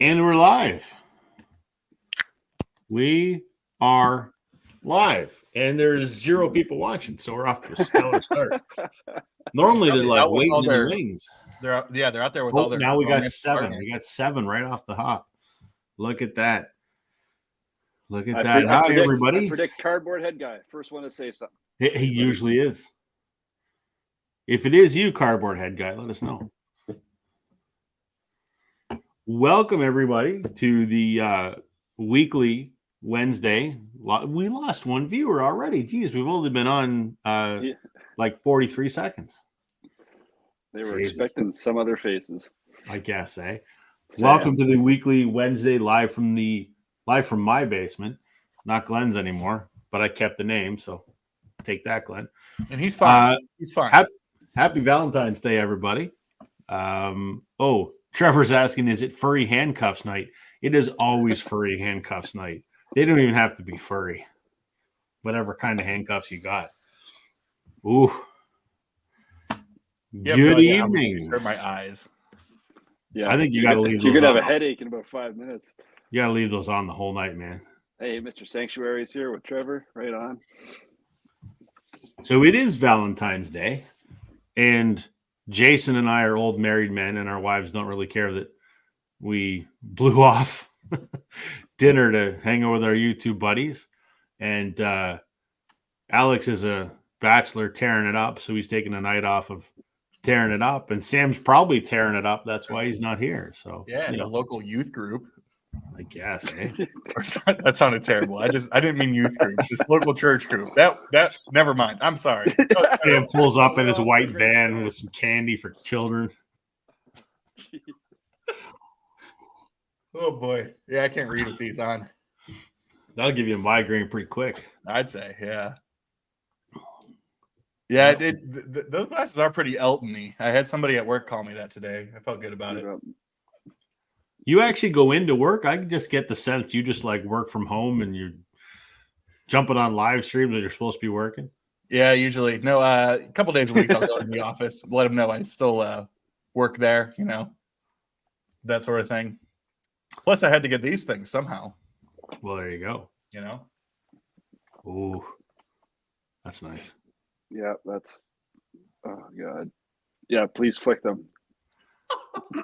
And we're live. We are live. And there's 0 people watching, so we're off to a stellar start. Normally they're like waiting in the wings. They're out there with all their. Now we got 7. Partners. We got 7 right off the hop. Look at that. Hi, everybody. I predict cardboard head guy. First one to say something. He usually is. If it is you, cardboard head guy, let us know. Welcome, everybody, to the weekly Wednesday. We lost 1 viewer already. Geez, we've only been on like 43 seconds. They were expecting some other faces. I guess, eh? Sad. Welcome to the weekly Wednesday live from my basement. Not Glenn's anymore, but I kept the name, so take that, Glenn. And he's fine. He's fine. Happy Valentine's Day, everybody. Trevor's asking, is it furry handcuffs night? It is always furry handcuffs night. They don't even have to be furry. Whatever kind of handcuffs you got. Ooh. Good evening. Hurt my eyes. Yeah, I think you got to leave those on. You're going to have a headache in about 5 minutes. You got to leave those on the whole night, man. Hey, Mr. Sanctuary's here with Trevor. Right on. So it is Valentine's Day. And Jason and I are old married men, and our wives don't really care that we blew off dinner to hang out with our YouTube buddies. And Alex is a bachelor tearing it up, so he's taking a night off of tearing it up. And Sam's probably tearing it up. That's why he's not here. So yeah, the local youth group. I guess, eh? That sounded terrible. I didn't mean youth group, just local church group. That never mind. I'm sorry. Sam pulls up in his white van with some candy for children. Oh boy. Yeah, I can't read with these on. That'll give you a migraine pretty quick. I'd say, yeah. Yeah, those glasses are pretty Elton-y. I had somebody at work call me that today. I felt good about it. You actually go into work? I can just get the sense you just like work from home and you're jumping on live streams that you're supposed to be working. Yeah, usually. No, a couple days a week I'll go to the office, let them know I still work there, that sort of thing. Plus, I had to get these things somehow. Well, there you go. Oh, that's nice. Yeah, oh, God. Yeah, please flick them.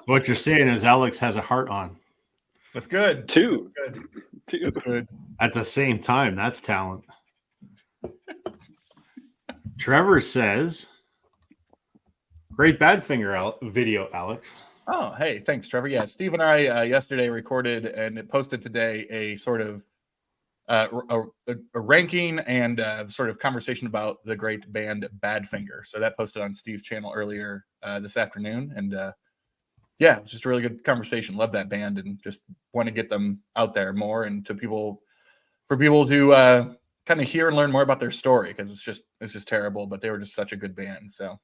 What you're saying is Alex has a heart on. That's good. Two. That's good. At the same time, that's talent. Trevor says, great Badfinger video, Alex. Oh, hey, thanks, Trevor. Yeah, Steve and I yesterday recorded and it posted today a sort of a ranking and sort of conversation about the great band Badfinger. So that posted on Steve's channel earlier this afternoon. And yeah, it was just a really good conversation. Love that band and just want to get them out there more and for people to kind of hear and learn more about their story because it's just terrible, but they were just such a good band. So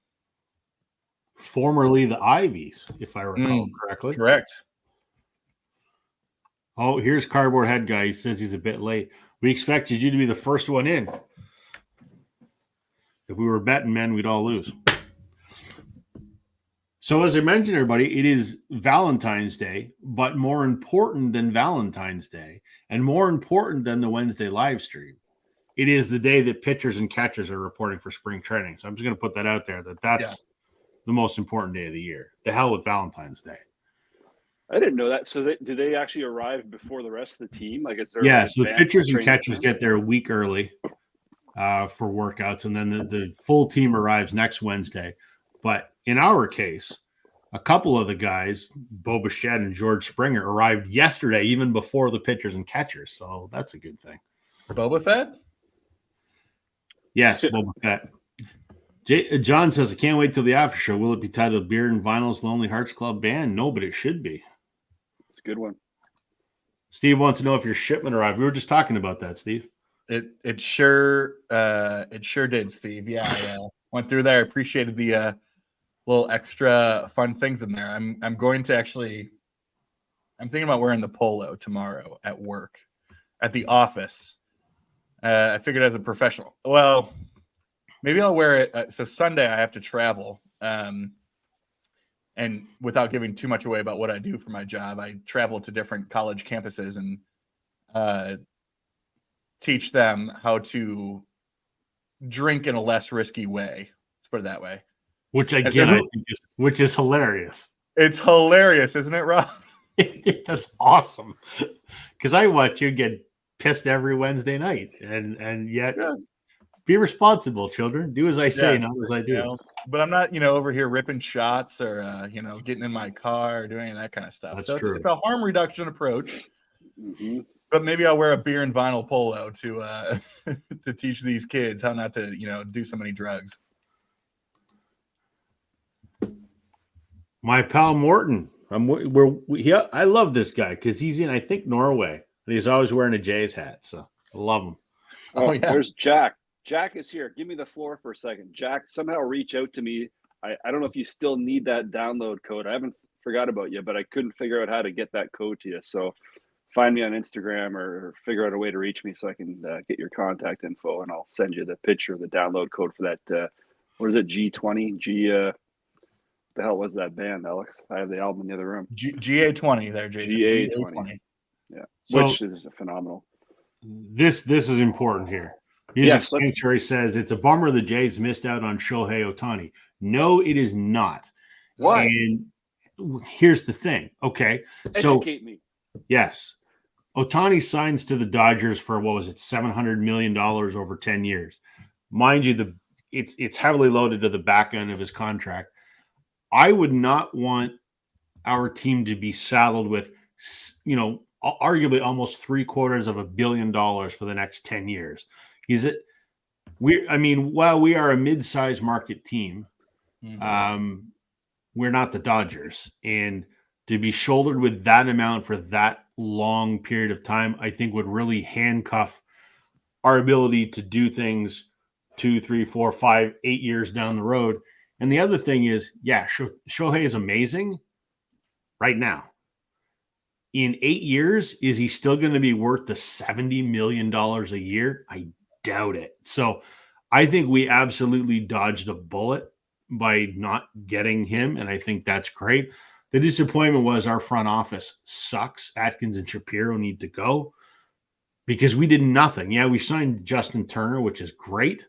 formerly the Ivies, if I recall correctly. Correct. Oh, here's Cardboard Head Guy. He says he's a bit late. We expected you to be the first one in. If we were betting men, we'd all lose. So as I mentioned, everybody, it is Valentine's Day, but more important than Valentine's Day and more important than the Wednesday live stream, it is the day that pitchers and catchers are reporting for spring training. So I'm just going to put that out there that's the most important day of the year. The hell with Valentine's Day. I didn't know that. So do they actually arrive before the rest of the team? Like, is there? Yeah, so the pitchers and catchers get there a week early for workouts, and then the full team arrives next Wednesday. But in our case, a couple of the guys, Bo Bichette and George Springer, arrived yesterday, even before the pitchers and catchers. So that's a good thing. Boba Fett? Yes, Boba Fett. John says, I can't wait till the after show. Will it be titled Beard and Vinyl's Lonely Hearts Club Band? No, but it should be. It's a good one. Steve wants to know if your shipment arrived. We were just talking about that, Steve. It sure did, Steve. Yeah, I went through there. I appreciated the little extra fun things in there. I'm going to actually. I'm thinking about wearing the polo tomorrow at work, at the office. I figured as a professional. Well, maybe I'll wear it. So Sunday I have to travel, and and without giving too much away about what I do for my job, I travel to different college campuses and teach them how to drink in a less risky way. Let's put it that way. Which again, I think which is hilarious. It's hilarious, isn't it, Rob? That's awesome. Because I watch you get pissed every Wednesday night, and yet be responsible, children. Do as I say, not as I do. But I'm not, over here ripping shots or getting in my car or doing that kind of stuff. That's so true. It's a harm reduction approach. Mm-hmm. But maybe I'll wear a beer and vinyl polo to to teach these kids how not to, do so many drugs. My pal Morton. I love this guy because he's in, I think, Norway, and he's always wearing a Jays hat. So I love him. Oh, yeah. There's Jack. Jack is here. Give me the floor for a second. Jack, somehow reach out to me. I don't know if you still need that download code. I haven't forgot about you, but I couldn't figure out how to get that code to you. So find me on Instagram or figure out a way to reach me so I can get your contact info, and I'll send you the picture of the download code for that. What is it? G20? The hell was that band, Alex? I have the album in the other room. GA20 there, Jason. GA20. Yeah, so, which is phenomenal. This is important here. Music Sanctuary says it's a bummer the Jays missed out on Shohei Ohtani. No, it is not. What? And here's the thing. Okay, educate me. Yes, Ohtani signs to the Dodgers for what was it, $700 million over 10 years. Mind you, it's heavily loaded to the back end of his contract. I would not want our team to be saddled with, arguably almost $750 million for the next 10 years. While we are a mid-sized market team, we're not the Dodgers. And to be shouldered with that amount for that long period of time, I think would really handcuff our ability to do things 2, 3, 4, 5, 8 years down the road. And the other thing is, Shohei is amazing right now. In 8 years, is he still going to be worth the $70 million a year? I doubt it. So I think we absolutely dodged a bullet by not getting him, and I think that's great. The disappointment was our front office sucks. Atkins and Shapiro need to go because we did nothing. Yeah, we signed Justin Turner, which is great,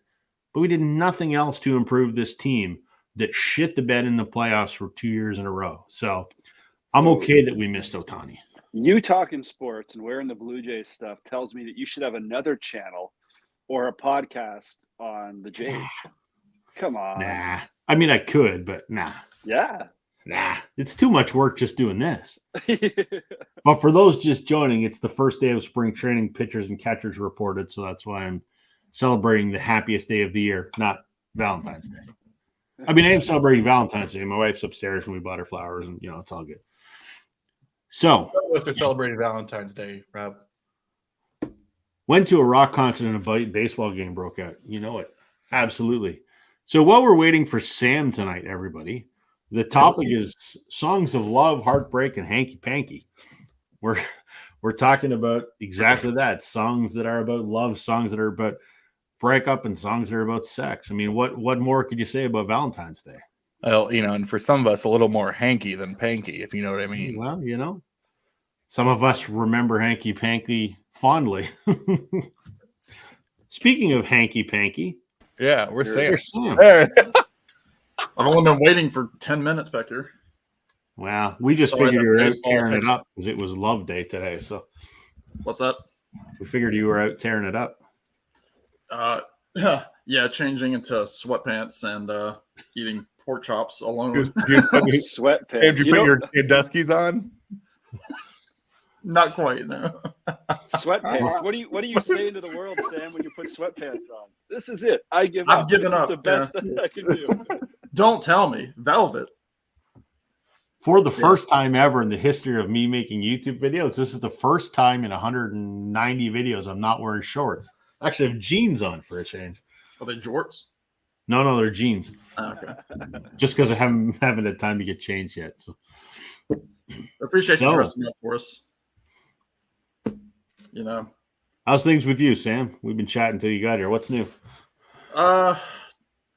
but we did nothing else to improve this team that shit the bed in the playoffs for 2 years in a row. So I'm okay that we missed Ohtani. You talking sports and wearing the Blue Jays stuff tells me that you should have another channel or a podcast on the Jays. Come on. Nah. I mean, I could, but nah. Yeah. Nah. It's too much work just doing this. But for those just joining, it's the first day of spring training. Pitchers and catchers reported, so that's why I'm celebrating the happiest day of the year, not Valentine's Day. I mean, I am celebrating Valentine's Day. My wife's upstairs and we bought her flowers, and it's all good. So, some of us are celebrating Valentine's Day, Rob. Went to a rock concert and a baseball game broke out. You know it. Absolutely. So while we're waiting for Sam tonight, everybody, the topic is songs of love, heartbreak, and hanky-panky. We're talking about exactly that. Songs that are about love, songs that are about breakup, and songs that are about sex. I mean, what more could you say about Valentine's Day? Well, and for some of us, a little more hanky than panky, if you know what I mean. Well, some of us remember hanky-panky fondly. Speaking of hanky-panky. Yeah, we're Sam. I've only been waiting for 10 minutes back here. Well, we just figured you were out tearing it up because it was Love Day today. So, what's that? We figured you were out tearing it up. Yeah, changing into sweatpants and eating pork chops alone. Sweatpants. Did you put your duskies on? Not quite, no. Sweatpants. What do you say to the world, Sam, when you put sweatpants on? This is it. I give up. I've given up. The best that I can do. Don't tell me. Velvet. For the first time ever in the history of me making YouTube videos, this is the first time in 190 videos I'm not wearing shorts. Actually, I have jeans on for a change. Are they jorts? No, they're jeans. Oh, okay. Just because I haven't had time to get changed yet. So. I appreciate you dressing up for us. How's things with you, Sam? We've been chatting until you got here. What's new?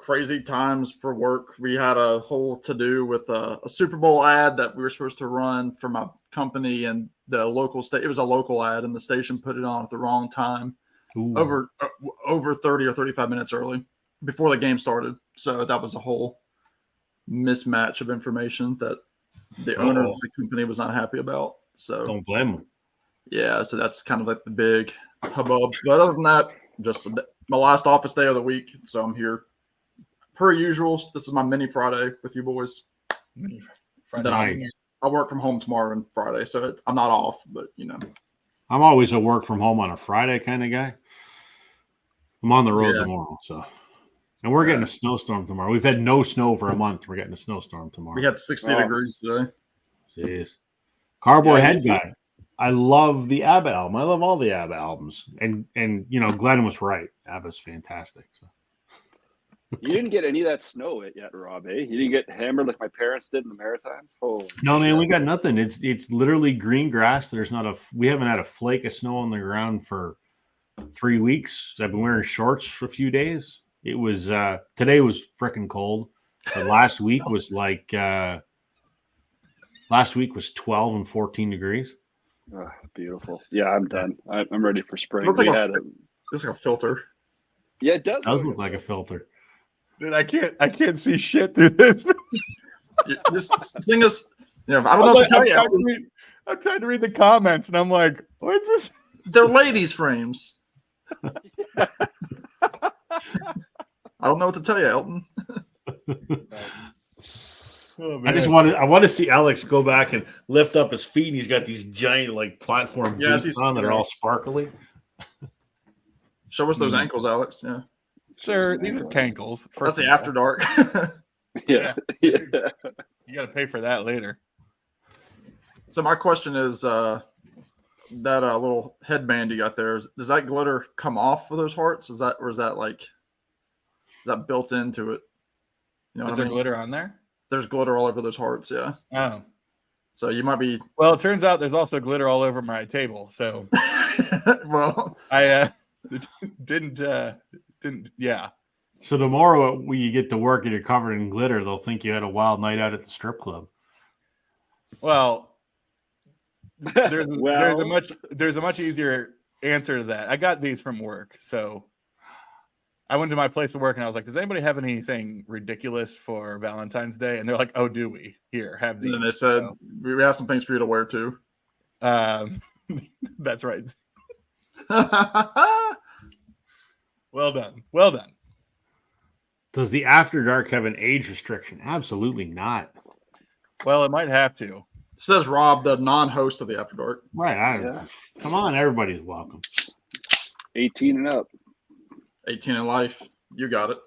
crazy times for work. We had a whole to-do with a Super Bowl ad that we were supposed to run for my company, and the local state. It was a local ad, and the station put it on at the wrong time, Ooh. over 30 or 35 minutes early before the game started. So that was a whole mismatch of information that the owner of the company was not happy about. So Don't blame them. yeah, so that's kind of like the big hubbub. But other than that, just my last office day of the week. So I'm here per usual. This is my mini Friday with you boys. Friday. Nice. I work from home tomorrow and Friday, so I'm not off, but I'm always a work from home on a Friday kind of guy. I'm on the road tomorrow, so. And we're getting a snowstorm tomorrow. We've had no snow for a month. We're getting a snowstorm tomorrow. we had 60 degrees today. Jeez. Cardboard Head guy. I love the ABBA album. I love all the ABBA albums. And Glenn was right. ABBA's fantastic. So. You didn't get any of that snow yet, Rob, eh? You didn't get hammered like my parents did in the Maritimes? Oh, no, man, we got nothing. It's literally green grass. We haven't had a flake of snow on the ground for 3 weeks. I've been wearing shorts for a few days. It was today was freaking cold. But last week was like 12 and 14 degrees. Oh, beautiful. Yeah, I'm done. I'm ready for spring. Looks like a filter. Yeah, it does look like a filter. Dude, I can't see shit through this. Just sing us. I don't know what to tell you. I'm trying to read the comments, and I'm like, what's this? They're ladies' frames. I don't know what to tell you, Elton. Oh, I want to see Alex go back and lift up his feet, and he's got these giant platform boots on that are all sparkly. Show us those ankles, Alex. Yeah. Sure, these are cankles. That's the after dark. Yeah. You got to pay for that later. So my question is, that little headband you got there, does that glitter come off of those hearts? Is that built into it? Is there glitter on there? There's glitter all over those hearts. Yeah. Oh. So you might be. Well, it turns out there's also glitter all over my table. So. Well. I didn't. Yeah. So tomorrow when you get to work and you're covered in glitter, they'll think you had a wild night out at the strip club. Well, there's a much easier answer to that. I got these from work, so I went to my place of work and I was like, "Does anybody have anything ridiculous for Valentine's Day?" And they're like, "Oh, do we? Here, have these." And they said, "We have some things for you to wear too." That's right. Well done. Well done. Does the After Dark have an age restriction? Absolutely not. Well, it might have to. Says Rob, the non-host of the After Dark. Right. Come on, everybody's welcome. 18 and up. 18 in life. You got it.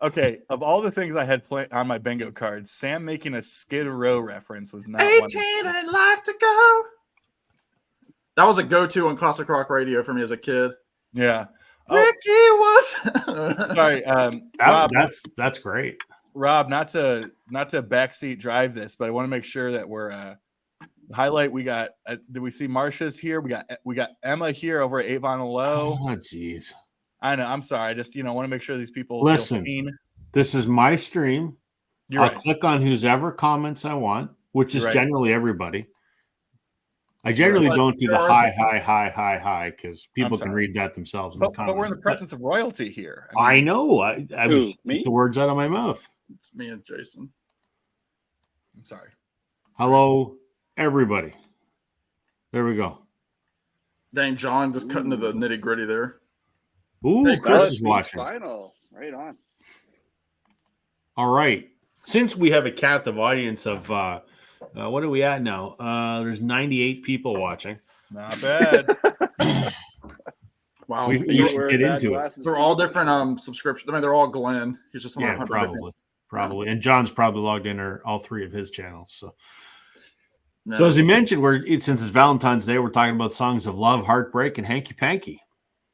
Okay, of all the things I had on my bingo card, Sam making a Skid Row reference was not 18 one. and life to go. That was a go-to on classic rock radio for me as a kid. Yeah. Ricky was. Sorry, Rob, that's great. Rob, not to backseat drive this, but I want to make sure that we're highlight. We got. Did we see Marsha's here? We got Emma here over at Avon Low. Oh, jeez. I know. I'm sorry. I just want to make sure these people Listen. feel seen. This is my stream. You're I'll right. click on whoever comments I want, which is Right. generally everybody. I generally don't do the hi, because people can read that themselves in the comments. But we're in the presence of royalty here. I know. I was me? the words out of my mouth. It's me and Jason. I'm sorry. Hello, everybody. There we go. Dang, John just cut into the nitty-gritty there. Ooh, Hey, Chris Dallas is watching. Final. Right on. All right. Since we have a captive audience of what are we at now? There's 98 people watching. Not bad. Wow. We should get into it. They're all different subscriptions. I mean, they're all Glenn. He's just on Yeah, 100 probably. And John's probably logged in all three of his channels. So, No. so as he mentioned, since it's Valentine's Day, we're talking about songs of love, heartbreak, and hanky-panky.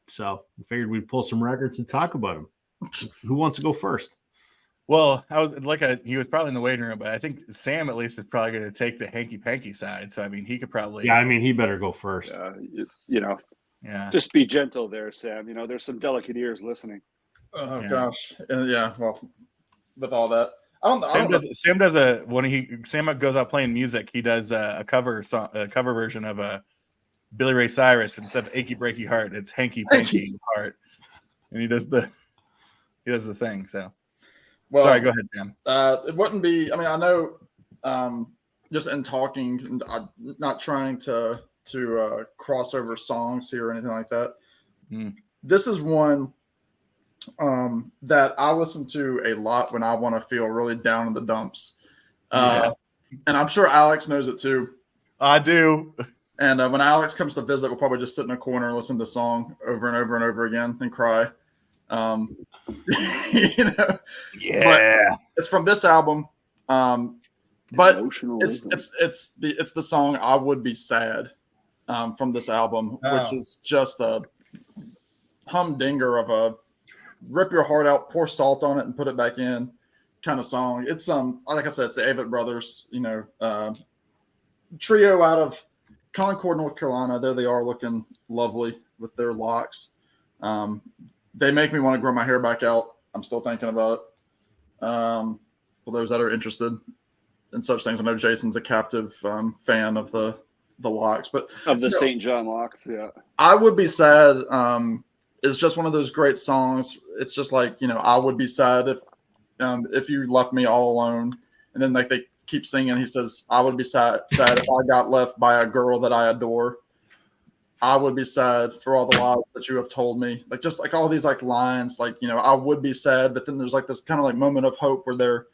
So we figured we'd pull some records and talk about them. Who wants to go first? Well, he was probably in the waiting room, but I think Sam at least is probably going to take the hanky-panky side. So I mean, he could probably. Yeah, I mean, he better go first. Yeah. Just be gentle there, Sam. There's some delicate ears listening. Oh Yeah. gosh, and yeah. Well, with all that, I don't. Sam does a when Sam goes out playing music, he does a cover song, a cover version of a Billy Ray Cyrus. Instead of "Achy Breaky Heart," it's "Hanky-Panky Heart," and he does the thing. So Well, sorry, go ahead, Sam. It wouldn't be. I mean, I know. Just in talking, not trying to cross over songs here or anything like that. This is one that I listen to a lot when I want to feel really down in the dumps. And I'm sure Alex knows it too. I do. And when Alex comes to visit, we'll probably just sit in a corner and listen to the song over and over and over again and cry. You know, Yeah. but it's from this album. But it's the song "I Would Be Sad" from this album, which is just a humdinger of a rip your heart out, pour salt on it, and put it back in kind of song. It's like I said, it's the Avett Brothers, trio out of Concord, North Carolina. There they are, looking lovely with their locks. They make me want to grow my hair back out. I'm still thinking about it. For those that are interested in such things, I know Jason's a captive fan of the locks, but of the St. John locks. Yeah, I Would Be Sad is just one of those great songs. It's just like, I would be sad if you left me all alone. And then like they keep singing, he says, I would be sad if I got left by a girl that I adore. I would be sad for all the lies that you have told me. Like, just like all these like lines, like, I would be sad, but then there's like this kind of like moment of hope where they're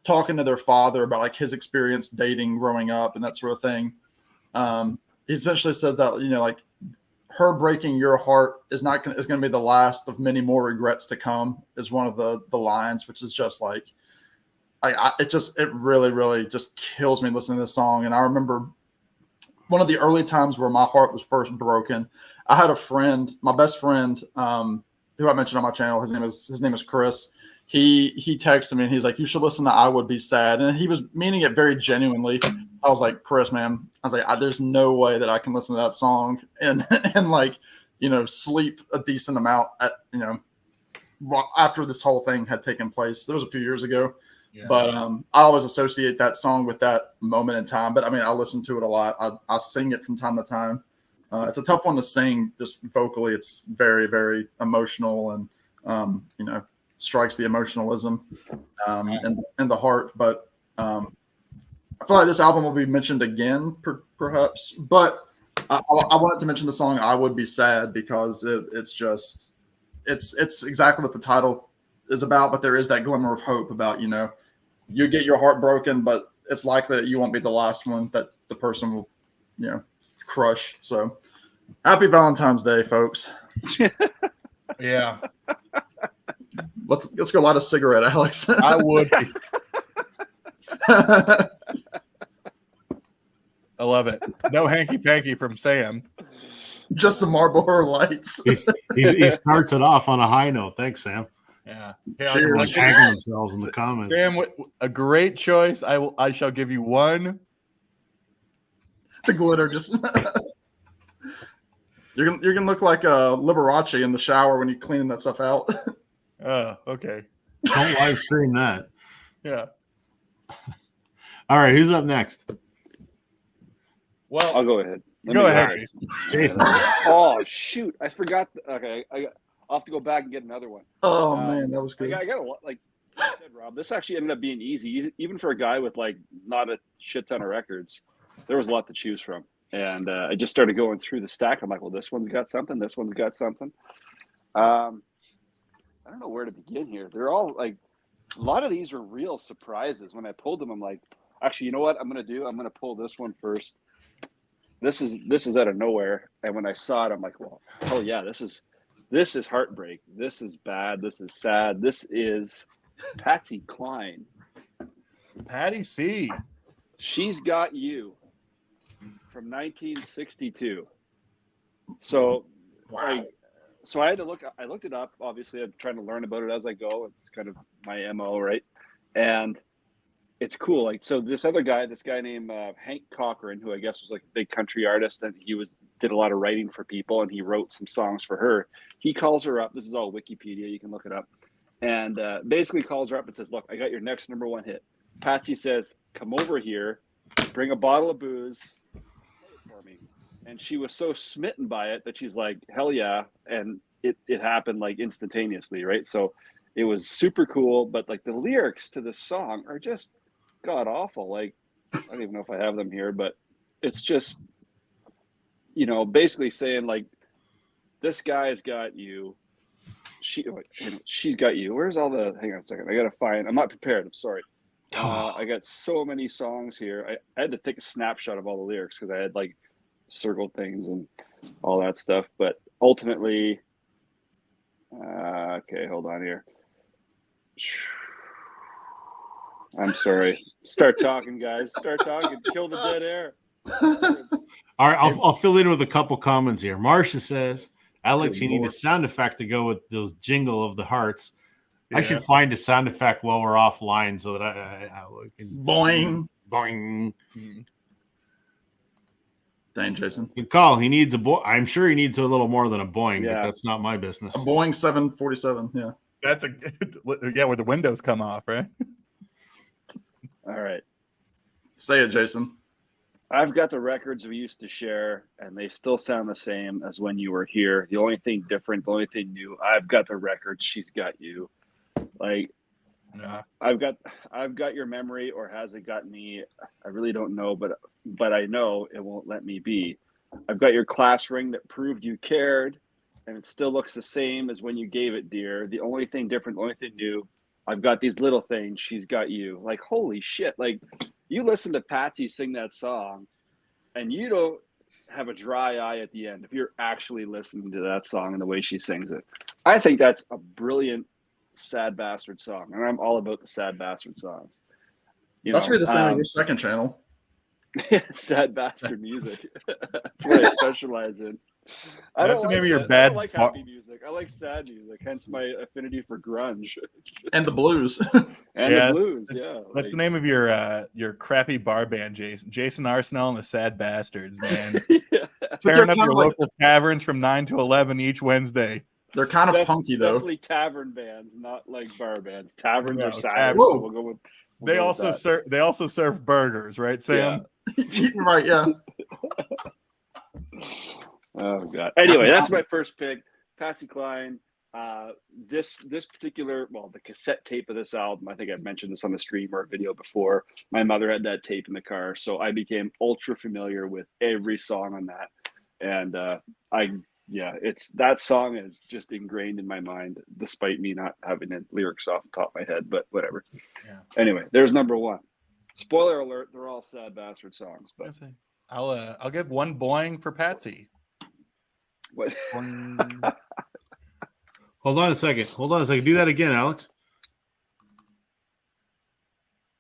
talking to their father about like his experience dating growing up and that sort of thing. He essentially says that, like, her breaking your heart is going to be the last of many more regrets to come, is one of the lines, which is just like, it really, really just kills me listening to this song. And I remember one of the early times where my heart was first broken. I had a friend, my best friend, who I mentioned on my channel. His name is Chris. He texted me and he's like, you should listen to "I Would Be Sad." And he was meaning it very genuinely. I was like, Chris, man, I was like, there's no way that I can listen to that song and like, sleep a decent amount after this whole thing had taken place. That was a few years ago. Yeah. But I always associate that song with that moment in time. But I mean, I listen to it a lot. I sing it from time to time. It's a tough one to sing just vocally. It's very, very emotional and, strikes the emotionalism in the heart. But I feel like this album will be mentioned again, perhaps. But I wanted to mention the song "I Would Be Sad" because it's exactly what the title is about. But there is that glimmer of hope about, you get your heart broken, but it's likely that you won't be the last one that the person will, crush. So happy Valentine's Day, folks. Yeah. Let's go light a cigarette, Alex. I would. I love it. No hanky-panky from Sam. Just some Marlboro Lights. he starts it off on a high note. Thanks, Sam. Yeah. Everyone's tagging themselves in the comments. Sam, a great choice. I shall give you one. The glitter just. You're gonna look like a Liberace in the shower when you're cleaning that stuff out. Okay. Don't live stream that. Yeah. All right, who's up next? Well, I'll go ahead. Go ahead, Jason. Oh shoot, I forgot. Okay, I'll have to go back and get another one. Oh man, that was good. I got a lot. Like I said, Rob, this actually ended up being easy, even for a guy with like not a shit ton of records. There was a lot to choose from, and I just started going through the stack. I'm like, well, this one's got something. This one's got something. I don't know where to begin here. They're all like, a lot of these are real surprises. When I pulled them, I'm like, actually, you know what I'm going to do? I'm going to pull this one first. This is out of nowhere. And when I saw it, I'm like, well, hell yeah, this is Heartbreak. This is bad. This is sad. This is Patsy Cline. Patty C. She's Got You from 1962. So, wow. So I had to look. I looked it up. Obviously, I'm trying to learn about it as I go. It's kind of my MO, right? And it's cool. Like, so this other guy, this guy named Hank Cochran, who I guess was like a big country artist, and he did a lot of writing for people, and he wrote some songs for her. He calls her up. This is all Wikipedia. You can look it up. and basically calls her up and says, "Look, I got your next number one hit." Patsy says, "Come over here, bring a bottle of booze, play it for me." And she was so smitten by it that she's like, "Hell yeah!" And it happened like instantaneously, right? So it was super cool. But like the lyrics to this song are just god awful. Like I don't even know if I have them here, but it's just, you know, basically saying like, this guy's got you. She's got you. Where's all the? Hang on a second. I gotta find. I'm not prepared. I'm sorry. I got so many songs here. I had to take a snapshot of all the lyrics because I had like circled things and all that stuff. But ultimately, okay, hold on here. I'm sorry. Start talking, guys. Start talking. Kill the dead air. All right, I'll fill in with a couple comments here. Marcia says, "Alex, you need a sound effect to go with those jingle of the hearts." Yeah. I should find a sound effect while we're offline so that I can boing. Boing. Dang, Jason. Good call. He needs a I'm sure he needs a little more than a boing, but that's not my business. A Boeing 747, yeah. That's where the windows come off, right? All right. Say it, Jason. I've got the records we used to share, and they still sound the same as when you were here. The only thing different, the only thing new, I've got the records, she's got you. Like, yeah. I've got your memory, or has it got me? I really don't know, but I know it won't let me be. I've got your class ring that proved you cared, and it still looks the same as when you gave it, dear. The only thing different, the only thing new, I've got these little things, she's got you. Like, holy shit. Like, you listen to Patsy sing that song, and you don't have a dry eye at the end if you're actually listening to that song and the way she sings it. I think that's a brilliant Sad Bastard song, and I'm all about the Sad Bastard songs. That should be the name of your second channel. Sad Bastard music. That's what I specialize in. That's the name of your bad. I don't like happy music. I like sad music. Hence my affinity for grunge and the blues. The blues. Yeah, that's the name of your crappy bar band, Jason Arsenal and the Sad Bastards, man. Tearing up your local taverns from 9 to 11 each Wednesday. They're kind of punky though. Definitely tavern bands, not like bar bands. Taverns are Saturday, so we'll go with. They also serve burgers, right, Sam? Yeah. Right, yeah. Oh god. Anyway, that's my first pick. Patsy Cline. This particular, the cassette tape of this album, I think I've mentioned this on the stream or a video before. My mother had that tape in the car, so I became ultra familiar with every song on that. And that song is just ingrained in my mind, despite me not having the lyrics off the top of my head, but whatever. Yeah. Anyway, there's number one. Spoiler alert, they're all Sad Bastard songs, but I'll give one boing for Patsy. What? Hold on a second. Do that again, Alex.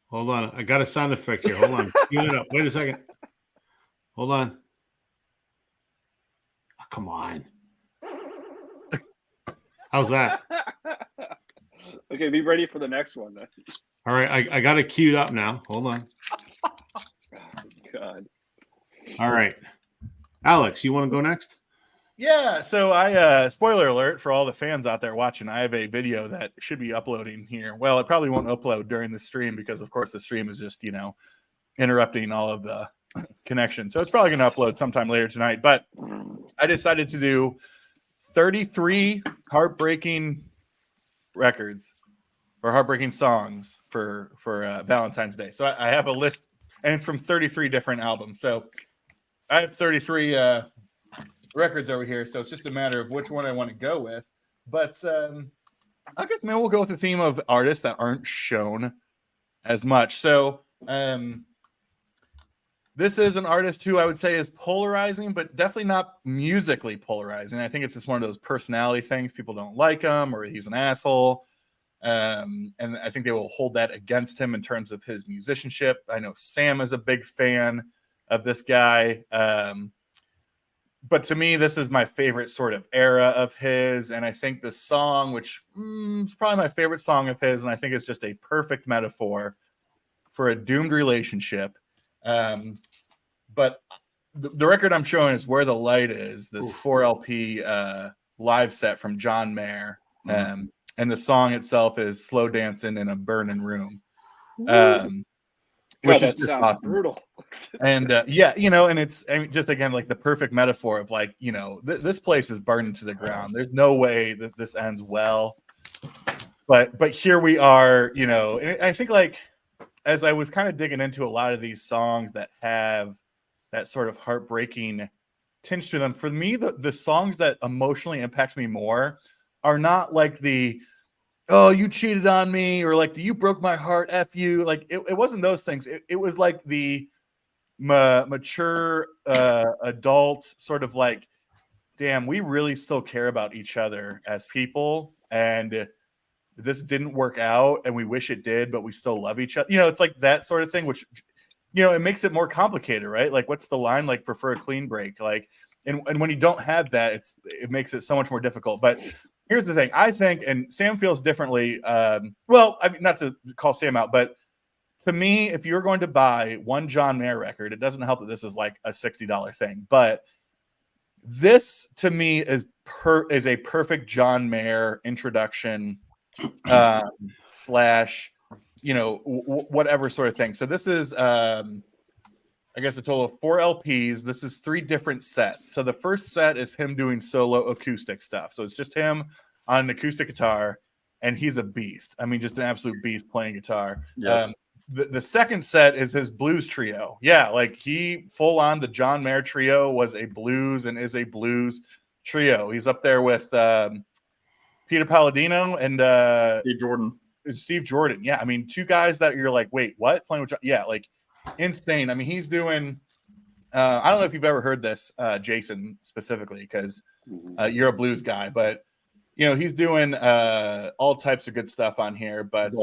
Hold on. I got a sound effect here. Hold on. Tune it up. Wait a second. Hold on. Oh, come on. How's that? Okay, be ready for the next one then. All right, I got it queued up now. Hold on. Oh, God. All right. Alex, you want to go next? Yeah, so I spoiler alert for all the fans out there watching, I have a video that should be uploading here. Well, it probably won't upload during the stream because of course the stream is just, interrupting all of the connection. So it's probably going to upload sometime later tonight, but I decided to do 33 heartbreaking records or heartbreaking songs for Valentine's Day. So I have a list, and it's from 33 different albums. So I have 33 records over here, so it's just a matter of which one I want to go with. But I guess maybe we'll go with the theme of artists that aren't shown as much. So this is an artist who I would say is polarizing, but definitely not musically polarizing. I think it's just one of those personality things. People don't like him, or he's an asshole. And I think they will hold that against him in terms of his musicianship. I know Sam is a big fan of this guy. But to me, this is my favorite sort of era of his. And I think this song, which is probably my favorite song of his, and I think it's just a perfect metaphor for a doomed relationship. But the record I'm showing is Where the Light Is, this 4 LP live set from John Mayer. and the song itself is "Slow Dancing in a Burning Room," God, which is that just sounds awesome. brutal. And yeah, and it's just again like the perfect metaphor of like this place is burning to the ground. There's no way that this ends well, but here we are. And I think like as I was kind of digging into a lot of these songs that have that sort of heartbreaking tinge to them, for me, the songs that emotionally impact me more are not like the "oh, you cheated on me" or like the "you broke my heart, F you." Like it wasn't those things. It was like the mature adult sort of like, damn, we really still care about each other as people, and this didn't work out and we wish it did, but we still love each other. It's like that sort of thing, which it makes it more complicated, right? Like what's the line? Like prefer a clean break. Like and when you don't have that, it makes it so much more difficult. But here's the thing, I think, and Sam feels differently. Well, I mean, not to call Sam out, but to me, if you're going to buy one John Mayer record, it doesn't help that this is like a $60 thing, but this to me is a perfect John Mayer introduction slash whatever sort of thing. So this is I guess a total of 4 LPs. This is 3 different sets. So the first set is him doing solo acoustic stuff. So it's just him on an acoustic guitar, and he's a beast. I mean, just an absolute beast playing guitar. Yes. The second set is his blues trio. Yeah, like he full on the John Mayer trio was a blues and is a blues trio. He's up there with Peter Palladino and Steve Jordan. Yeah, I mean, 2 guys that you're like, wait, what? Playing with John? Yeah, like insane. I mean, he's doing I don't know if you've ever heard this, Jason, specifically, because you're a blues guy, but he's doing all types of good stuff on here. But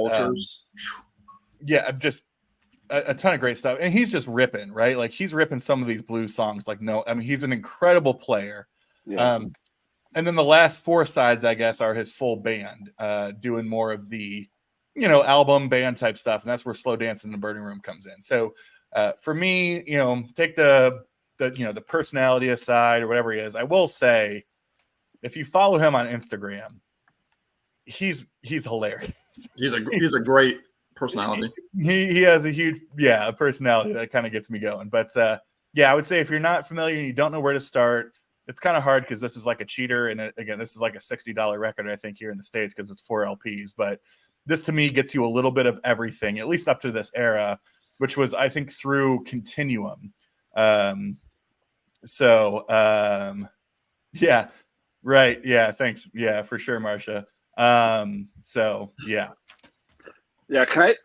yeah, just a ton of great stuff, and he's just ripping, right? Like he's ripping some of these blues songs. Like no, I mean, he's an incredible player. Yeah. And then the last 4 sides, I guess, are his full band doing more of the album band type stuff, and that's where Slow Dancing in the Burning Room comes in. So for me, take the personality aside or whatever he is, I will say, if you follow him on Instagram, he's hilarious. He's a great personality. He has a huge personality that kind of gets me going. But I would say if you're not familiar and you don't know where to start, it's kind of hard because this is like a cheater, and again, this is like a $60 record, I think, here in the States because it's 4 LPs. But this to me gets you a little bit of everything, at least up to this era, which was, I think, through Continuum. Yeah, right. Yeah, thanks. Yeah, for sure, Marcia. Yeah,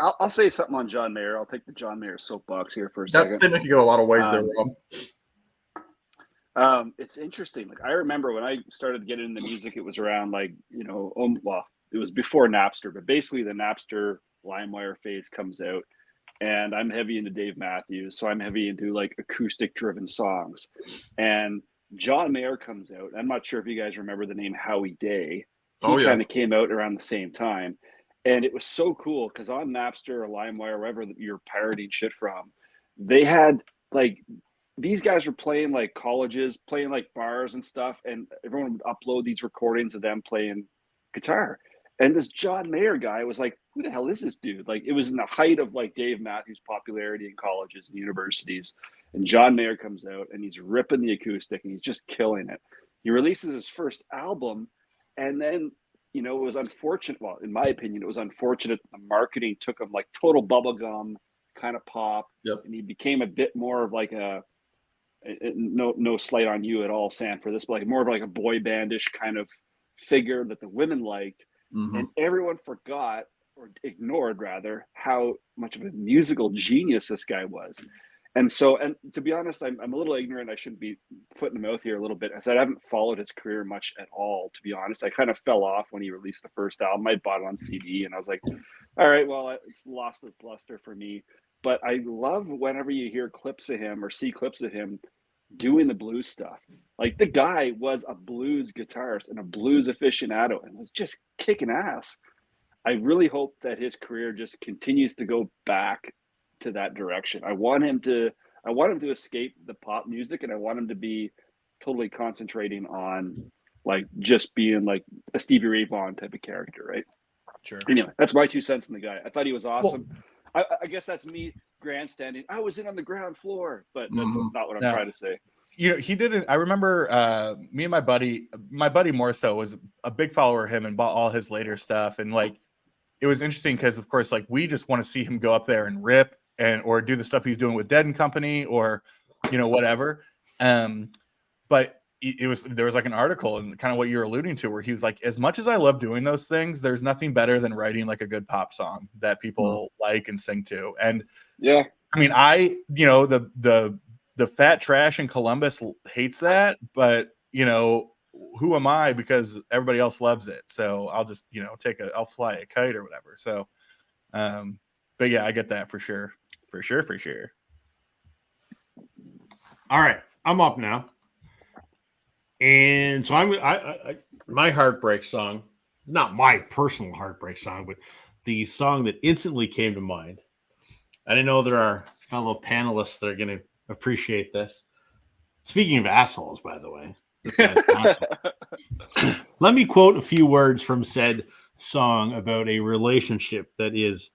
I'll say something on John Mayer. I'll take the John Mayer soapbox here for a second. That statement could go a lot of ways there, Rob. It's interesting. Like I remember when I started getting into music, it was around like, it was before Napster, but basically the Napster LimeWire phase comes out, and I'm heavy into Dave Matthews. So I'm heavy into like acoustic driven songs, and John Mayer comes out. I'm not sure if you guys remember the name Howie Day. He kind of came out around the same time. And it was so cool because on Napster or LimeWire, wherever you're pirating shit from, they had like, these guys were playing like colleges, playing like bars and stuff, and everyone would upload these recordings of them playing guitar. And this John Mayer guy was like, who the hell is this dude? Like, it was in the height of like Dave Matthews' popularity in colleges and universities. And John Mayer comes out and he's ripping the acoustic and he's just killing it. He releases his first album, and then, it was unfortunate. Well, in my opinion, it was unfortunate. The marketing took him like total bubblegum kind of pop. Yep. And he became a bit more of like no slight on you at all, Sam, for this, but like more of like a boy bandish kind of figure that the women liked. Mm-hmm. And everyone forgot, or ignored rather, how much of a musical genius this guy was. And so, and to be honest, I'm a little ignorant. I shouldn't be foot in the mouth here a little bit. I said I haven't followed his career much at all, to be honest. I kind of fell off when he released the first album. I bought it on CD, and I was like, all right, well, it's lost its luster for me. But I love whenever you hear clips of him or see clips of him doing the blues stuff. Like the guy was a blues guitarist and a blues aficionado and was just kicking ass. I really hope that his career just continues to go back to that direction. I want him to escape the pop music, and I want him to be totally concentrating on like just being like a Stevie Ray Vaughan type of character, right? Sure. Anyway, that's my 2 cents on the guy. I thought he was awesome. I guess that's me grandstanding. I was in on the ground floor, but that's not what I'm trying to say. He didn't. I remember me and my buddy more so was a big follower of him and bought all his later stuff. And like, it was interesting because, of course, like we just want to see him go up there and rip or do the stuff he's doing with Dead and Company or, whatever. But there was like an article and kind of what you're alluding to where he was like, as much as I love doing those things, there's nothing better than writing like a good pop song that people like and sing to. And yeah, I mean, the fat trash in Columbus hates that, but who am I? Because everybody else loves it. So I'll just, I'll fly a kite or whatever. So, but yeah, I get that for sure. For sure. All right. I'm up now. And so my heartbreak song, not my personal heartbreak song, but the song that instantly came to mind. I know there are fellow panelists that are going to appreciate this. Speaking of assholes, by the way, this guy's an asshole. Let me quote a few words from said song about a relationship that is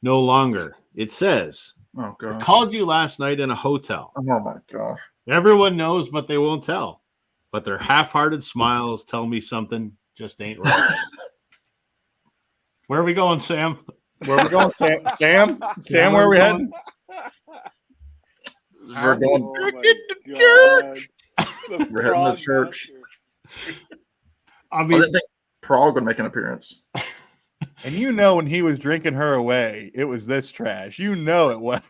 no longer. It says, Oh, God. I called you last night in a hotel. Oh, my gosh. Everyone knows, but they won't tell. But their half-hearted smiles tell me something just ain't right. Where are we going, Sam? Where are we going, Sam? Sam, where are we heading? We're going. Oh Get the church. We're heading to church. I I mean, didn't think Prague would make an appearance. And when he was drinking her away, it was this trash. It was.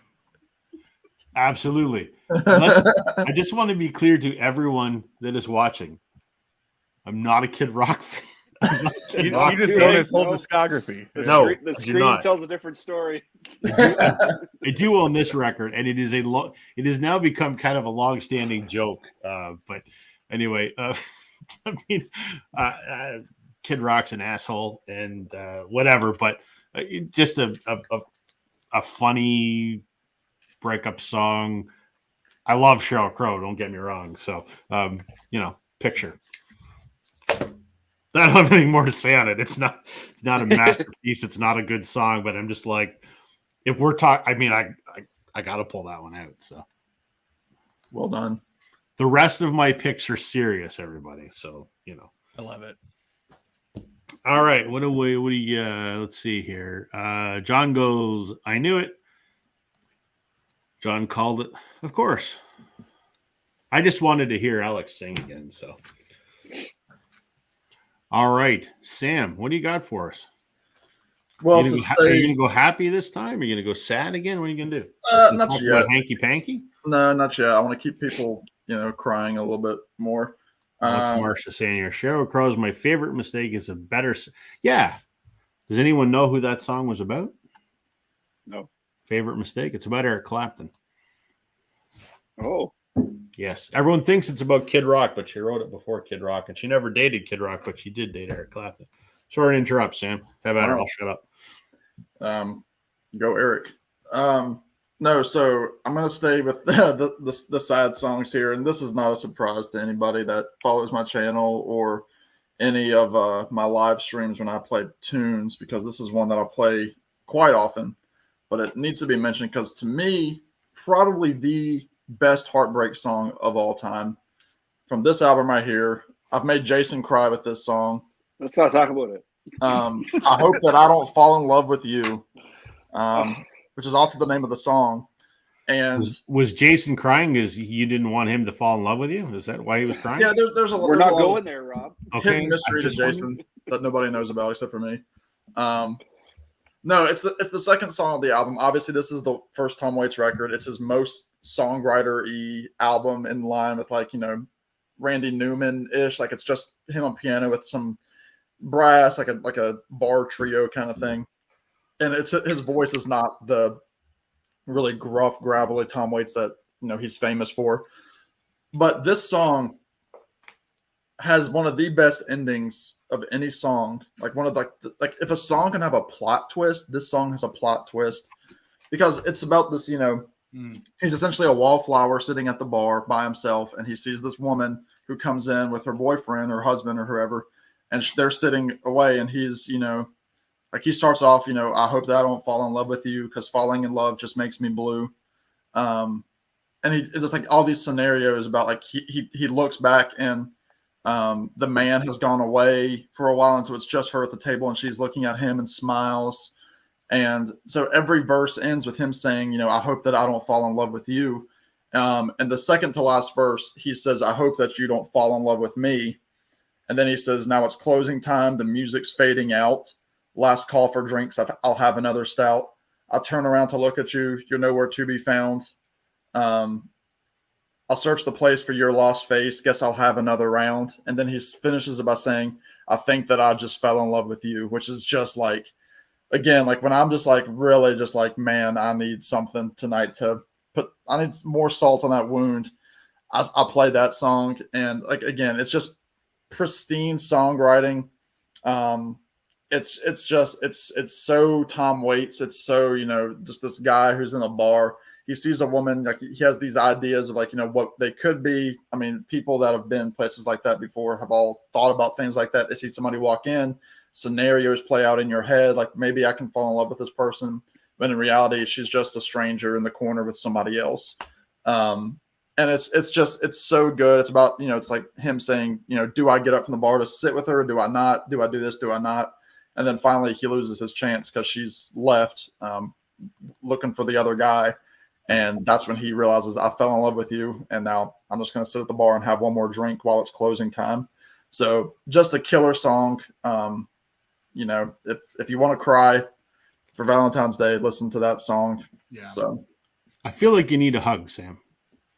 absolutely. I just want to be clear to everyone that is watching. I'm not a Kid Rock fan. You just know his whole discography. No, The I do screen not. tells a different story. I do own this record, and it has now become kind of a long-standing joke. But anyway, I mean, Kid Rock's an asshole, and whatever. But just a funny breakup song. I love Sheryl Crow. Don't get me wrong. So, picture. I don't have anything more to say on it. It's not a masterpiece. It's not a good song, but I'm just like, if we're talking, I mean, I got to pull that one out. So Well done. the rest of my picks are serious, everybody. So, I love it. all right. What do you, let's see here. John goes, I knew it. John called it. Of course. I just wanted to hear Alex sing again. So, all right, Sam, what do you got for us? Well, are you going to go happy this time? Are you going to go sad again? What are you going to do? Not yet. Hanky-Panky? No, not yet. I want to keep people, crying a little bit more. What's Marsha saying here? Sheryl Crow's My Favorite Mistake is a better. Yeah. Does anyone know who that song was about? No. Favorite Mistake? It's about Eric Clapton. Oh. Yes. Everyone thinks it's about Kid Rock, but she wrote it before Kid Rock, and she never dated Kid Rock, but she did date Eric Clapton. Sorry to interrupt, Sam. Have at it. I'll shut up. Go Eric. No, so I'm going to stay with the sad songs here, and this is not a surprise to anybody that follows my channel or any of my live streams when I play tunes, because this is one that I play quite often, but it needs to be mentioned because to me, probably the best heartbreak song of all time from this album right here. I've made Jason cry with this song. Let's not talk about it. I hope that I don't fall in love with you, which is also the name of the song. And was Jason crying because you didn't want him to fall in love with you? Is that why he was crying? Yeah, there's a We're there's not a lot going of there, Rob. hidden mystery to Jason that nobody knows about except for me. No, it's the second song of the album. Obviously, this is the first Tom Waits record. It's his most songwriter-y album, in line with Randy Newman-ish. Like, it's just him on piano with some brass, like a bar trio kind of thing. And his voice is not the really gruff, gravelly Tom Waits that he's famous for. But this song has one of the best endings of any song. Like one of like if a song can have a plot twist, this song has a plot twist because it's about this, he's essentially a wallflower sitting at the bar by himself, and he sees this woman who comes in with her boyfriend or husband or whoever, and they're sitting away, and he's, like he starts off, I hope that I don't fall in love with you because falling in love just makes me blue. And it's like all these scenarios about like he looks back and the man has gone away for a while, and so it's just her at the table, and she's looking at him and smiles. And so every verse ends with him saying, I hope that I don't fall in love with you. And the second to last verse, he says, I hope that you don't fall in love with me. And then he says, now it's closing time. The music's fading out. Last call for drinks. I'll have another stout. I'll turn around to look at you. You're nowhere to be found. I'll search the place for your lost face. Guess I'll have another round. And then he finishes it by saying, I think that I just fell in love with you, which is just like, again, like when I'm just like, really just like, man, I need something tonight I need more salt on that wound. I played that song, and like, again, it's just pristine songwriting. It's so Tom Waits. It's so, just this guy who's in a bar. He sees a woman, like he has these ideas of like, what they could be. I mean, people that have been places like that before have all thought about things like that. They see somebody walk in, scenarios play out in your head. Like maybe I can fall in love with this person, but in reality, she's just a stranger in the corner with somebody else. And it's so good. It's about, it's like him saying, do I get up from the bar to sit with her? Do I not? Do I do this? Do I not? And then finally he loses his chance because she's left looking for the other guy. And that's when he realizes I fell in love with you. And now I'm just going to sit at the bar and have one more drink while it's closing time. So just a killer song. If you want to cry for Valentine's Day, listen to that song. Yeah. So I feel like you need a hug, Sam.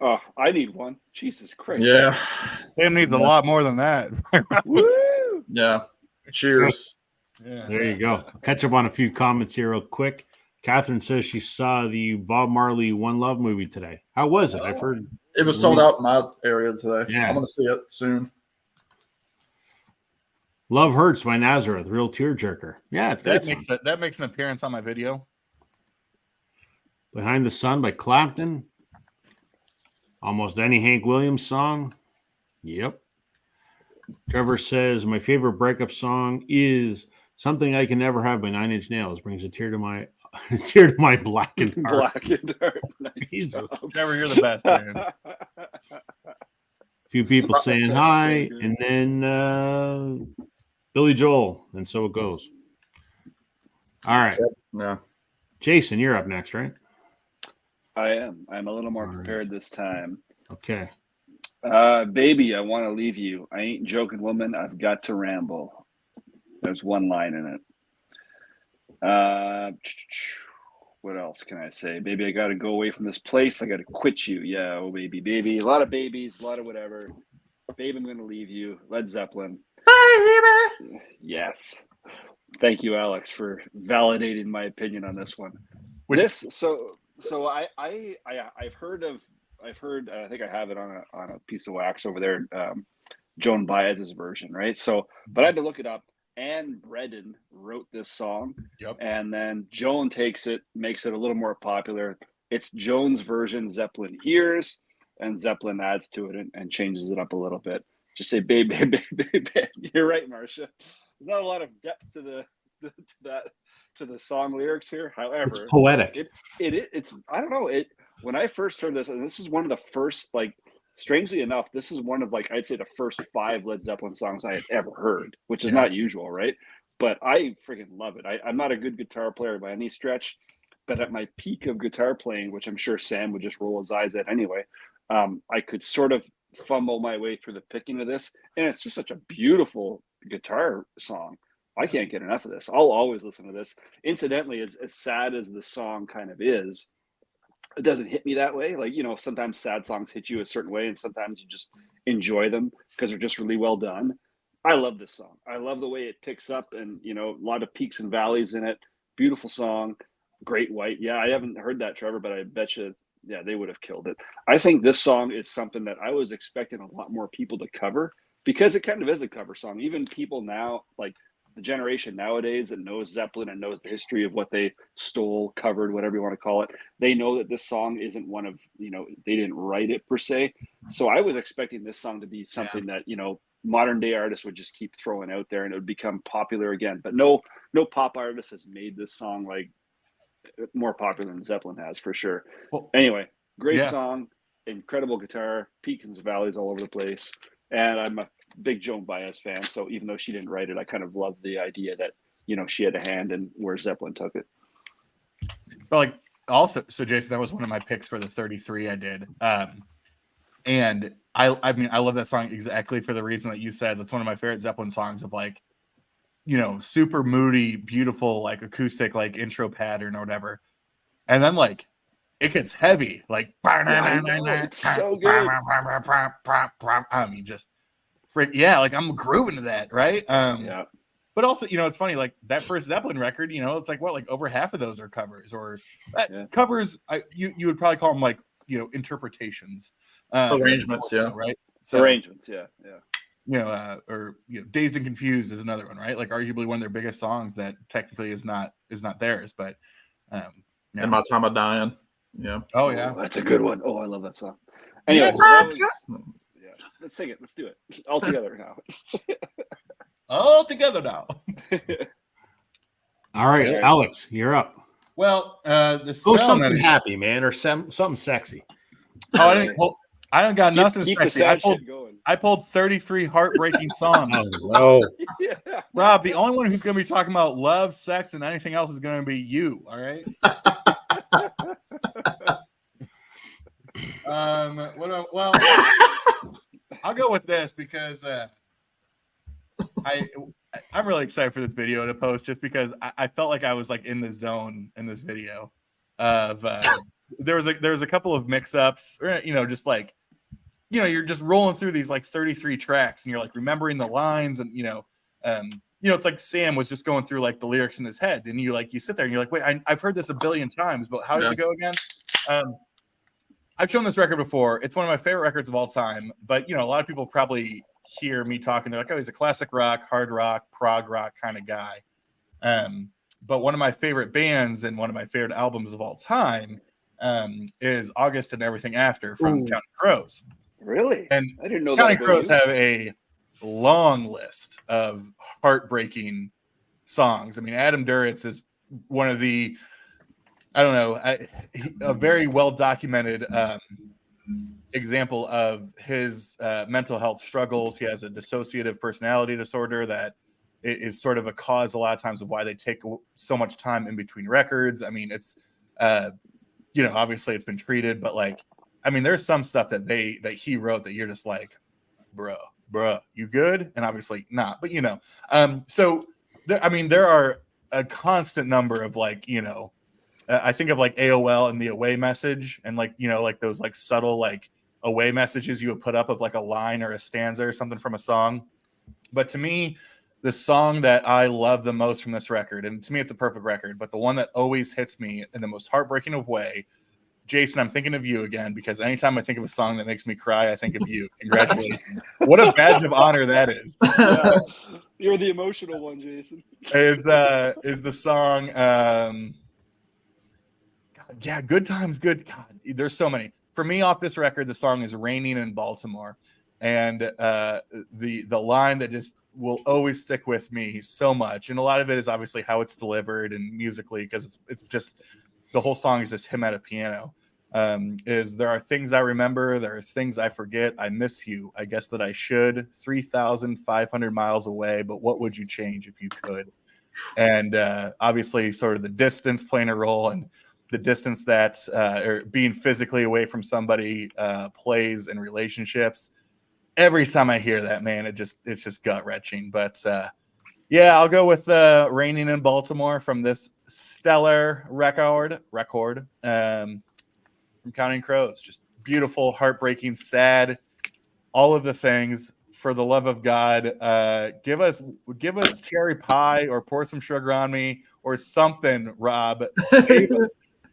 Oh, I need one. Jesus Christ. yeah. Sam needs a lot more than that. Woo! Yeah. Cheers. Yeah. There you go. I'll catch up on a few comments here real quick. Catherine says she saw the Bob Marley One Love movie today. How was it? I've heard It was sold out in my area today. Yeah. I'm going to see it soon. Love Hurts by Nazareth, real tearjerker. Yeah, That makes an appearance on my video. Behind the Sun by Clapton. Almost any Hank Williams song. Yep. Trevor says my favorite breakup song is Something I Can Never Have by 9 Inch Nails. Brings a tear to my blackened heart. Blackened heart. Nice Jesus. job. Trevor, you're the best, man. A few people saying That's hi, so good. and then Billy Joel, and so it goes. All right. Yeah. Jason, you're up next, right? I am. I'm a little more All right. prepared this time. Okay. Baby, I want to leave you. I ain't joking, woman. I've got to ramble. There's one line in it. What else can I say? Baby, I got to go away from this place. I got to quit you. Yeah, oh, baby. A lot of babies, a lot of whatever. Babe, I'm going to leave you. Led Zeppelin. Baby. Yes. Thank you, Alex, for validating my opinion on this one. So I've heard. I think I have it on a piece of wax over there. Joan Baez's version, right? So, but I had to look it up. Anne Bredon wrote this song. Yep. And then Joan takes it, makes it a little more popular. It's Joan's version Zeppelin hears, and Zeppelin adds to it and changes it up a little bit. Just say, babe. You're right, Marcia. There's not a lot of depth to the song lyrics here. However, It's poetic. It's I don't know. When I first heard this, and this is one of the first, like, strangely enough, this is one of, like, I'd say the first 5 Led Zeppelin songs I had ever heard, which is not usual, right? But I freaking love it. I'm not a good guitar player by any stretch, but at my peak of guitar playing, which I'm sure Sam would just roll his eyes at anyway, I could sort of fumble my way through the picking of this, and it's just such a beautiful guitar song. I can't get enough of this. I'll always listen to this. Incidentally, as sad as the song kind of is, it doesn't hit me that way. Like, sometimes sad songs hit you a certain way, and sometimes you just enjoy them because they're just really well done. I love this song. I love the way it picks up, and a lot of peaks and valleys in it. Beautiful song. Great White. Yeah, I haven't heard that, Trevor, but I bet you, they would have killed it. I think this song is something that I was expecting a lot more people to cover, because it kind of is a cover song. Even people now, like the generation nowadays that knows Zeppelin and knows the history of what they stole, covered, whatever you want to call it, they know that this song isn't one of, they didn't write it per se. So I was expecting this song to be something that, modern day artists would just keep throwing out there and it would become popular again. But no pop artist has made this song like more popular than Zeppelin has, for sure. Well, anyway, great song, incredible guitar, peaks and valleys all over the place. And I'm a big Joan Baez fan, so even though she didn't write it, I kind of love the idea that she had a hand in where Zeppelin took it. But like also, so Jason, that was one of my picks for the 33 I did. And I mean, I love that song exactly for the reason that you said. That's one of my favorite Zeppelin songs of like, super moody, beautiful, like acoustic, like intro pattern or whatever. And then like it gets heavy, like it's so good. I mean, just like I'm grooving to that, right? But also, it's funny, like that first Zeppelin record, it's like what, like over half of those are covers or covers. You would probably call them like, interpretations. Arrangements, right? So arrangements, or Dazed and Confused is another one, right? Like arguably one of their biggest songs that technically is not theirs, but In My Time of Dying, oh yeah, that's a good one. Oh, I love that song. Anyway, so that was, let's sing it. Let's do it all together now. All together now. All right, Alex, you're up. Well, something happy, man, or something sexy. Oh, I don't got nothing keep sexy. I pulled 33 heartbreaking songs. Oh, no. Rob, the only one who's going to be talking about love, sex, and anything else is going to be you. All right. Well, I'll go with this because I'm really excited for this video to post just because I felt like I was like in the zone in this video of there was a couple of mix-ups, just like you're just rolling through these like 33 tracks and you're like remembering the lines and it's like Sam was just going through like the lyrics in his head and you sit there and you're like, wait, I've heard this a billion times, but how does it go again? I've shown this record before. It's one of my favorite records of all time, but a lot of people probably hear me talking. They're like, oh, he's a classic rock, hard rock, prog rock kind of guy. But one of my favorite bands and one of my favorite albums of all time is August and Everything After from Counting Crows. Really? And I didn't know Counting that. Crows have a long list of heartbreaking songs. I mean, Adam Duritz is one of the, a very well documented example of his mental health struggles. He has a dissociative personality disorder that is sort of a cause a lot of times of why they take so much time in between records. I mean, it's obviously it's been treated, but like, I mean, there's some stuff that he wrote that you're just like, bruh, you good? And obviously not, but so there are a constant number of like, I think of like AOL and the away message and like, like those like subtle like away messages you would put up of like a line or a stanza or something from a song. But to me, the song that I love the most from this record, and to me it's a perfect record, but the one that always hits me in the most heartbreaking of way, Jason, I'm thinking of you again, because anytime I think of a song that makes me cry, I think of you. Congratulations. What a badge of honor that is. Yeah. You're the emotional one, Jason. Is the song Good Times, Good. God, there's so many. For me, off this record, the song is Raining in Baltimore. And the line that just will always stick with me so much, and a lot of it is obviously how it's delivered and musically, because it's just the whole song is just him at a piano. Is there are things I remember, there are things I forget. I miss you. I guess that I should. 3,500 miles away, but what would you change if you could? And obviously, sort of the distance playing a role, and the distance that or being physically away from somebody plays in relationships. Every time I hear that, man, it's just gut wrenching. But I'll go with Raining in Baltimore from this stellar record from Counting Crows. Just beautiful, heartbreaking, sad, all of the things. For the love of God, give us cherry pie or pour some sugar on me or something, Rob.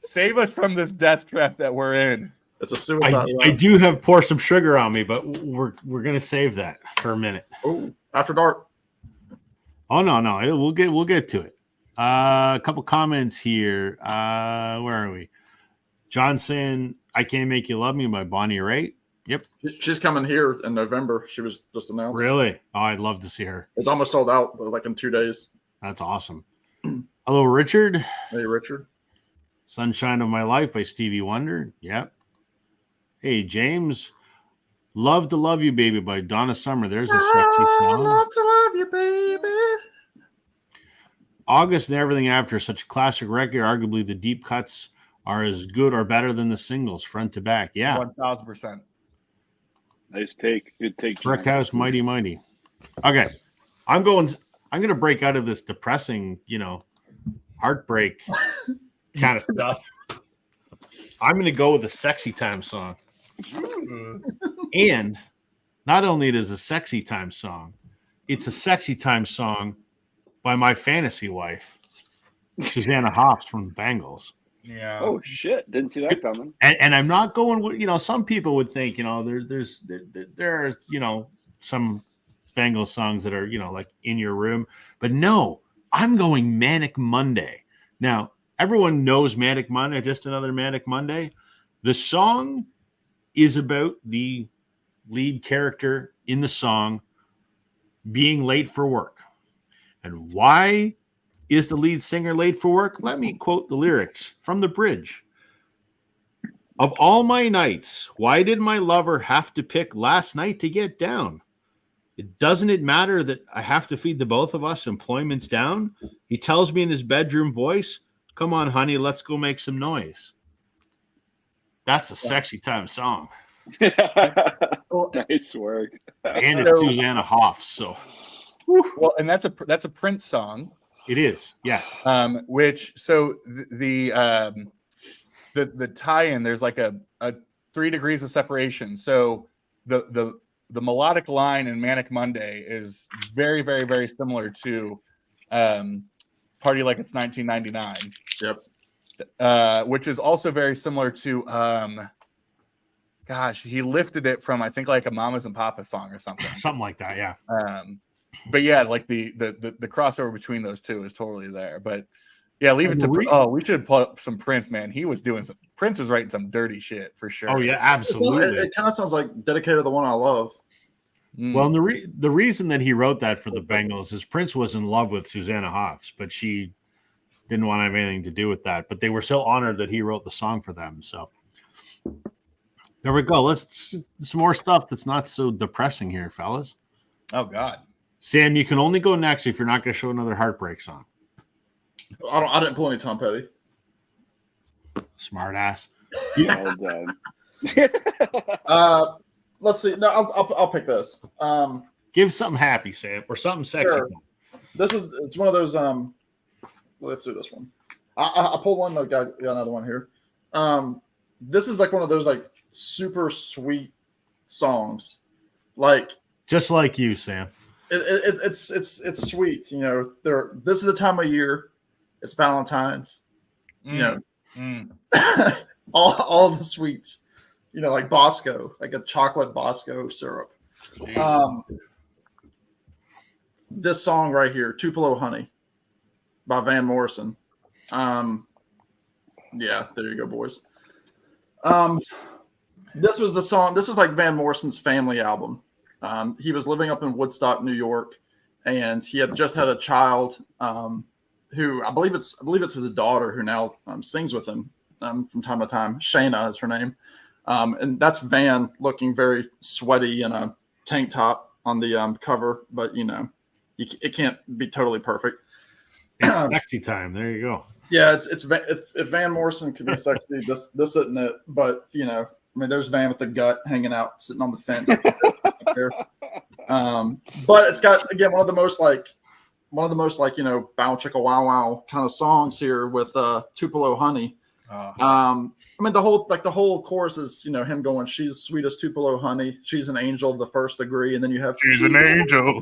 Save us from this death trap that we're in. It's a suicide. I do have pour some sugar on me, but we're gonna save that for a minute. Oh, after dark. Oh no, we'll get to it. A couple comments here. Where are we? John saying "I Can't Make You Love Me" by Bonnie Raitt. Yep. She's coming here in November. She was just announced. Really? Oh, I'd love to see her. It's almost sold out, like in 2 days. That's awesome. Hello, Richard. Hey, Richard. Sunshine of My Life by Stevie Wonder. Yep. Hey, James. Love to Love You, Baby by Donna Summer. There's a sexy song. Love to love you, baby. August and Everything After, such a classic record. Arguably, the deep cuts are as good or better than the singles, front to back. Yeah. 1000%. Nice take. Good take. Brick House, Mighty Mighty. Okay. I'm going to break out of this depressing, heartbreak kind of stuff. I'm going to go with a sexy time song. And not only it is a sexy time song, it's a sexy time song by my fantasy wife, Susanna Hoffs from the Bengals. Yeah. Oh shit! Didn't see that coming. And I'm not going with some people would think there are some Bengals songs that are like in your room, but no, I'm going Manic Monday. Now everyone knows Manic Monday, just another Manic Monday. The song is about the lead character in the song being late for work. And why is the lead singer late for work? Let me quote the lyrics from the bridge. Of all my nights, why did my lover have to pick last night to get down? Doesn't it matter that I have to feed the both of us? Employment's down. He tells me in his bedroom voice, come on, honey, let's go make some noise. That's a sexy time song. Nice work. And it's Susanna Hoffs. So, well, and that's a Prince song. It is, yes. Which the tie-in, there's like a 3 degrees of separation. So the melodic line in Manic Monday is very, very, very similar to Party Like It's 1999. Yep. Which is also very similar to he lifted it from I think like a Mamas and Papas song or something. Something like that, yeah. But yeah, like the crossover between those two is totally there. But yeah, leave it to we should pull up some Prince, man. Prince was writing some dirty shit for sure. Oh yeah, absolutely. It kind of sounds like Dedicated to the One I Love. Well, and the reason that he wrote that for the Bengals is Prince was in love with Susanna Hoffs, but she didn't want to have anything to do with that. But they were so honored that he wrote the song for them. So there we go. Let's some more stuff that's not so depressing here, fellas. Oh God. Sam, you can only go next if you're not going to show another Heartbreak song. I didn't pull any Tom Petty. Smart ass. Well done. Let's see. No, I'll pick this. Give something happy, Sam, or something sexy. Sure. It's one of those. Let's do this one. I pulled one. I got another one here. This is like one of those like super sweet songs, like just like you, Sam. It's sweet. This is the time of year. It's Valentine's. All of the sweets. Like Bosco, like a chocolate Bosco syrup. This song right here, Tupelo Honey by Van Morrison. Yeah, there you go, boys. This was the song. This is like Van Morrison's family album. He was living up in Woodstock, New York, and he had just had a child who I believe it's his daughter who now sings with him from time to time. Shayna is her name. And that's Van looking very sweaty in a tank top on the cover, but it can't be totally perfect. It's sexy time. There you go. Yeah, if Van Morrison could be sexy, this isn't it. But there's Van with the gut hanging out, sitting on the fence. But it's got again one of the most like bow chicka wow wow kind of songs here with Tupelo Honey. The whole chorus is him going, she's sweet as Tupelo honey, she's an angel of the first degree, and then you have she's an angel.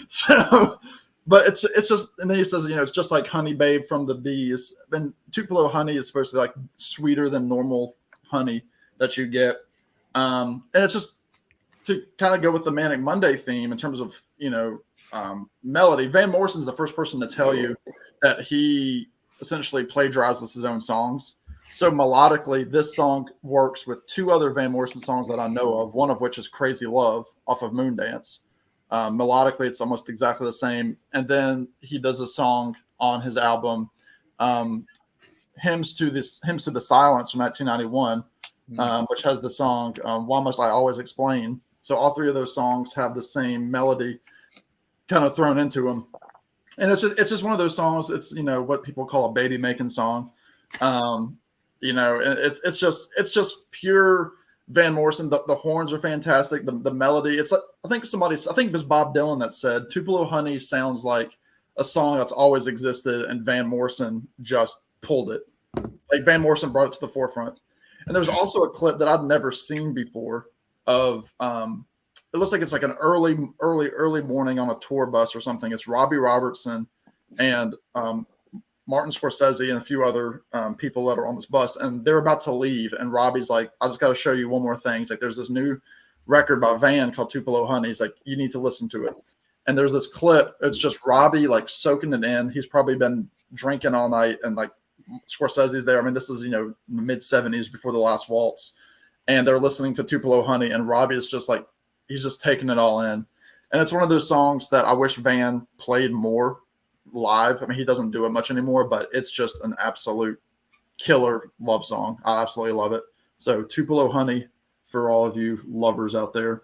So, but it's just, and then he says it's just like honey babe from the bees. And Tupelo honey is supposed to be like sweeter than normal honey that you get, and it's just to kind of go with the Manic Monday theme in terms of, melody, Van Morrison's the first person to tell you that he essentially plagiarizes his own songs. So melodically, this song works with two other Van Morrison songs that I know of, one of which is Crazy Love off of Moondance. Melodically, it's almost exactly the same. And then he does a song on his album, Hymns to the Silence from 1991, which has the song Why Must I Always Explain. So all three of those songs have the same melody kind of thrown into them. And it's just one of those songs. It's, what people call a baby making song. It's just pure Van Morrison. The horns are fantastic. The melody, it's like, I think it was Bob Dylan that said Tupelo Honey sounds like a song that's always existed, and Van Morrison just pulled it. Like Van Morrison brought it to the forefront. And there's also a clip that I'd never seen before of it looks like it's like an early morning on a tour bus or something. It's Robbie Robertson and Martin Scorsese and a few other people that are on this bus, and they're about to leave. And Robbie's like, I just got to show you one more thing. He's like, there's this new record by Van called Tupelo Honey. He's like, you need to listen to it. And there's this clip. It's just Robbie like soaking it in. He's probably been drinking all night, and like Scorsese's there. I mean, this is, mid 70s before the last waltz. And they're listening to Tupelo Honey, and Robbie is just like, he's just taking it all in. And it's one of those songs that I wish Van played more live. I mean, he doesn't do it much anymore, but it's just an absolute killer love song. I absolutely love it. So Tupelo Honey for all of you lovers out there.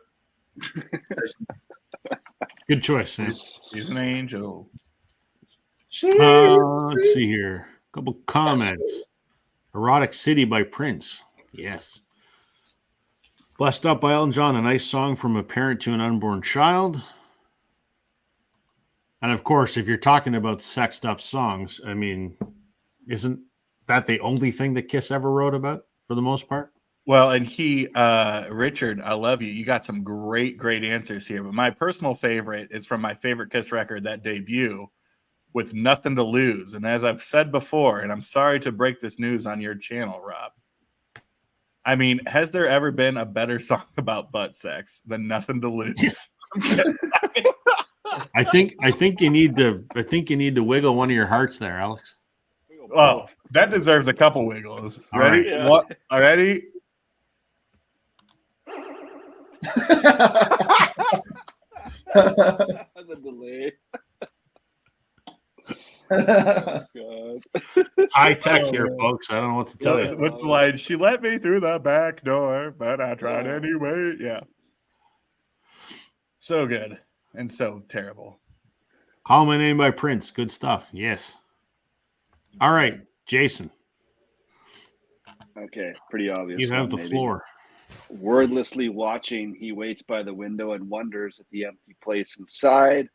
Good choice, Sam. He's an angel. Let's see here. A couple comments. Erotic City by Prince. Yes. Blessed Up by Elton John, a nice song from a parent to an unborn child. And of course, if you're talking about sexed up songs, I mean, isn't that the only thing that Kiss ever wrote about for the most part? Well, and Richard, I love you. You got some great answers here. But my personal favorite is from my favorite Kiss record, that debut, with Nothing to Lose. And as I've said before, and I'm sorry to break this news on your channel, Rob, I mean, has there ever been a better song about butt sex than Nothing to Lose? I think you need to wiggle one of your hearts there, Alex. Oh, that deserves a couple wiggles. All Ready? right. Yeah. What? Ready? The delay. God. High tech here, folks. I don't know what to tell you. What's the line? She let me through the back door, but I tried anyway. Yeah. So good and so terrible. Call My Name by Prince. Good stuff. Yes. All right, Jason. Okay, pretty obvious. You have one, the maybe. floor. Wordlessly watching, he waits by the window and wonders at the empty place inside.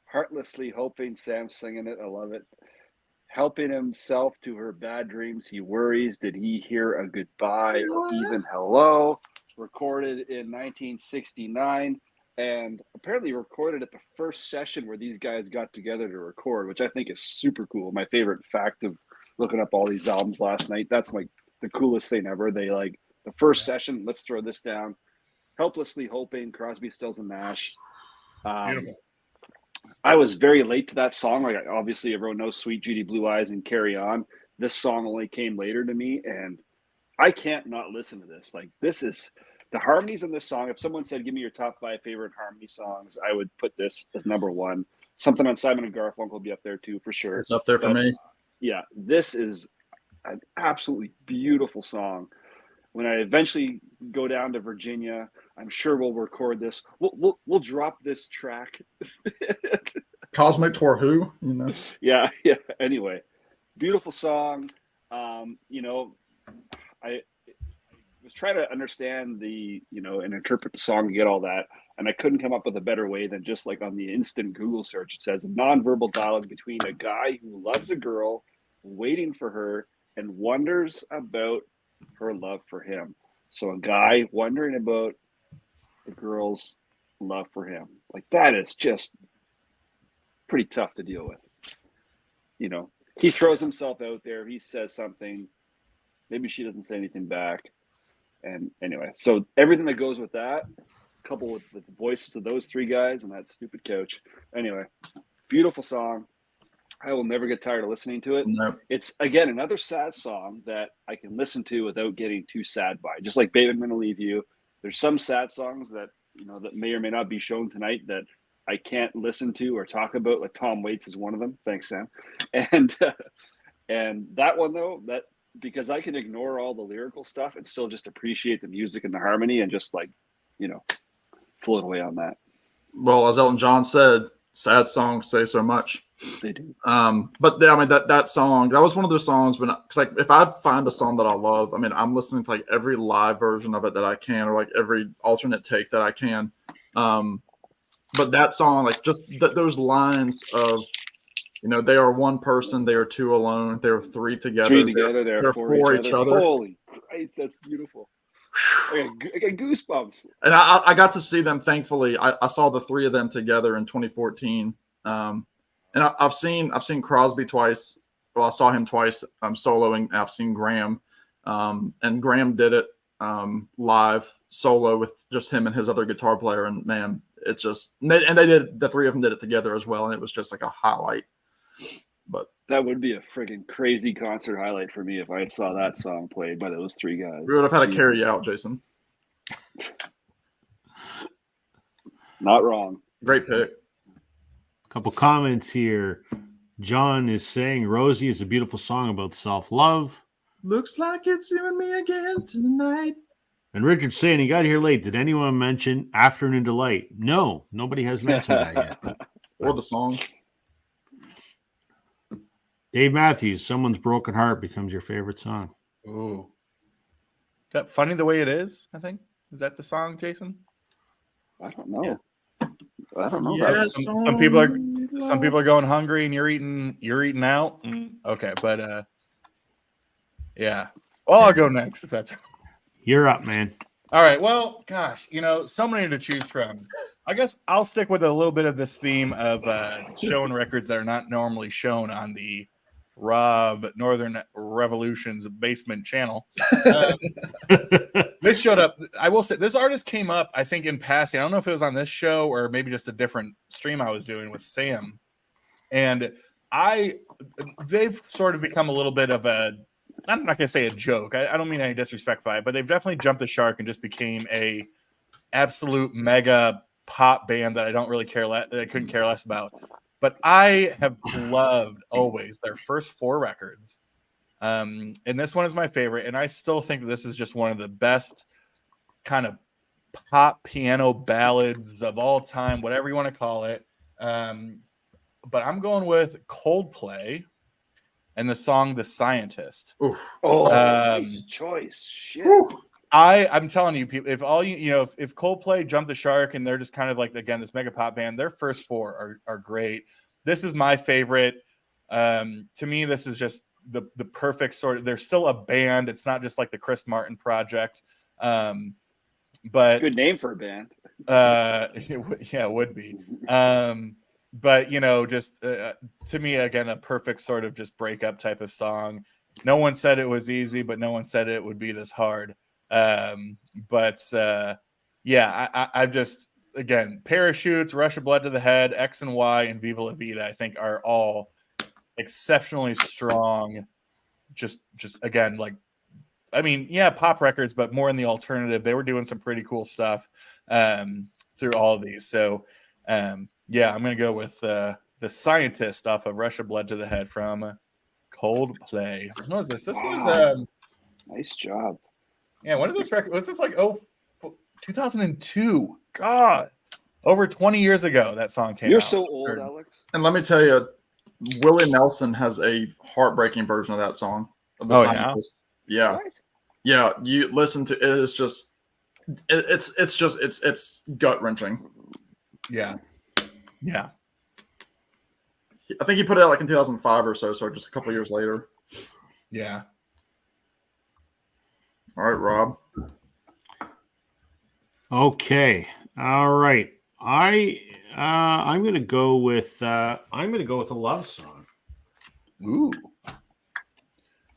Heartlessly hoping, Sam singing it, I love it. Helping himself to her bad dreams, he worries. Did he hear a goodbye or even hello? Recorded in 1969 and apparently recorded at the first session where these guys got together to record, which I think is super cool. My favorite fact of looking up all these albums last night, that's like the coolest thing ever. They like the first session, let's throw this down. Helplessly hoping, Crosby, Stills, and Nash. Beautiful. I was very late to that song. Like obviously everyone knows Sweet Judy Blue Eyes and Carry On. This song only came later to me, and I can't not listen to this. Like this is the harmonies in this song. If someone said, give me your top 5 favorite harmony songs, I would put this as number 1. Something on Simon and Garfunkel will be up there too, for sure. It's up there for me. Yeah, this is an absolutely beautiful song. When I eventually go down to Virginia, I'm sure we'll record this. We'll drop this track. Cosmic Tour Who? Yeah. Anyway, beautiful song. I was trying to understand and interpret the song and get all that, and I couldn't come up with a better way than just like on the instant Google search. It says a nonverbal dialogue between a guy who loves a girl, waiting for her, and wonders about her love for him. So a guy wondering about the girl's love for him. Like that is just pretty tough to deal with. He throws himself out there. He says something. Maybe she doesn't say anything back. And anyway, so everything that goes with that, couple with the voices of those three guys and that stupid coach. Anyway, beautiful song. I will never get tired of listening to it. Nope. It's, again, another sad song that I can listen to without getting too sad by. Just like Babe, I'm Gonna Leave You. There's some sad songs that, that may or may not be shown tonight that I can't listen to or talk about. Like Tom Waits is one of them. Thanks, Sam. And that one, though, that because I can ignore all the lyrical stuff and still just appreciate the music and the harmony and just float away on that. Well, as Elton John said, sad songs say so much. They do. But yeah, I mean that song, that was one of those songs when, cause if I find a song that I love, I mean, I'm listening to every live version of it that I can, or every alternate take that I can. But that song, just those lines of, they are one person, they are two alone, they are three together, they're for each other. Holy Christ, that's beautiful. I got goosebumps. And I got to see them, thankfully. I saw the three of them together in 2014. And I've seen Crosby twice. Well, I saw him twice soloing. I've seen Graham. And Graham did it live solo with just him and his other guitar player. And man, it's just, and the three of them did it together as well. And it was just like a highlight. But that would be a friggin' crazy concert highlight for me if I saw that song played by those three guys. We would have had to carry you out, Jason. Not wrong. Great pick. Couple comments here. John is saying Rosie is a beautiful song about self-love. Looks like it's you and me again tonight. And Richard's saying he got here late. Did anyone mention Afternoon Delight? No, nobody has mentioned that yet. Or the song. Dave Matthews, Someone's Broken Heart becomes your favorite song. Ooh. Is that Funny the Way It Is, I think? Is that the song, Jason? I don't know. Yeah. I don't know. Yeah, some people are going hungry and you're eating out. Okay, but yeah. Well, I'll go next if that's You're up, man. all right. Well, gosh, so many to choose from. I guess I'll stick with a little bit of this theme of showing records that are not normally shown on the Rob Northern Revolution's basement channel. This showed up. I will say this artist came up, I think, in passing. I don't know if it was on this show or maybe just a different stream I was doing with Sam. And they've sort of become a little bit of I'm not going to say a joke. I don't mean any disrespect by it, but they've definitely jumped the shark and just became a absolute mega pop band that I don't really that I couldn't care less about. But I have loved always their first 4 records. And this one is my favorite. And I still think that this is just one of the best kind of pop piano ballads of all time, whatever you want to call it. But I'm going with Coldplay and the song The Scientist. Oof. Oh, nice choice. Shit. I'm telling you, people, if if Coldplay jumped the shark and they're just kind of again, this mega pop band, their first 4 are great. This is my favorite. To me, this is just the perfect sort of, they're still a band. It's not just like the Chris Martin project. But good name for a band. It would be. But just to me, again, a perfect sort of just breakup type of song. No one said it was easy, but no one said it would be this hard. I've just, again, Parachutes, Rush of Blood to the Head, X and Y, and Viva La Vida, I think are all exceptionally strong. Just again, pop records, but more in the alternative. They were doing some pretty cool stuff through all of these. So I'm gonna go with The Scientist off of Rush of Blood to the Head from Coldplay. What was this? This was nice job. Yeah, when did this record? Was this 2002? God, over 20 years ago that song came out. You're so old, Alex. And let me tell you, Willie Nelson has a heartbreaking version of that song. Yeah. What? Yeah, you listen to it. Is just it's gut wrenching. Yeah. I think he put it out in 2005 or so just a couple years later. Yeah. All right, Rob. Okay. All right. I'm gonna go with a love song. Ooh.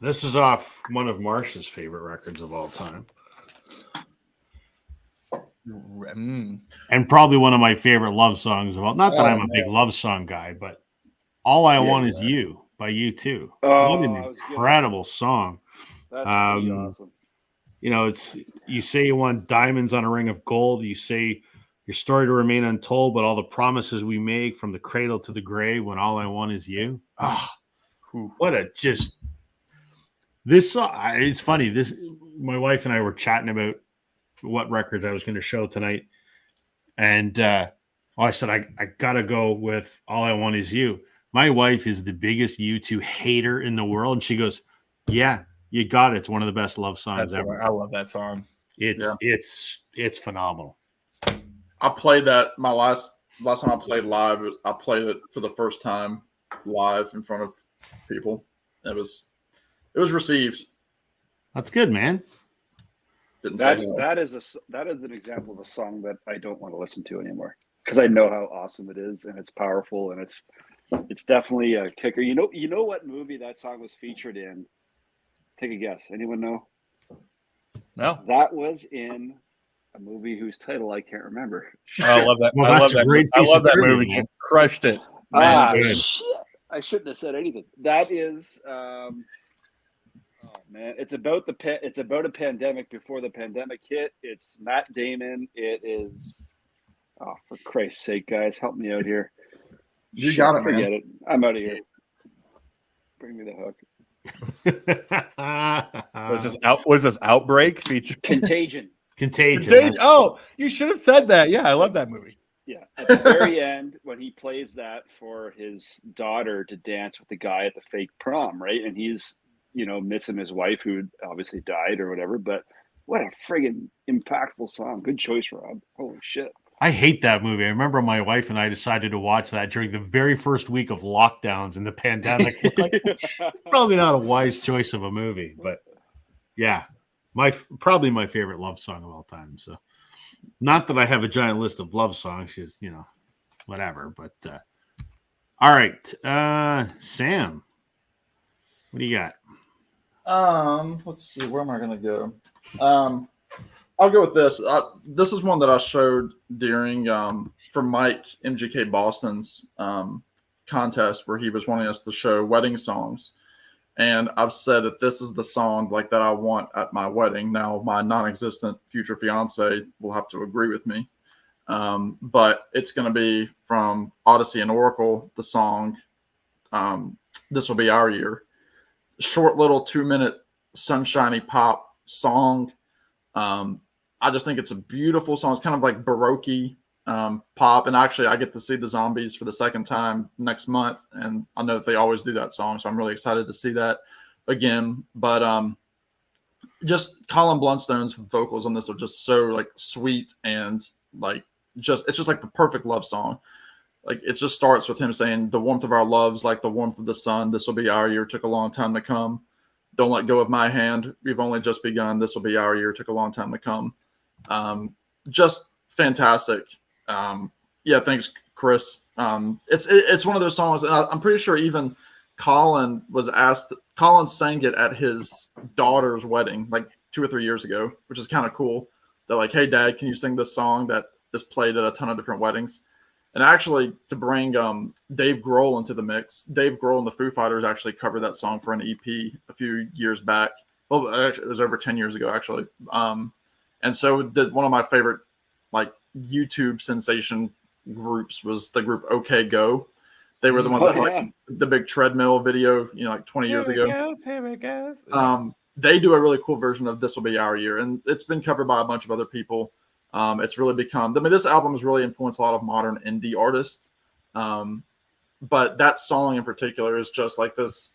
This is off one of Marsh's favorite records of all time. And probably one of my favorite love songs of all. Not that I'm a big man. love song guy, but All I Want Is yeah. You by U2. Oh, What an I was gonna- incredible song. That's pretty Um, awesome. You know, it's you say you want diamonds on a ring of gold. You say your story to remain untold, but all the promises we make from the cradle to the grave when all I want is you. Ah, what a just this song. It's funny. This my wife and I were chatting about what records I was going to show tonight, and I said I gotta go with All I Want Is You. My wife is the biggest U2 hater in the world, and she goes, "Yeah, you got it. It's one of the best love songs ever." I love that song. It's phenomenal. I played that my last time I played live. I played it for the first time live in front of people. It was received. That's good, man. That is an example of a song that I don't want to listen to anymore because I know how awesome it is and it's powerful and it's definitely a kicker. You know what movie that song was featured in? Take a guess. Anyone know? No. That was in a movie whose title I can't remember. I love that. Well, I that's love a great that. I piece love of that trivia, movie. man. It crushed it. Man, good. Shit! I shouldn't have said anything. That is, oh man, it's about a pandemic before the pandemic hit. It's Matt Damon. It is, oh, for Christ's sake, guys, help me out here. You got it, forget man. it. I'm out of here. Bring me the hook. was this Outbreak feature? Contagion. Contagion. Oh, you should have said that. Yeah, I love that movie. Yeah, at the very end, when he plays that for his daughter to dance with the guy at the fake prom, right? And he's, missing his wife who obviously died or whatever. But what a friggin' impactful song. Good choice, Rob. Holy shit. I hate that movie. I remember my wife and I decided to watch that during the very first week of lockdowns in the pandemic. It's like, probably not a wise choice of a movie, but yeah, probably my favorite love song of all time. So, not that I have a giant list of love songs, just whatever. But all right, Sam, what do you got? Let's see. Where am I going to go? I'll go with this. This is one that I showed during for Mike MGK Boston's contest where he was wanting us to show wedding songs, and I've said that this is the song like that I want at my wedding. Now, my non-existent future fiance will have to agree with me, but it's going to be from Odyssey and Oracle. The song "This Will Be Our Year," short little 2-minute sunshiny pop song. I just think it's a beautiful song. It's kind of like Baroque pop. And actually, I get to see the Zombies for the second time next month. And I know that they always do that song. So I'm really excited to see that again. But just Colin Blunstone's vocals on this are just so like sweet and like it's just like the perfect love song. Like it just starts with him saying, "The warmth of our loves, like the warmth of the sun. This will be our year. Took a long time to come. Don't let go of my hand. We've only just begun. This will be our year. Took a long time to come." Just fantastic. Yeah, thanks, Chris. It's one of those songs, and I'm pretty sure even Colin sang it at his daughter's wedding like 2 or 3 years ago, which is kind of cool. They're like, "Hey, Dad, can you sing this song that is played at a ton of different weddings?" And actually, to bring Dave Grohl into the mix, Dave Grohl and the Foo Fighters actually covered that song for an EP a few years back. Well, actually, it was over 10 years ago, actually. And so did one of my favorite like YouTube sensation groups was the group OK Go. They were the ones that had like the big treadmill video, like 20 years ago. Here it goes. They do a really cool version of "This Will Be Our Year," and it's been covered by a bunch of other people. It's really become, this album has really influenced a lot of modern indie artists. But that song in particular is just like this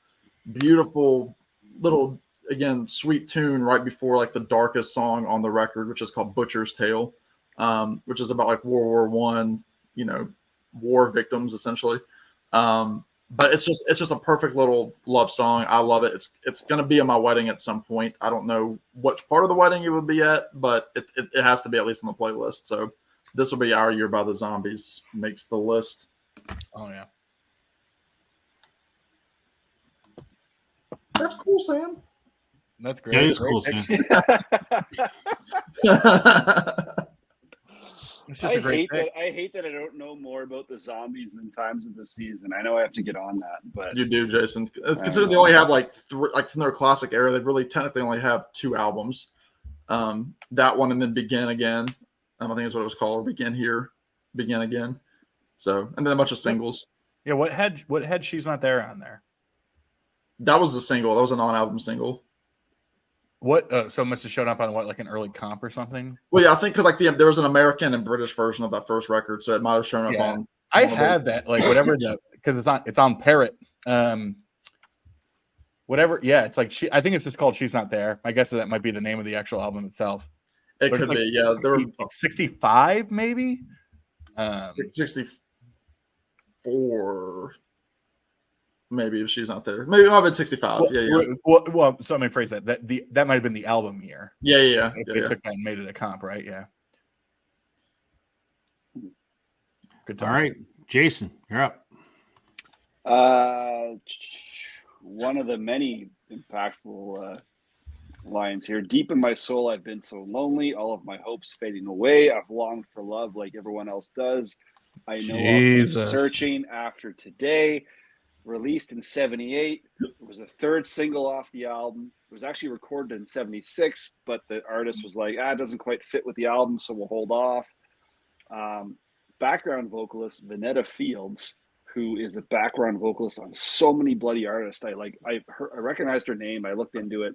beautiful little, again, sweet tune right before like the darkest song on the record, which is called Butcher's Tale, which is about like World War I, war victims essentially. But it's just a perfect little love song. I love it. It's going to be at my wedding at some point. I don't know which part of the wedding it would be at, but it has to be at least on the playlist. So This Will Be Our Year by the Zombies makes the list. Oh yeah, that's cool, Sam. That's great. That is cool, Sam. It's just a great pick. I hate that I don't know more about the zombies than times of the season. I know I have to get on that, but You do, Jason. Consider they only have like from their classic era, they really technically only have 2 albums. That one and then Begin Again. I think that's what it was called. Begin Here, Begin Again. So, and then a bunch of singles. Yeah, what had She's Not There on there? That was the single. That was a non-album single. What? So it must have shown up on what, like an early comp or something? Well, yeah, I think because like there was an American and British version of that first record, so it might have shown up on. I have that, like whatever because it's on Parrot. Whatever, yeah, it's like I think it's just called She's Not There. My guess is that might be the name of the actual album itself. It could be, yeah. There were like 65, maybe. 64. Maybe if She's Not There. Maybe it might have been 65. Well, so let me phrase that. That might have been the album year. Yeah. If they took that and made it a comp, right? Yeah. Good time. All right, Jason, you're up. One of the many impactful lines here. Deep in my soul, I've been so lonely. All of my hopes fading away. I've longed for love like everyone else does. I know I'm searching after today. Released in 78. It was the 3rd single off the album. It was actually recorded in 76, but the artist was like, it doesn't quite fit with the album, so we'll hold off. Background vocalist Vanetta Fields, who is a background vocalist on so many bloody artists. I recognized her name. I looked into it.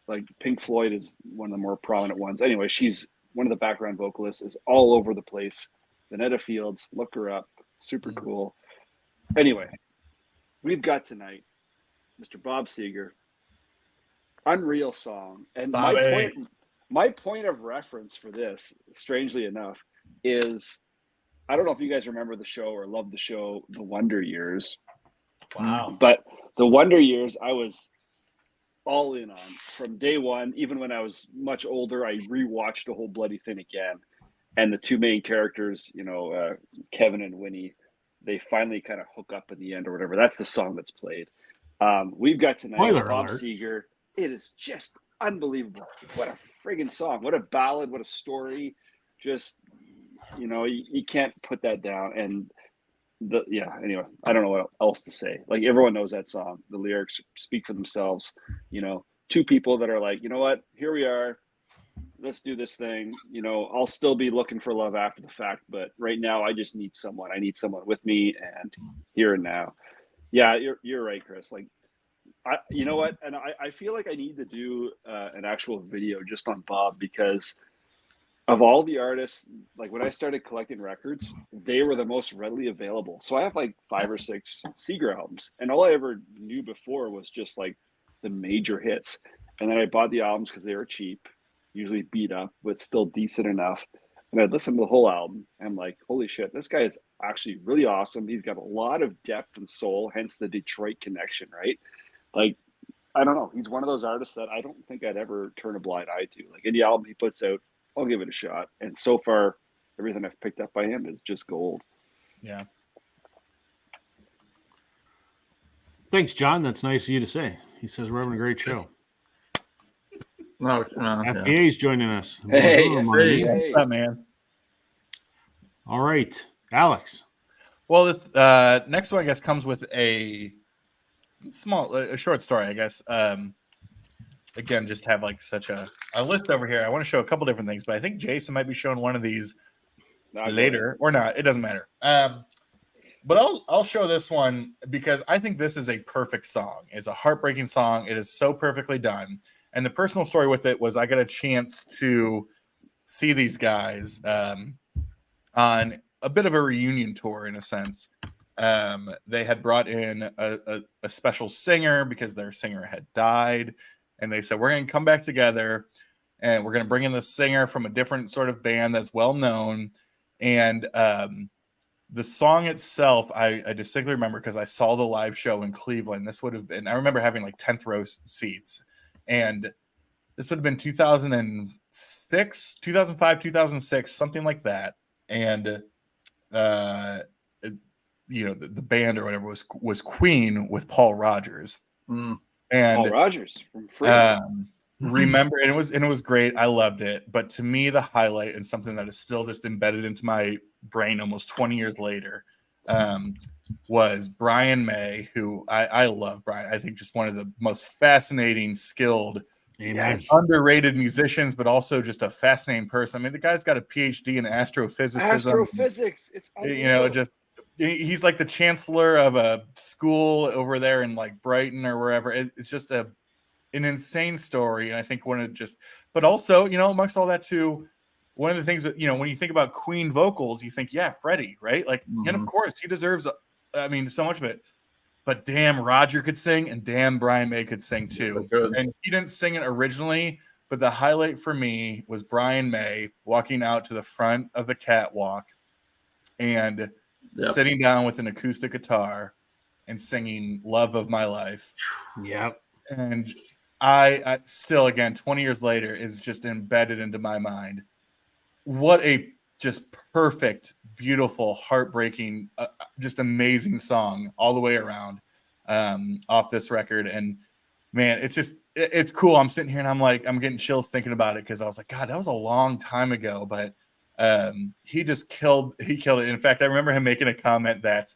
Like Pink Floyd is one of the more prominent ones. Anyway, she's one of the background vocalists, is all over the place. Vanetta Fields, look her up. Super cool. Anyway, we've got tonight Mr. Bob Seger, Unreal Song. And my point of reference for this, strangely enough, is I don't know if you guys remember the show or love the show, The Wonder Years. Wow. But The Wonder Years, I was all in on from day one. Even when I was much older, I rewatched the whole bloody thing again. And the 2 main characters, Kevin and Winnie, they finally kind of hook up in the end or whatever. That's the song that's played. We've got tonight Bob Seger. It is just unbelievable. What a friggin' song. What a ballad. What a story. Just, you can't put that down. And anyway, I don't know what else to say. Like, everyone knows that song. The lyrics speak for themselves. 2 people that are like, you know what? Here we are. Let's do this thing. I'll still be looking for love after the fact, but right now I just need someone. I need someone with me and here and now. Yeah, you're right, Chris. Like, you know what? And I feel like I need to do an actual video just on Bob, because of all the artists, like when I started collecting records, they were the most readily available. So I have like 5 or 6 Seger albums, and all I ever knew before was just like the major hits. And then I bought the albums because they were cheap, usually beat up, but still decent enough. And I'd listen to the whole album. And I'm like, holy shit, this guy is actually really awesome. He's got a lot of depth and soul, hence the Detroit connection, right? Like, I don't know. He's one of those artists that I don't think I'd ever turn a blind eye to. Like, any album he puts out, I'll give it a shot. And so far, everything I've picked up by him is just gold. Yeah. Thanks, John. That's nice of you to say. He says we're having a great show. FBA's joining us. Hey, What's up, man? All right, Alex. Well, this next one, I guess, comes with a short story, I guess. Again, just have like such a list over here. I want to show a couple different things, but I think Jason might be showing one of these later or not. It doesn't matter. But I'll show this one because I think this is a perfect song. It's a heartbreaking song. It is so perfectly done. And the personal story with it was I got a chance to see these guys on a bit of a reunion tour, in a sense. They had brought in a special singer because their singer had died. And they said, we're going to come back together and we're going to bring in this singer from a different sort of band that's well known. And the song itself, I distinctly remember because I saw the live show in Cleveland. This would have been, I remember having like 10th row seats. And this would have been 2006, 2005, 2006, something like that. And, the band or whatever was Queen with Paul Rodgers. And Paul Rodgers from Free. remember, and it was great. I loved it. But to me, the highlight and something that is still just embedded into my brain almost 20 years later was Brian May, who I love Brian. I think just one of the most fascinating, skilled, Amen. underrated musicians, but also just a fascinating person. I mean, the guy's got a PhD in astrophysics. It's Just he's like the chancellor of a school over there in like Brighton or wherever. It's just an insane story, and I think but also, amongst all that too, one of the things that when you think about Queen vocals, you think, yeah, Freddie, right? Like, and of course he deserves, so much of it. But damn, Roger could sing, and damn, Brian May could sing too. And he didn't sing it originally, but the highlight for me was Brian May walking out to the front of the catwalk and sitting down with an acoustic guitar and singing "Love of My Life." Yep. And I still, again, 20 years later, is just embedded into my mind. What a just perfect, beautiful, heartbreaking, just amazing song all the way around off this record. And man, it's cool. I'm sitting here and I'm getting chills thinking about it, because I was like, God, that was a long time ago, but he killed it. In fact, I remember him making a comment that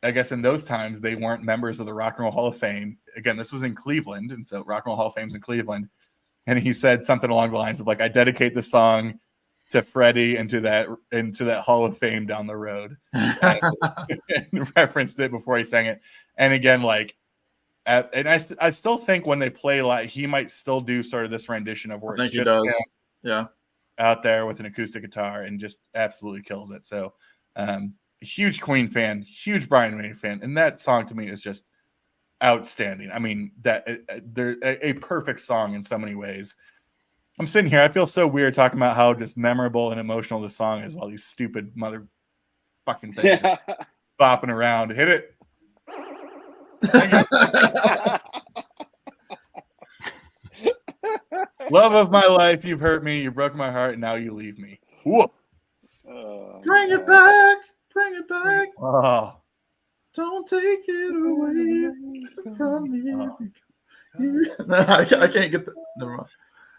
I guess in those times they weren't members of the Rock and Roll Hall of Fame. Again, this was in Cleveland, and so Rock and Roll Hall of Fame's in Cleveland. And he said something along the lines of like, I dedicate this song to Freddie and to that Hall of Fame down the road, and referenced it before he sang it. And again, and I still think when they play live, he might still do sort of this rendition of where it's just out there with an acoustic guitar and just absolutely kills it. So, huge Queen fan, huge Brian May fan, and that song to me is just outstanding. I mean, they're a perfect song in so many ways. I'm sitting here, I feel so weird talking about how just memorable and emotional the song is while these stupid motherfucking things are bopping around. Hit it. Love of my life, you've hurt me, you broke my heart, and now you leave me. Whoa. Bring it back. Bring it back. Oh. Don't take it away from me. I can't get that. Never mind.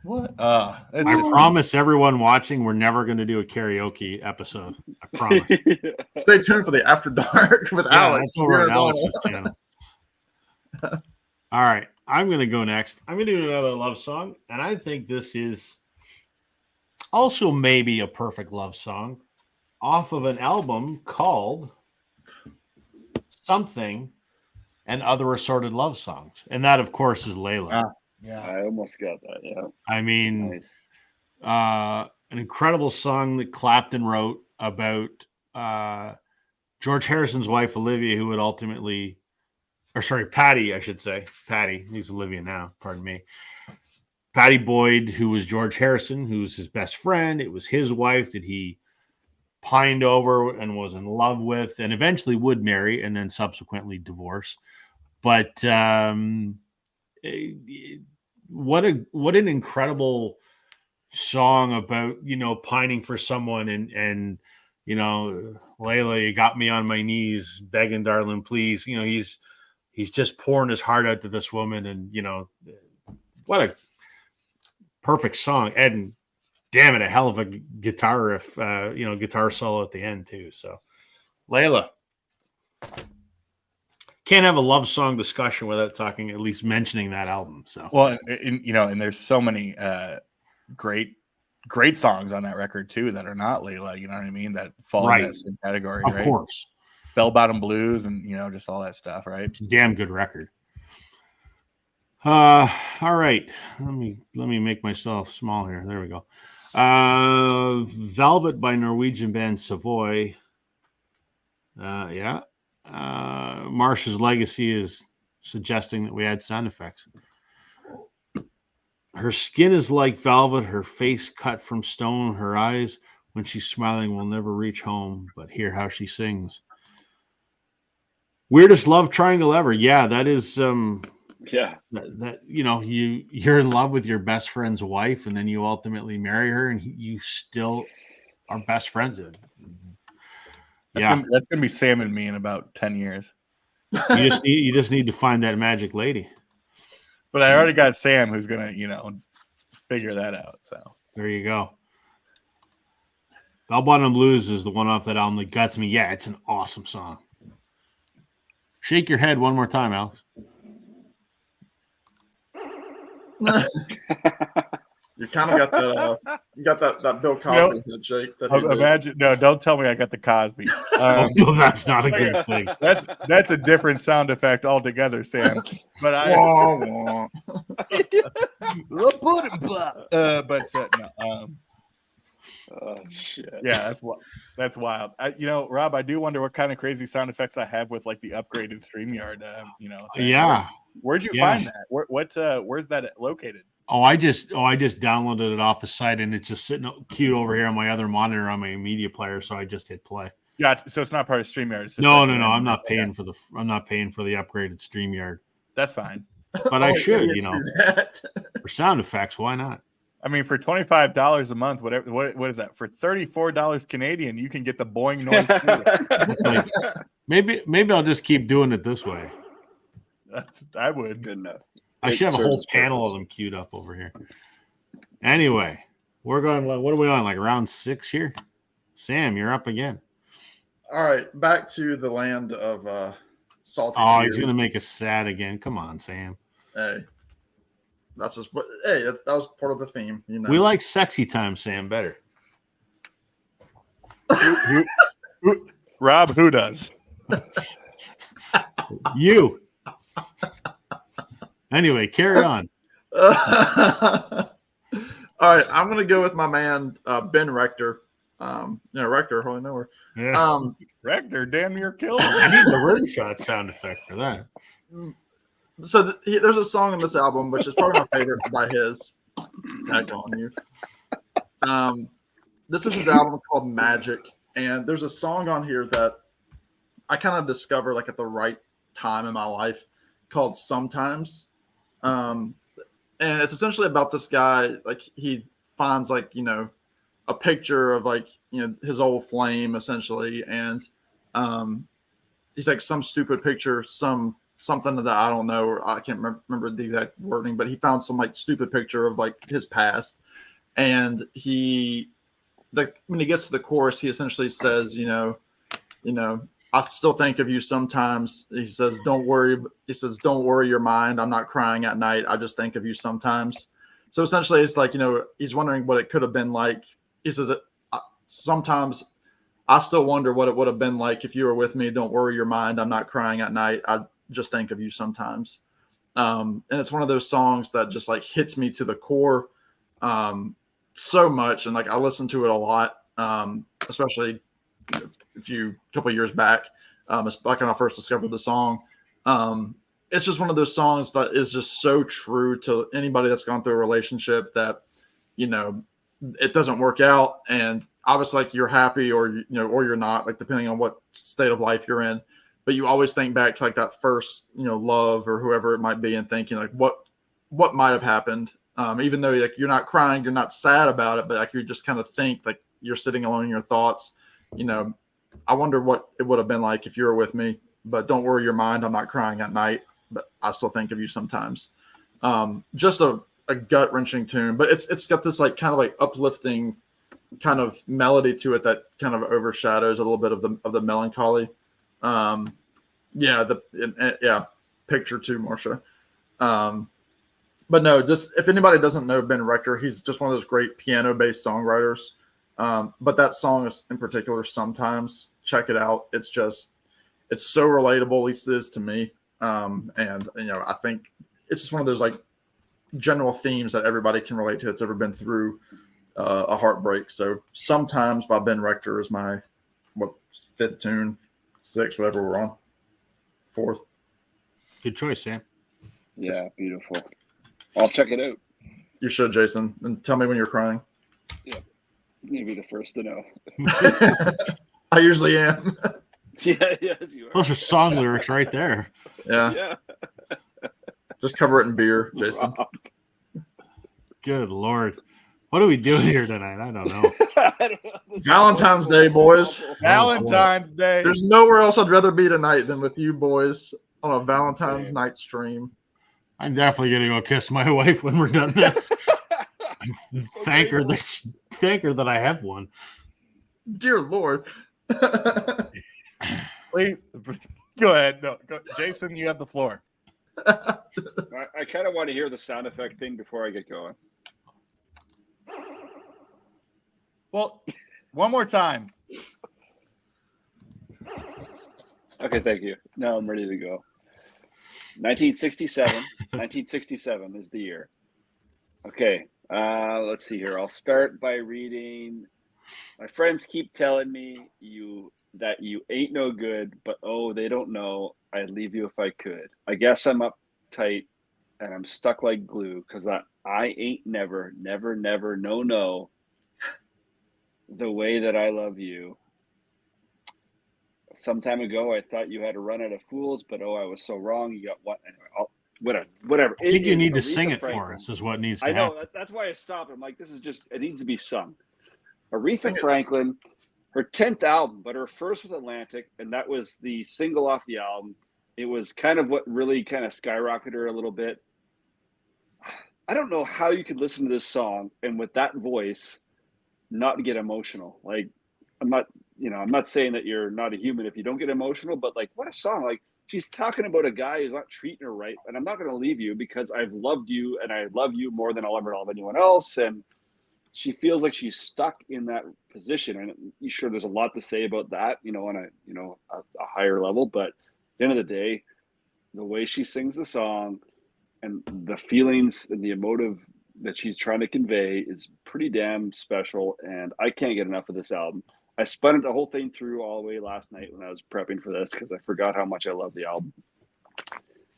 What? I promise everyone watching, we're never going to do a karaoke episode. I promise. Stay tuned for the After Dark with Alex. That's over on Alex's channel. All right. I'm going to go next. I'm going to do another love song. And I think this is also maybe a perfect love song off of an album called Something and Other Assorted Love Songs. And that, of course, is Layla. Yeah, I almost got that. Yeah. I mean, Nice. An incredible song that Clapton wrote about George Harrison's wife, Olivia, who would ultimately, Patty, I should say. Patty, he's Olivia now, pardon me. Patty Boyd, who was George Harrison, who's his best friend. It was his wife that he pined over and was in love with and eventually would marry and then subsequently divorce. But what an incredible song about, pining for someone and Layla, you got me on my knees begging, darling, please. He's just pouring his heart out to this woman, and what a perfect song. And damn it, a hell of a guitar riff, guitar solo at the end too. So Layla. Can't have a love song discussion without talking, at least mentioning that album. So, well, and there's so many great songs on that record too that are not Layla. You know what I mean? That fall in that same category, of right? course. Bell Bottom Blues and just all that stuff, right? It's a damn good record. All right, let me make myself small here. There we go. Velvet by Norwegian band Savoy. Marsha's Legacy is suggesting that we add sound effects. Her skin is like velvet, her face cut from stone, her eyes, when she's smiling, will never reach home, but hear how she sings. Weirdest love triangle ever. Yeah, that is that you're in love with your best friend's wife, and then you ultimately marry her, and you still are best friends. That's gonna be Sam and me in about 10 years. You just need to find that magic lady. But I already got Sam, who's gonna figure that out. So There you go. Bell Bottom Blues is the one off that album that guts me. Yeah, it's an awesome song. Shake your head one more time, Alex. You kind of got that. You got that Bill Cosby shake. That he did. imagine. No, don't tell me I got the Cosby. No, that's not a good thing. That's a different sound effect altogether, Sam. But I. Wah, wah. No. Oh shit. Yeah, that's wild. Rob, I do wonder what kind of crazy sound effects I have with like the upgraded StreamYard. Thing. Yeah. Where'd you find that? Where's that located? I just downloaded it off a site and it's just sitting queued over here on my other monitor on my media player. So I just hit play. Yeah, so it's not part of StreamYard. It's just No. I'm not paying for the upgraded StreamYard. That's fine. But I should, That. for sound effects. Why not? I mean, for $25 a month, whatever. What is that? For $34 Canadian, you can get the boing noise too. It's like maybe I'll just keep doing it this way. I would. Good enough. I should have a whole panel of them queued up over here. Anyway, we're going. What are we on? Like round 6 here. Sam, you're up again. All right, back to the land of salty. Oh, he's gonna make us sad again. Come on, Sam. Hey, that's just. Hey, that was part of the theme. We like sexy time, Sam, better. Rob, who does? You. Anyway, carry on. All right, I'm gonna go with my man Ben Rector. Rector, holy nowhere. Yeah. Rector, damn near killed him. I need the rim shot sound effect for that. So there's a song on this album which is probably my favorite by his. Tag on you. This is his album called Magic, and there's a song on here that I kind of discovered like at the right time in my life called Sometimes. And it's essentially about this guy, like he finds like, a picture of like, his old flame essentially. And he's like some stupid picture, something that I don't know, or I can't remember the exact wording, but he found some like stupid picture of like his past. And when he gets to the chorus, he essentially says, I still think of you sometimes. He says, don't worry. He says, don't worry your mind. I'm not crying at night. I just think of you sometimes. So essentially it's like, he's wondering what it could have been like. He says, sometimes I still wonder what it would have been like if you were with me. Don't worry your mind. I'm not crying at night. I just think of you sometimes. And it's one of those songs that just like hits me to the core so much. And like, I listen to it a lot, especially a couple of years back, back when I first discovered the song. It's just one of those songs that is just so true to anybody that's gone through a relationship that, it doesn't work out. And obviously like you're happy or you're not, like depending on what state of life you're in, but you always think back to like that first, love or whoever it might be and thinking like what might've happened. Even though like you're not crying, you're not sad about it, but like you just kind of think like you're sitting alone in your thoughts. I wonder what it would have been like if you were with me, but don't worry your mind. I'm not crying at night, but I still think of you sometimes. Just a gut wrenching tune, but it's got this like kind of like uplifting kind of melody to it that kind of overshadows a little bit of the melancholy. Picture too, Marcia. But no, just if anybody doesn't know Ben Rector, he's just one of those great piano-based songwriters. But that song is in particular, Sometimes, check it out. It's so relatable, at least it is to me. And I think it's just one of those like general themes that everybody can relate to that's ever been through a heartbreak. So Sometimes by Ben Rector is my fifth tune, sixth, whatever we're on, fourth. Good choice, Sam. Yeah, beautiful. I'll check it out. You should, Jason, and tell me when you're crying. Yeah, you'll be the first to know. I usually am. Yeah, yes, you are. Those are song lyrics right there. Yeah. Just cover it in beer, Jason. Good Lord. What are we doing here tonight? I don't know. Valentine's Day, boys. Valentine's Day. There's nowhere else I'd rather be tonight than with you boys on a Valentine's night stream. I'm definitely going to go kiss my wife when we're done this. Thank her that I have one. Dear Lord. Please go ahead. No, Jason, you have the floor. I kind of want to hear the sound effect thing before I get going. Well, one more time. Okay, thank you. Now I'm ready to go. 1967. 1967 is the year. Okay, let's see here. I'll start by reading. My friends keep telling me that you ain't no good, but oh, they don't know. I'd leave you if I could. I guess I'm uptight and I'm stuck like glue because I ain't never, no, the way that I love you. Some time ago, I thought you had a run out of fools, but oh, I was so wrong. You got what? Anyway, whatever. I think you need to sing it for us. Is what needs to happen. I know. That's why I stopped. I'm like, this is just. It needs to be sung. Aretha Franklin, her 10th album, but her first with Atlantic, and that was the single off the album. It was kind of what really kind of skyrocketed her a little bit. I don't know how you could listen to this song and with that voice not get emotional. Like, I'm not saying that you're not a human if you don't get emotional, but like, what a song. Like, she's talking about a guy who's not treating her right, and I'm not going to leave you because I've loved you and I love you more than I'll ever love anyone else. And she feels like she's stuck in that position. And sure, there's a lot to say about that, on a higher level, but at the end of the day, the way she sings the song and the feelings and the emotive that she's trying to convey is pretty damn special. And I can't get enough of this album. I spun it the whole thing through all the way last night when I was prepping for this because I forgot how much I love the album.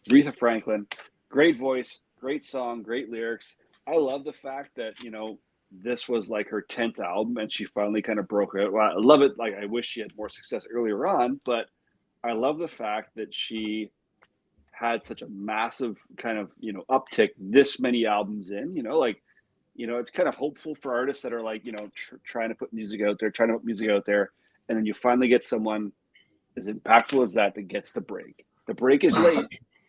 Aretha Franklin, great voice, great song, great lyrics. I love the fact that, this was like her 10th album and she finally kind of broke out. Well, I love it. Like, I wish she had more success earlier on, but I love the fact that she had such a massive kind of, uptick this many albums in, it's kind of hopeful for artists that are like, trying to put music out there. And then you finally get someone as impactful as that gets the break. The break is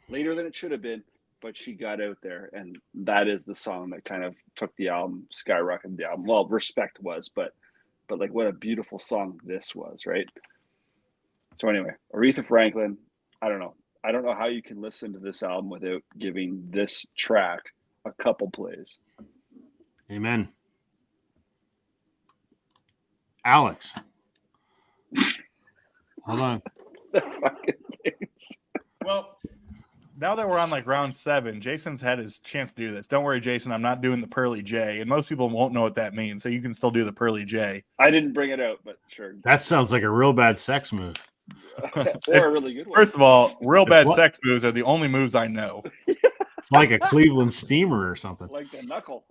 later than it should have been, but she got out there. And that is the song that kind of took the album, skyrocketed the album. Well, Respect was, but like what a beautiful song this was, right? So anyway, Aretha Franklin, I don't know how you can listen to this album without giving this track a couple plays. Amen. Alex. Hold on. Well, now that we're on like round 7, Jason's had his chance to do this. Don't worry, Jason. I'm not doing the Pearly J, and most people won't know what that means, so you can still do the Pearly J. I didn't bring it out, but sure. That sounds like a real bad sex move. Or a really good one. First of all, real bad sex moves are the only moves I know. It's like a Cleveland steamer or something. Like the knuckle.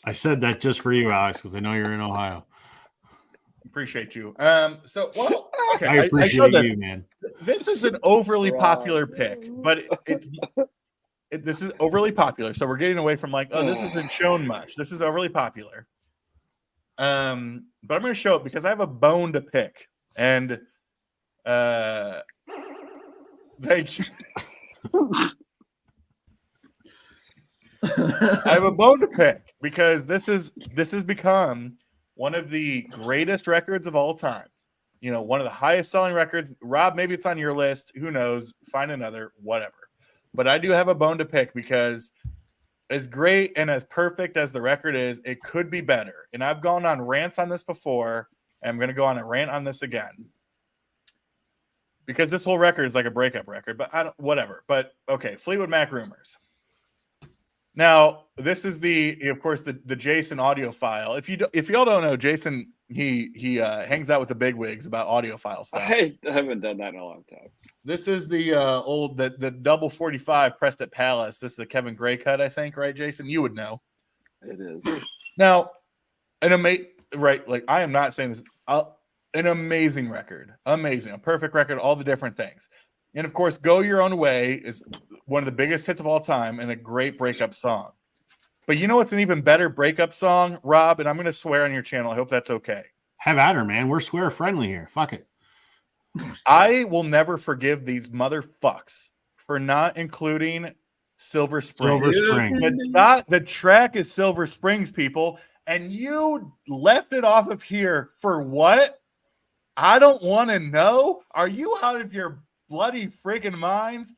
I said that just for you, Alex, because I know you're in Ohio. Appreciate you. Okay. I appreciate you, man. This is an overly popular pick, but this is overly popular. So we're getting away from like, oh, this isn't shown much. This is overly popular. But I'm going to show it because I have a bone to pick, and thank you. I have a bone to pick because this has become one of the greatest records of all time. One of the highest selling records. Rob, maybe it's on your list. Who knows? Find another, whatever. But I do have a bone to pick because as great and as perfect as the record is, it could be better. And I've gone on rants on this before, and I'm going to go on a rant on this again. Because this whole record is like a breakup record, but whatever. But okay, Fleetwood Mac Rumors. Now, this is of course, the Jason audio file. If y'all don't know, Jason, he hangs out with the bigwigs about audiophile stuff. I haven't done that in a long time. This is the the double 45 pressed at Palace. This is the Kevin Gray cut, I think, right, Jason? You would know. It is. Now, right? Like, I am not saying this. An amazing record, a perfect record, all the different things. And of course, Go Your Own Way is one of the biggest hits of all time and a great breakup song. But you know what's an even better breakup song, Rob? And I'm going to swear on your channel. I hope that's okay. Have at her, man. We're swear friendly here. Fuck it. I will never forgive these motherfucks for not including Silver Springs. Silver Spring. The track is Silver Springs, people, and you left it off of here for what? I don't want to know. Are you out of your bloody freaking minds?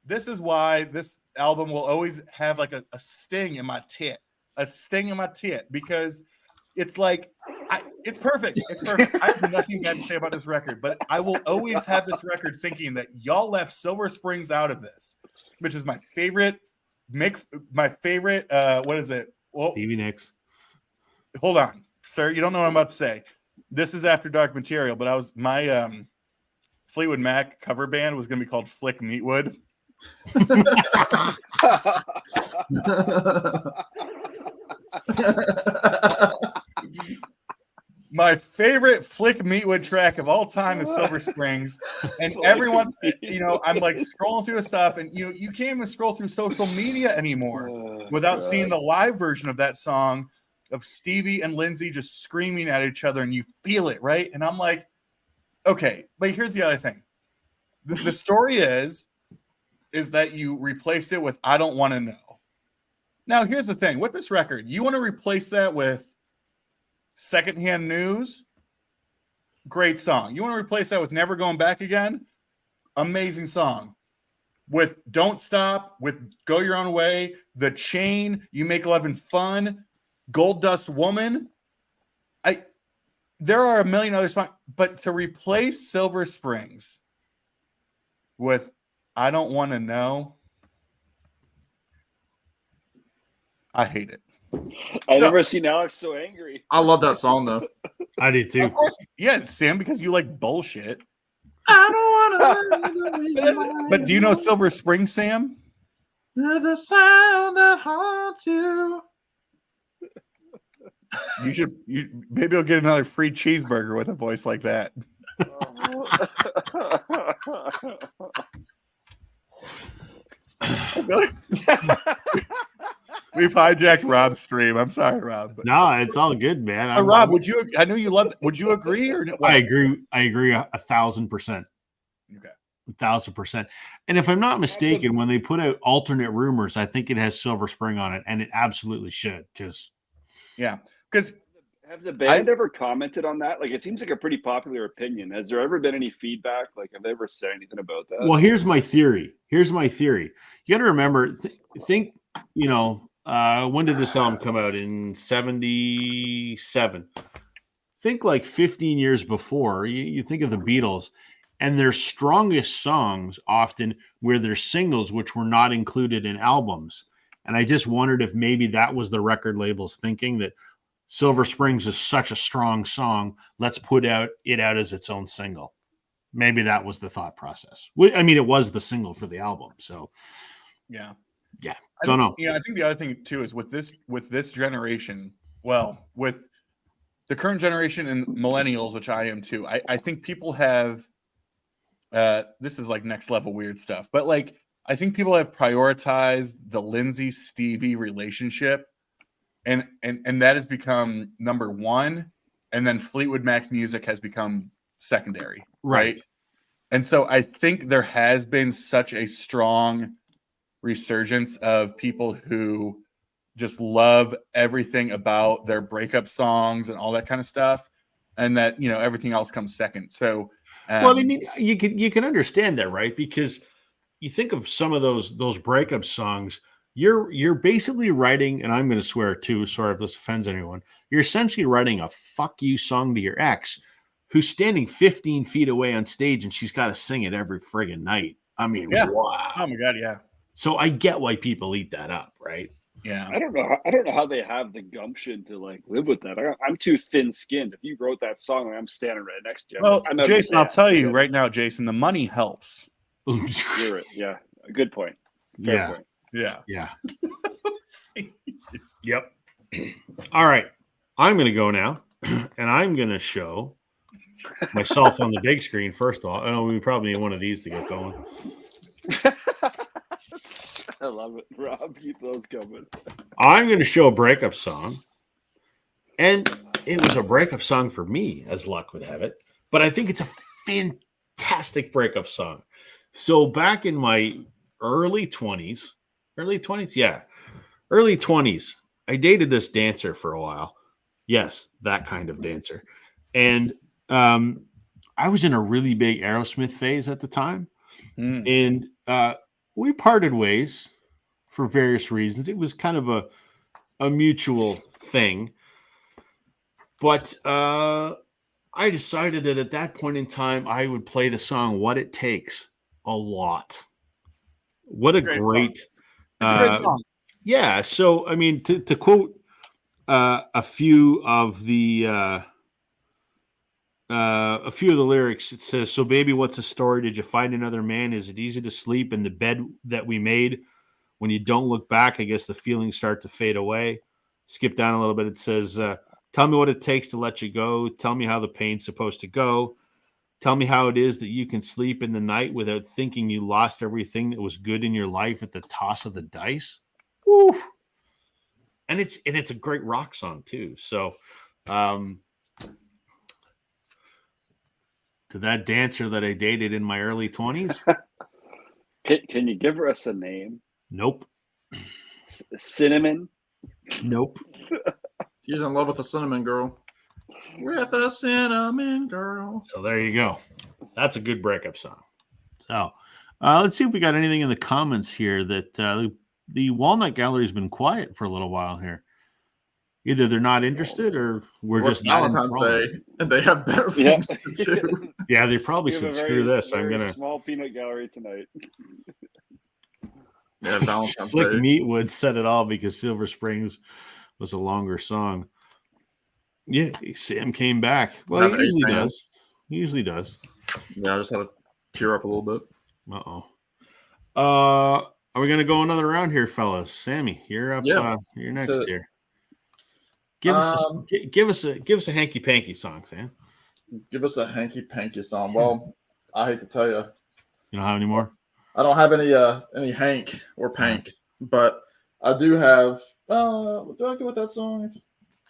This is why this album will always have like a sting in my tit, because it's like, it's perfect. It's perfect. I have nothing bad to say about this record, but I will always have this record thinking that y'all left Silver Springs out of this, which is my favorite. What is it? Well, Stevie Nicks. hold on, sir. You don't know what I'm about to say. This is After Dark material, but my Fleetwood Mac cover band was going to be called Flick Meatwood. My favorite Flick Meatwood track of all time is Silver Springs, and everyone's, I'm like scrolling through the stuff, and you can't even scroll through social media anymore without seeing the live version of that song of Stevie and Lindsay just screaming at each other, and you feel it, right? And I'm like, okay, but here's the other thing. The story is that you replaced it with I Don't Want to Know. Now, here's the thing. With this record, you want to replace that with Secondhand News? Great song. You want to replace that with Never Going Back Again? Amazing song. With Don't Stop, with Go Your Own Way, The Chain, You Make Lovin' Fun, Gold Dust Woman. There are a million other songs, but to replace Silver Springs with I Don't Want to Know, I hate it. I've never seen Alex so angry. I love that song though. I do too. Of course, yeah, Sam, because you like bullshit. I don't want to. But do you know Silver Spring, Sam? The sound that haunts you. Maybe you'll get another free cheeseburger with a voice like that. We've hijacked Rob's stream. I'm sorry, Rob. No, it's all good, man. Rob, I know you love it. Would you agree or no? I agree 1,000%. Okay. 1,000%. And if I'm not mistaken, when they put out alternate rumors, I think it has Silver Spring on it, and it absolutely should. Because have the band ever commented on that? Like, it seems like a pretty popular opinion. Has there ever been any feedback? Like, have they ever said anything about that? Well, here's my theory. You got to remember, think, when did this album come out? In 77. Think like 15 years before. You think of the Beatles, and their strongest songs often were their singles, which were not included in albums. And I just wondered if maybe that was the record label's thinking, that Silver Springs is such a strong song, let's put it out as its own single. Maybe that was the thought process. I mean, it was the single for the album. So, yeah. Don't know. I think the other thing too is with this generation, well, with the current generation and millennials, which I am too, I think people have this is like next level weird stuff, but like I think people have prioritized the Lindsay Stevie relationship, and that has become number one, and then Fleetwood Mac music has become secondary, right? And so I think there has been such a strong resurgence of people who just love everything about their breakup songs and all that kind of stuff, and that everything else comes second. So well, I mean, you can understand that, right? Because you think of some of those breakup songs, you're basically writing, and I'm going to swear too, sorry if this offends anyone, you're essentially writing a fuck you song to your ex who's standing 15 feet away on stage, and she's got to sing it every friggin' night. I mean, wow. Oh my God, yeah. So I get why people eat that up, right? Yeah. I don't know how they have the gumption to like live with that. I'm too thin-skinned. If you wrote that song, I'm standing right next to you. Well, Jason, I'll tell you right now, Jason, the money helps. You're right. Yeah. A good point. Fair point. Yeah. Yep. All right. I'm going to go now, and I'm going to show myself on the big screen. First of all, I know we probably need one of these to get going. I love it, Rob. Keep those coming. I'm going to show a breakup song, and it was a breakup song for me, as luck would have it. But I think it's a fantastic breakup song. So back in my early 20s, Early 20s? Yeah. Early 20s. I dated this dancer for a while. Yes, that kind of dancer. And I was in a really big Aerosmith phase at the time. Mm. And we parted ways for various reasons. It was kind of a mutual thing. But I decided that at that point in time, I would play the song What It Takes a lot. What a great It's a great song. Yeah. So, I mean, to quote a few of the lyrics, it says, "So, baby, what's the story? Did you find another man? Is it easy to sleep in the bed that we made? When you don't look back, I guess the feelings start to fade away." Skip down a little bit. It says, "Tell me what it takes to let you go. Tell me how the pain's supposed to go. Tell me how it is that you can sleep in the night without thinking you lost everything that was good in your life at the toss of the dice." Woo. And it's a great rock song too. So, to that dancer that I dated in my early 20s, Can you give us a name? nope, Cinnamon? nope. He's in love with a cinnamon girl. With a cinnamon girl. So there you go. That's a good breakup song. So let's see if we got anything in the comments here that the Walnut Gallery has been quiet for a little while here. Either they're not interested or we're Well, just it's not Valentine's enthralled. Day, and they have better things to do. Yeah, they probably We have said, a "Screw very, this! I'm very gonna." small peanut gallery tonight. Yeah, Valentine's Slick Day. Meatwood said it all because Silver Springs was a longer song. Yeah, Sam came back. Well, Have he usually a fan. does. He usually does. Yeah, I just had to tear up a little bit. Uh-oh. Are we gonna go another round here, fellas? Sammy, you're up. Yeah. You're next So, here. Give us a Hanky-Panky song, Sam. give us a Hanky-Panky song. Well, I hate to tell you, You don't have any more? I don't have any Hank or Pank, but I do have. Do I go with that song?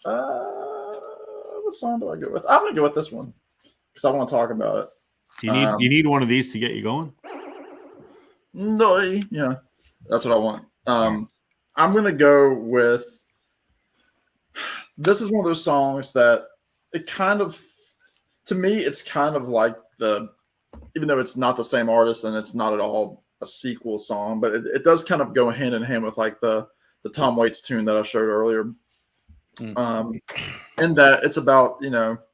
What song do I go with? I'm gonna go with this one because I want to talk about it. Do you need one of these to get you going? No, yeah, that's what I want. I'm gonna go with. This is one of those songs that it kind of, to me, it's kind of like even though it's not the same artist and it's not at all a sequel song, but it does kind of go hand in hand with like the Tom Waits tune that I showed earlier. In that it's about,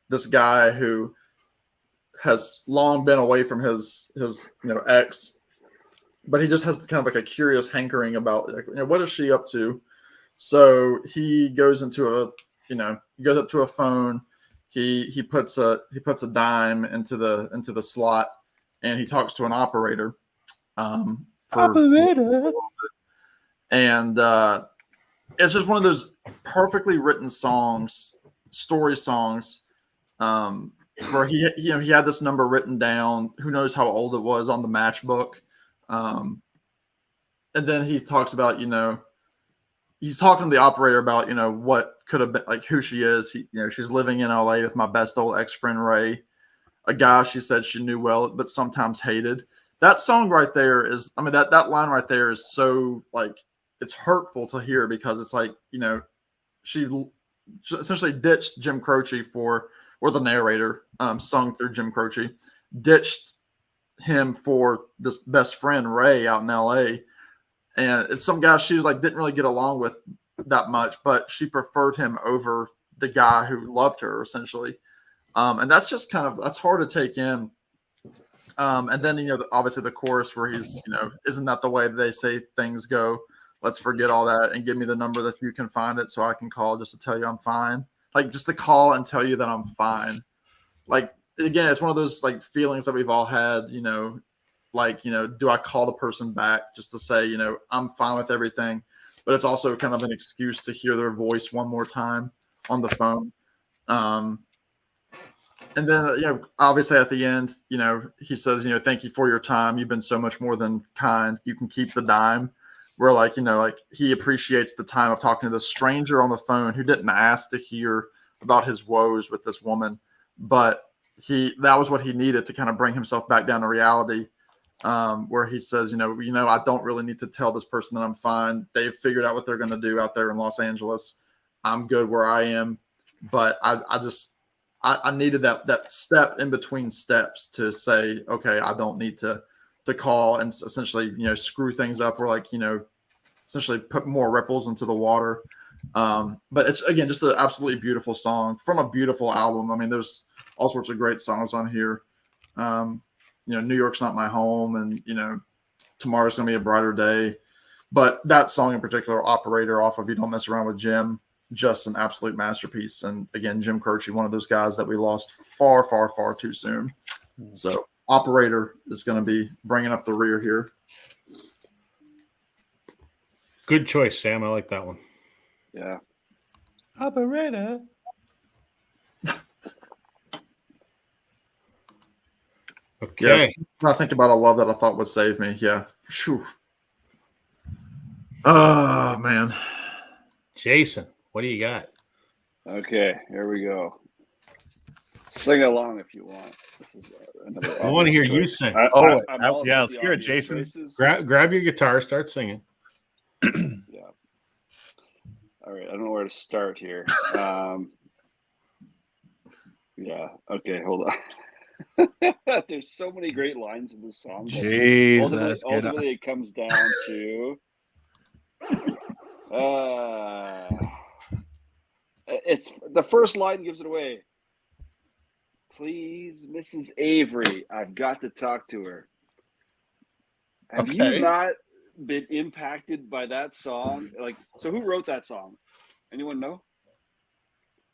this guy who has long been away from his ex, but he just has kind of like a curious hankering about, what is she up to? So he goes into he goes up to a phone. He puts a dime into the slot, and he talks to an operator. And it's just one of those perfectly written story songs, where he had this number written down. Who knows how old it was on the matchbook, and then he talks about he's talking to the operator about what could have been, like, who she is. She's living in LA with my best old ex-friend Ray, a guy she said she knew well but sometimes hated. That song right there is, that line right there is so, like, it's hurtful to hear because it's like, she essentially ditched Jim Croce or the narrator, sung through Jim Croce, ditched him for this best friend Ray out in LA. And it's some guy she was like, didn't really get along with that much, but she preferred him over the guy who loved her, essentially. And that's just that's hard to take in. And then, obviously the chorus where he's, isn't that the way they say things go? Let's forget all that and give me the number that you can find it so I can call just to tell you I'm fine. Like, just to call and tell you that I'm fine. Like, again, it's one of those, like, feelings that we've all had, like, do I call the person back just to say, I'm fine with everything? But it's also kind of an excuse to hear their voice one more time on the phone. And then, obviously at the end, he says, thank you for your time. You've been so much more than kind. You can keep the dime. Where, like, like, he appreciates the time of talking to this stranger on the phone who didn't ask to hear about his woes with this woman, but that was what he needed to kind of bring himself back down to reality. where he says, I don't really need to tell this person that I'm fine. They've figured out what they're going to do out there in Los Angeles. I'm good where I am, but I needed that step in between steps to say, okay, I don't need to call and essentially, screw things up, or essentially put more ripples into the water. But it's, again, just an absolutely beautiful song from a beautiful album. I mean, there's all sorts of great songs on here. New York's Not My Home, and Tomorrow's Gonna Be a Brighter Day. But that song in particular, Operator, off of You Don't Mess Around with Jim, just an absolute masterpiece. And again, Jim Croce, one of those guys that we lost far, far, far too soon. So Operator is going to be bringing up the rear here. Good choice, Sam. I like that one. Yeah. Operator. Okay. Yeah, I think about a love that I thought would save me. Yeah. Whew. Oh, man. Jason, what do you got? Okay, here we go. Sing along if you want. This is another. I want to hear choice. you sing. I'm all yeah, about let's the hear it, obvious Jason. choices. Grab your guitar, start singing. Yeah. All right, I don't know where to start here. Yeah. Okay, hold on. There's so many great lines in this song. But Jesus. ultimately, it comes down to. It's the first line gives it away. Please, Mrs. Avery, I've got to talk to her. Have you not been impacted by that song? So who wrote that song? Anyone know?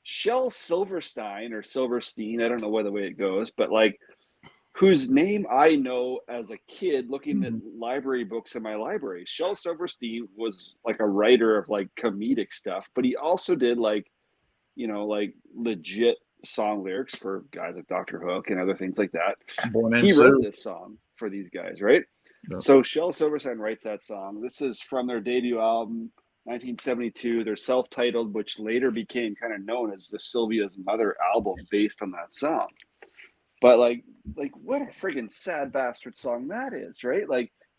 Shel Silverstein or Silverstein, I don't know the way it goes, but whose name I know as a kid looking at library books in my library. Shel Silverstein was a writer of comedic stuff, but he also did legit song lyrics for guys like Dr. Hook and other things like that. He wrote this song for these guys, right? Yep. So Shel Silverstein writes that song. This is from their debut album, 1972. They're self-titled, which later became kind of known as the Sylvia's Mother album based on that song. But what a friggin' sad bastard song that is, right?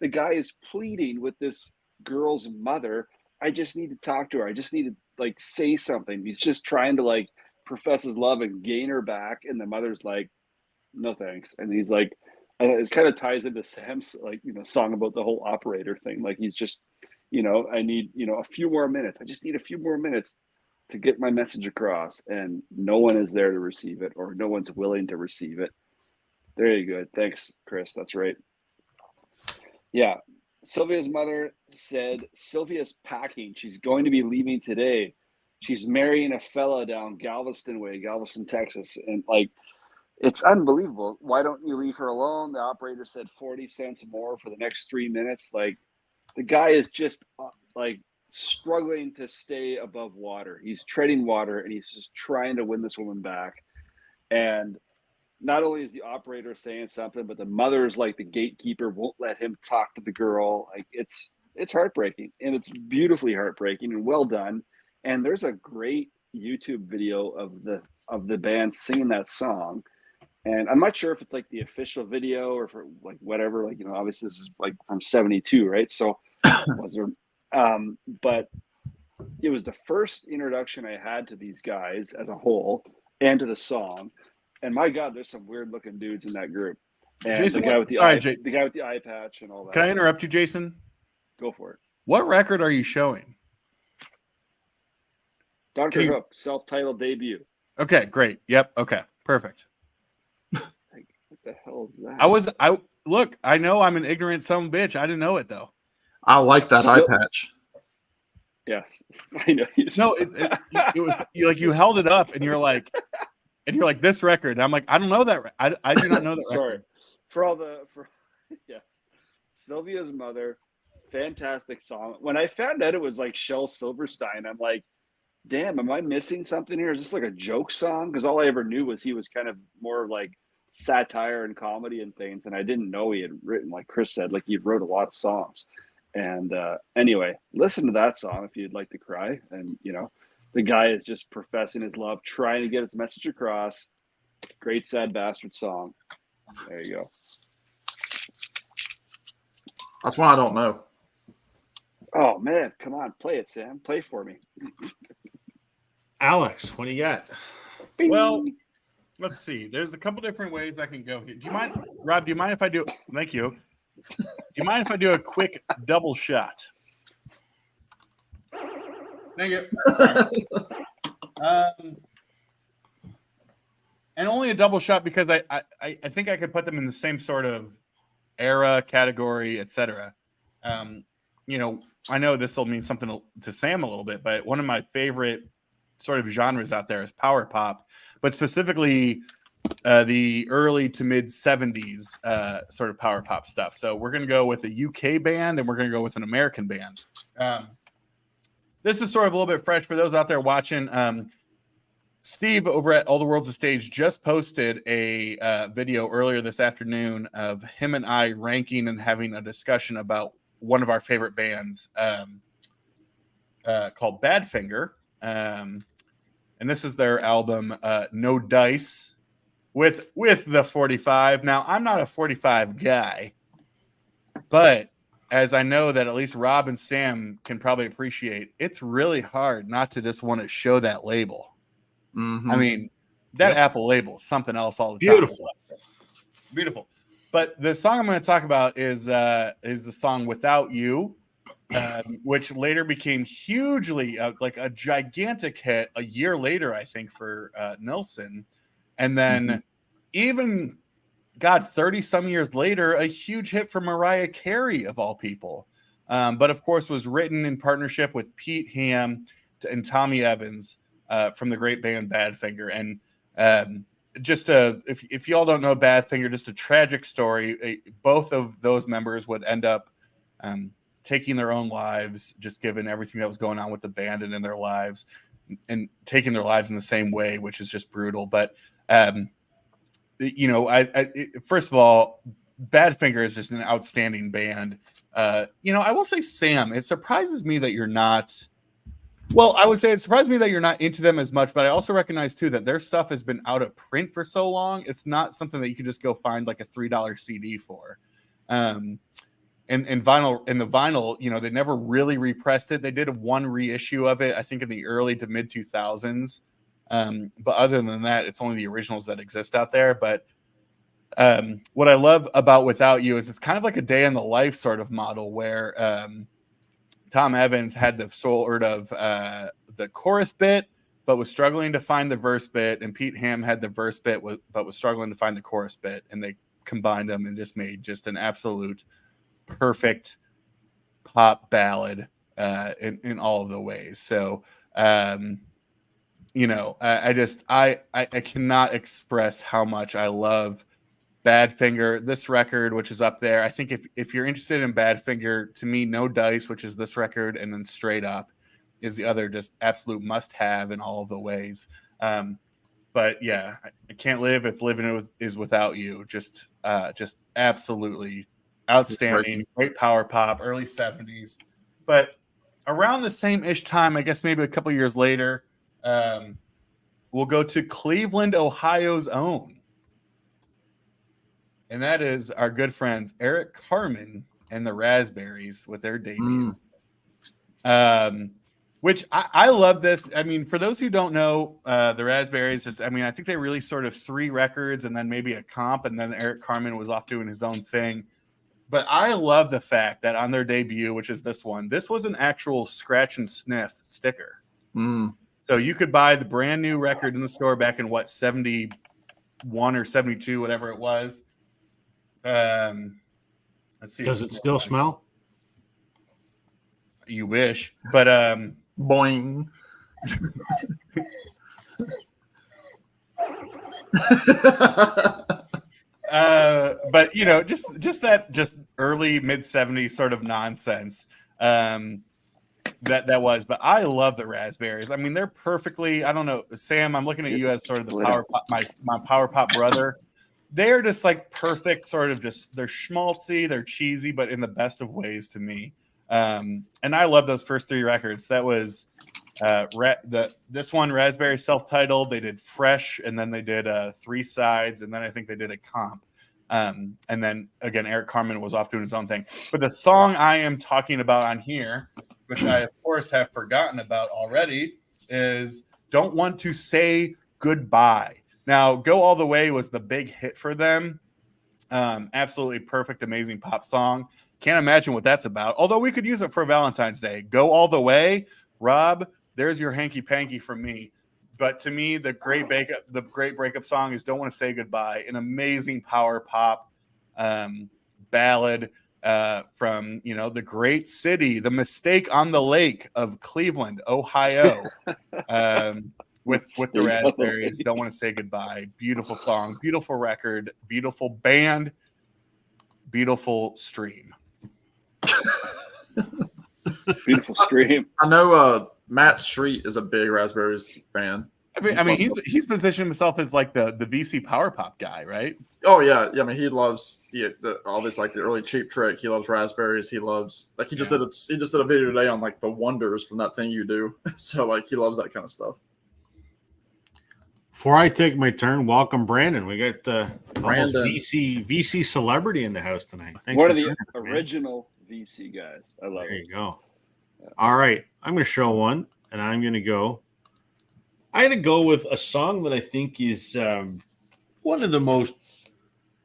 The guy is pleading with this girl's mother. I just need to talk to her. I just need to say something. He's just trying to profess his love and gain her back. And the mother's like, no thanks. And he's and it kind of ties into Sam's song about the whole operator thing. He's just, I need, a few more minutes. I just need a few more minutes to get my message across, and no one is there to receive it, or no one's willing to receive it. There you go. Thanks, Chris. That's right. Yeah. Sylvia's mother said Sylvia's packing. She's going to be leaving today. She's marrying a fella down Galveston way, Galveston, Texas. And it's unbelievable. Why don't you leave her alone? The operator said 40 cents more for the next 3 minutes. The guy is just struggling to stay above water. He's treading water, and he's just trying to win this woman back. And not only is the operator saying something, but the mother's the gatekeeper, won't let him talk to the girl. It's heartbreaking, and it's beautifully heartbreaking and well done. And there's a great YouTube video of the band singing that song. And I'm not sure if it's the official video or for whatever, obviously this is from 72, right? So was there, but it was the first introduction I had to these guys as a whole and to the song. And my God, there's some weird looking dudes in that group. And Jason, the guy with the eye patch and all that. Can I interrupt you, Jason? Go for it. What record are you showing? Dr. Hook, self-titled debut. Okay, great. Yep. Okay, perfect. What the hell is that? Look, I know I'm an ignorant son of a bitch. I didn't know it though. I like that eye patch. Yes, I know. No, it was you held it up and you're like this record. And I'm like, I don't know that. I do not know that record. Sorry. Yes, Sylvia's Mother, fantastic song. When I found out it was Shel Silverstein, I'm like, damn, am I missing something here? Is this a joke song? Because all I ever knew was he was kind of more satire and comedy and things, and I didn't know he had written, like Chris said, he wrote a lot of songs. And anyway, listen to that song if you'd like to cry. And the guy is just professing his love, trying to get his message across. Great sad bastard song. There you go. That's one I don't know. Oh man, come on, play it, Sam. Play for me. Alex, what do you got? Bing. Well, let's see. There's a couple different ways I can go here. Do you mind, Rob? Do you mind if I do? Thank you. Do you mind if I do a quick double shot? Thank you. And only a double shot because I think I could put them in the same sort of era, category, etc. I know this will mean something to Sam a little bit, but one of my favorite sort of genres out there is power pop, but specifically the early to mid 70s sort of power pop stuff. So we're going to go with a UK band and we're going to go with an American band. This is sort of a little bit fresh for those out there watching. Steve over at All the World's a Stage just posted a video earlier this afternoon of him and I ranking and having a discussion about one of our favorite bands called Badfinger. And this is their album, No Dice, with the 45. Now, I'm not a 45 guy, but as I know that at least Rob and Sam can probably appreciate, it's really hard not to just want to show that label. Mm-hmm. I mean, that Apple label is something else all the Beautiful. time. Beautiful. But the song I'm going to talk about is the song Without You, which later became hugely like a gigantic hit a year later, I think, for Nilsson. And then even, 30 some years later, a huge hit for Mariah Carey, of all people. But of course, was written in partnership with Pete Ham and Tommy Evans from the great band Badfinger. And if y'all don't know Badfinger, just a tragic story. Both of those members would end up taking their own lives, just given everything that was going on with the band and in their lives, and taking their lives in the same way, which is just brutal. But first of all, Badfinger is just an outstanding band. I will say, Sam, it surprises me that you're not. Well, I would say it surprised me that you're not into them as much, but I also recognize too that their stuff has been out of print for so long. It's not something that you can just go find like a $3 CD for. And vinyl, they never really repressed it. They did one reissue of it, I think in the early to mid 2000s. But other than that, it's only the originals that exist out there. But what I love about Without You is it's kind of like a day in the life sort of model where Tom Evans had the sort of the chorus bit, but was struggling to find the verse bit, and Pete Ham had the verse bit, but was struggling to find the chorus bit, and they combined them and just made just an absolute perfect pop ballad in all of the ways. So, I cannot express how much I love Badfinger, this record, which is up there. I think if you're interested in Badfinger, to me, No Dice, which is this record, and then Straight Up is the other just absolute must-have in all of the ways. But yeah, I can't live if living is without you. Just absolutely outstanding, great power pop, early 70s. But around the same-ish time, I guess maybe a couple years later, we'll go to Cleveland, Ohio's own. And that is our good friends Eric Carmen and the Raspberries with their debut. Which I love this. I mean, for those who don't know, the Raspberries, I think they released sort of 3 records and then maybe a comp, and then Eric Carmen was off doing his own thing. But I love the fact that on their debut, which is this one, this was an actual scratch and sniff sticker. So you could buy the brand new record in the store back in 71 or 72, whatever it was. Let's see. Does it still smell? You wish, but boing. But just early mid 70s sort of nonsense. That was, but I love the Raspberries. I mean, they're perfectly. I don't know, Sam. I'm looking at you as sort of the power pop, my power pop brother. They're just like perfect, sort of just they're schmaltzy, they're cheesy, but in the best of ways to me. And I love those first 3 records. That was this one, Raspberry self-titled. They did Fresh, and then they did 3 sides, and then I think they did a comp. And then again, Eric Carmen was off doing his own thing. But the song I am talking about on here, which I of course have forgotten about already, is Don't Want to Say Goodbye. Now, Go All the Way was the big hit for them. Absolutely perfect, amazing pop song. Can't imagine what that's about. Although we could use it for Valentine's Day. Go All the Way. Rob, there's your hanky-panky from me. But to me, the great breakup song is Don't Want to Say Goodbye, an amazing power pop ballad from, the great city, the mistake on the lake of Cleveland, Ohio, with the Raspberries. Don't Want to Say Goodbye. Beautiful song, beautiful record, beautiful band, beautiful stream. Beautiful stream. I know Matt Street is a big Raspberries fan. I mean, he's positioned himself as like the VC power pop guy, right? Oh yeah. I mean, he loves all this, like the early Cheap Trick. He loves Raspberries. He loves, like, he just did a video today on like the wonders from That Thing You Do. So like he loves that kind of stuff. Before I take my turn, welcome Brandon. We got Brandon. VC celebrity in the house tonight. Thanks One for of the joining us, man. original VC guys. I love There it. you go. All right, I'm going to show one, and I'm going to go with a song that I think is one of the most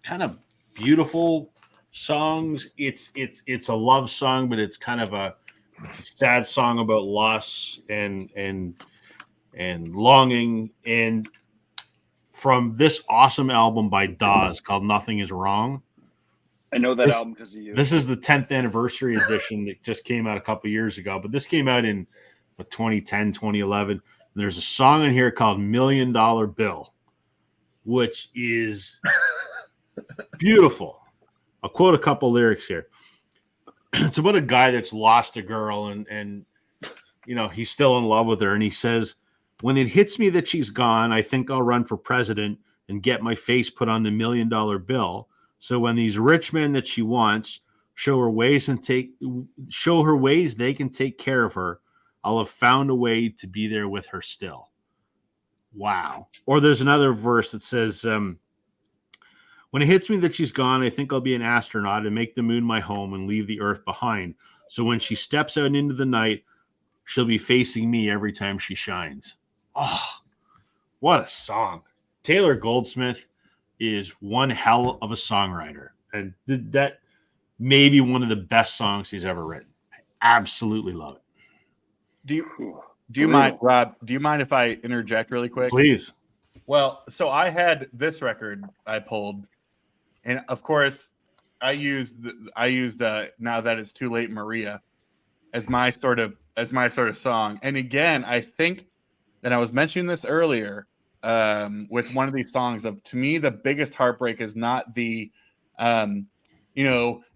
kind of beautiful songs. It's a love song, but it's kind of a sad song about loss and longing. And from this awesome album by Dawes called Nothing Is Wrong. I know that album because of you. This is the 10th anniversary edition that just came out a couple years ago, but this came out in 2010, 2011. And there's a song in here called $1 Million Bill, which is beautiful. I'll quote a couple lyrics here. It's about a guy that's lost a girl and he's still in love with her. And he says, when it hits me that she's gone, I think I'll run for president and get my face put on the $1 million bill. So when these rich men that she wants show her ways they can take care of her, I'll have found a way to be there with her still. Wow. Or there's another verse that says, when it hits me that she's gone, I think I'll be an astronaut and make the moon my home and leave the earth behind. So when she steps out into the night, she'll be facing me every time she shines. Oh, what a song. Taylor Goldsmith is one hell of a songwriter. And that may be one of the best songs he's ever written. I absolutely love it. Do you mind, Rob? Do you mind if I interject really quick? Please. Well, so I had this record I pulled, and of course, I used Now That It's Too Late, Maria, as my sort of song. And again, I think, and I was mentioning this earlier, with one of these songs of, to me, the biggest heartbreak is not the,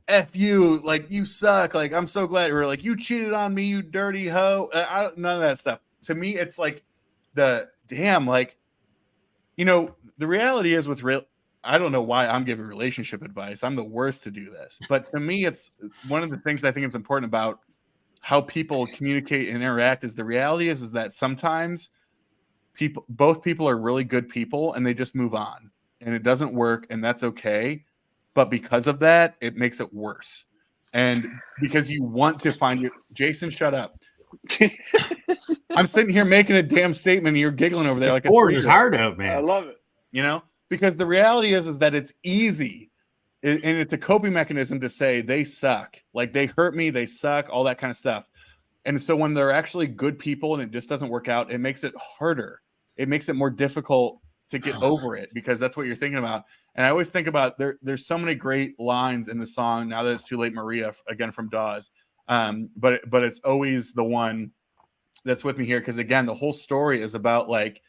F you, like, you suck, like, I'm so glad, or like, you cheated on me, you dirty hoe. None of that stuff. To me, it's like the damn, like, the reality is I don't know why I'm giving relationship advice. I'm the worst to do this. But to me, it's one of the things I think is important about how people communicate and interact is the reality is that sometimes both people are really good people and they just move on and it doesn't work, and that's okay. But because of that, it makes it worse. And because you want to find your Jason, shut up. I'm sitting here making a damn statement and you're giggling over there like it's hard out, man. I love it. Because the reality is that it's easy and it's a coping mechanism to say they suck, like they hurt me, they suck, all that kind of stuff. And so when they're actually good people and it just doesn't work out, it makes it harder. It makes it more difficult to get over it because that's what you're thinking about. And I always think about there's so many great lines in the song Now That It's Too Late, Maria, again from Dawes. But it's always the one that's with me here because, again, the whole story is about, like,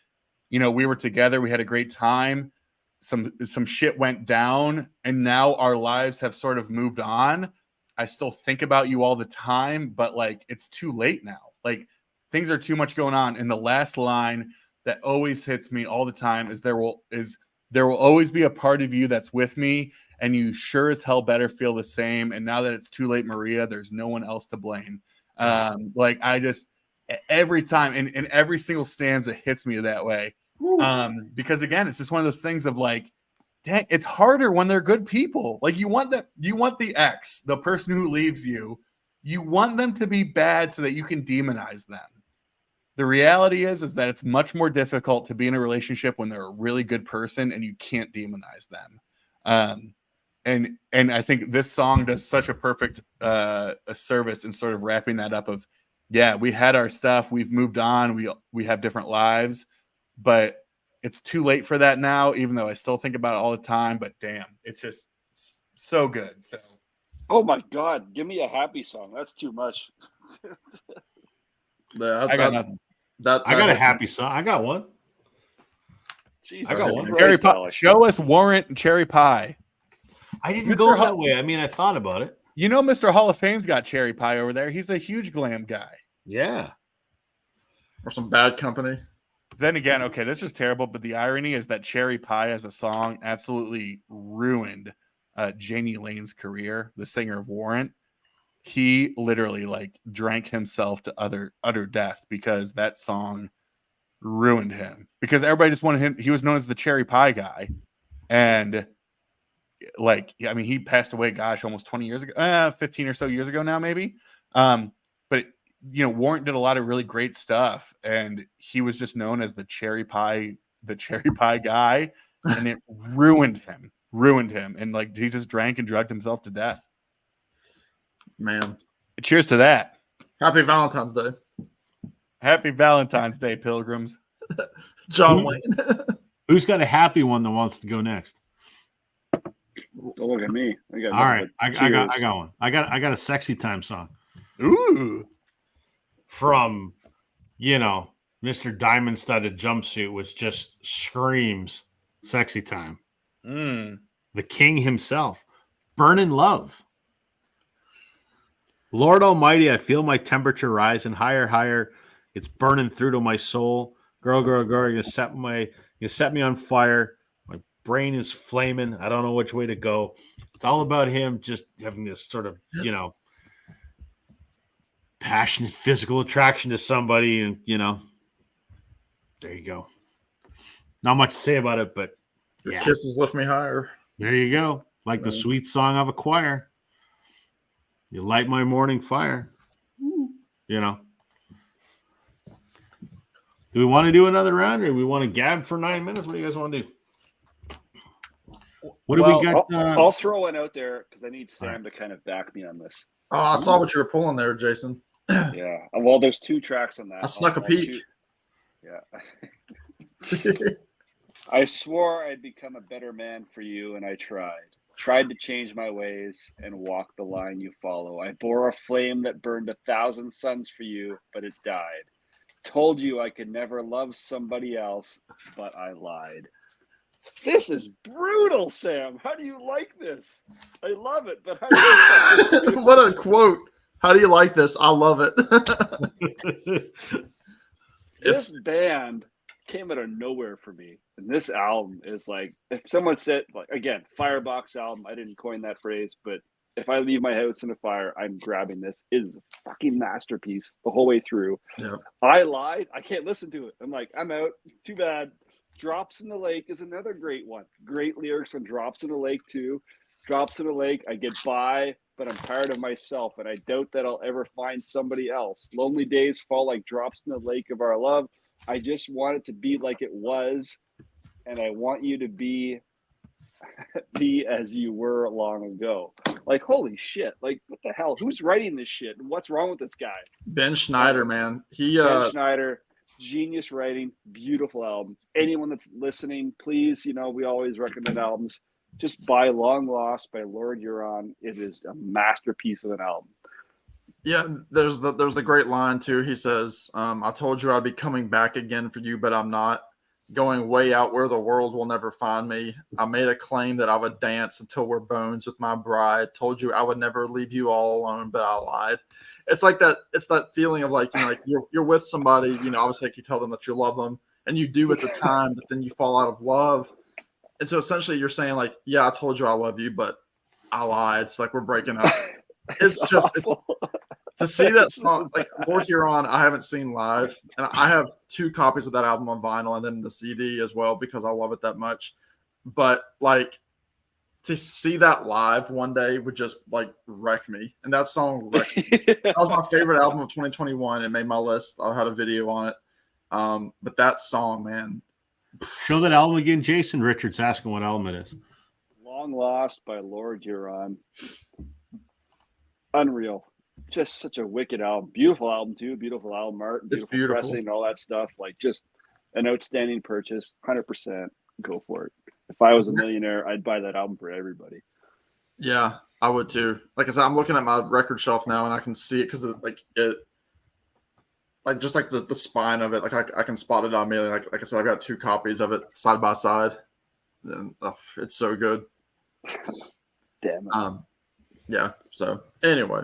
we were together, we had a great time, some shit went down, and now our lives have sort of moved on. I still think about you all the time, but, like, it's too late now. Like, things are too much going on. And the last line that always hits me all the time is there will always be a part of you that's with me, and you sure as hell better feel the same. And now that it's too late, Maria, there's no one else to blame. Like, I just, every time, and every single stanza hits me that way. Because again, it's just one of those things of, like, dang, it's harder when they're good people. Like you want the ex, the person who leaves you, you want them to be bad so that you can demonize them. The reality is that it's much more difficult to be in a relationship when they're a really good person and you can't demonize them. And I think this song does such a perfect a service in sort of wrapping that up of, yeah, we had our stuff, we've moved on, we have different lives, but it's too late for that now, even though I still think about it all the time. But damn, it's just so good. So, oh my God, give me a happy song. That's too much. Yeah, I got nothing. I got a happy song. I got one. Jesus I got one. Christ, Cherry pie. Alex. Show us Warrant and Cherry Pie. I didn't Mr. go Ho- that way. I mean, I thought about it. You know, Mr. Hall of Fame's got Cherry Pie over there. He's a huge glam guy. Yeah. Or some Bad Company. Then again, okay, this is terrible, but the irony is that Cherry Pie as a song absolutely ruined Janie Lane's career, the singer of Warrant. He literally like drank himself to utter death because that song ruined him. Because everybody just wanted him. He was known as the Cherry Pie guy, and like, I mean, he passed away, gosh, almost 20 years ago, 15 or so years ago now, maybe. But you know, Warrant did a lot of really great stuff, and he was just known as the Cherry Pie guy, and it ruined him, and like he just drank and drugged himself to death. Man. Cheers to that. Happy Valentine's Day. Happy Valentine's Day, pilgrims. John Wayne. Who's got a happy one that wants to go next? Don't look at me. I got All right, I tears. got one. I got a sexy time song Ooh. from, you know, Mr. Diamond Studded Jumpsuit, which just screams sexy time. The king himself, Burnin' Love. Lord Almighty, I feel my temperature rising higher, higher. It's burning through to my soul. Girl, girl, girl, you set me on fire. My brain is flaming. I don't know which way to go. It's all about him just having this sort of, you know, passionate physical attraction to somebody, and you know, there you go. Not much to say about it, but Your yeah, kisses lift me higher. there you go. Like the sweet song of a choir. You light my morning fire. You know. Do we want to do another round, or do we want to gab for 9 minutes? What do you guys want to do? What do we got? I'll throw one out there because I need Sam to kind of back me on this. Oh, I saw what you were pulling there, Jason. Yeah. Well, there's 2 tracks on that. I snuck a peek. Yeah. I swore I'd become a better man for you, and I tried to change my ways and walk the line you follow. I bore a flame that burned 1,000 suns for you, but it died. Told you I could never love somebody else, but I lied. This is brutal, Sam. How do you like this? I love it, but how do you like it? What a quote. How do you like this? I love it. This band came out of nowhere for me. And this album is like, if someone said, like, again, Firebox album, I didn't coin that phrase, but if I leave my house in a fire, I'm grabbing this. It is a fucking masterpiece the whole way through. Yeah. I lied. I can't listen to it. I'm like, I'm out. Too bad. Drops in the Lake is another great one. Great lyrics on Drops in the Lake too. Drops in the Lake, I get by, but I'm tired of myself, and I doubt that I'll ever find somebody else. Lonely days fall like drops in the lake of our love. I just want it to be like it was, and I want you to be as you were long ago. Like, holy shit. Like, what the hell? Who's writing this shit? What's wrong with this guy? Ben Schneider, man. Ben Schneider, genius writing, beautiful album. Anyone that's listening, please, you know, we always recommend albums. Just buy Long Lost by Lord Huron. It is a masterpiece of an album. Yeah, there's the great line too. He says, I told you I'd be coming back again for you, but I'm not. Going way out where the world will never find me. I made a claim that I would dance until we're bones with my bride. Told you I would never leave you all alone, but I lied. It's like that. It's that feeling of like, you know, like you're with somebody, you know, obviously like you tell them that you love them and you do at the time, but then you fall out of love. And so essentially you're saying like, yeah, I told you I love you, but I lied. It's like we're breaking up. It's just, it's to see that song, like Lord Huron, I haven't seen live, and I have 2 copies of that album on vinyl and then the CD as well because I love it that much. but like to see that live one day would just like wreck me. And that song wrecked me. That was my favorite album of 2021. It made my list. I had a video on it. But that song, man. Show that album again, Jason. Richard's asking what album it is. Long Lost by Lord Huron. Unreal. Just such a wicked album. Beautiful album too. Beautiful album art. Beautiful pressing, all that stuff. Like just an outstanding purchase. 100%. Go for it. If I was a millionaire, I'd buy that album for everybody. Yeah, I would too. Like I said, I'm looking at my record shelf now and I can see it because just like the spine of it, like I can spot it on me. Like I said, I've got 2 copies of it side by side. And it's so good. Damn it. Yeah. So anyway,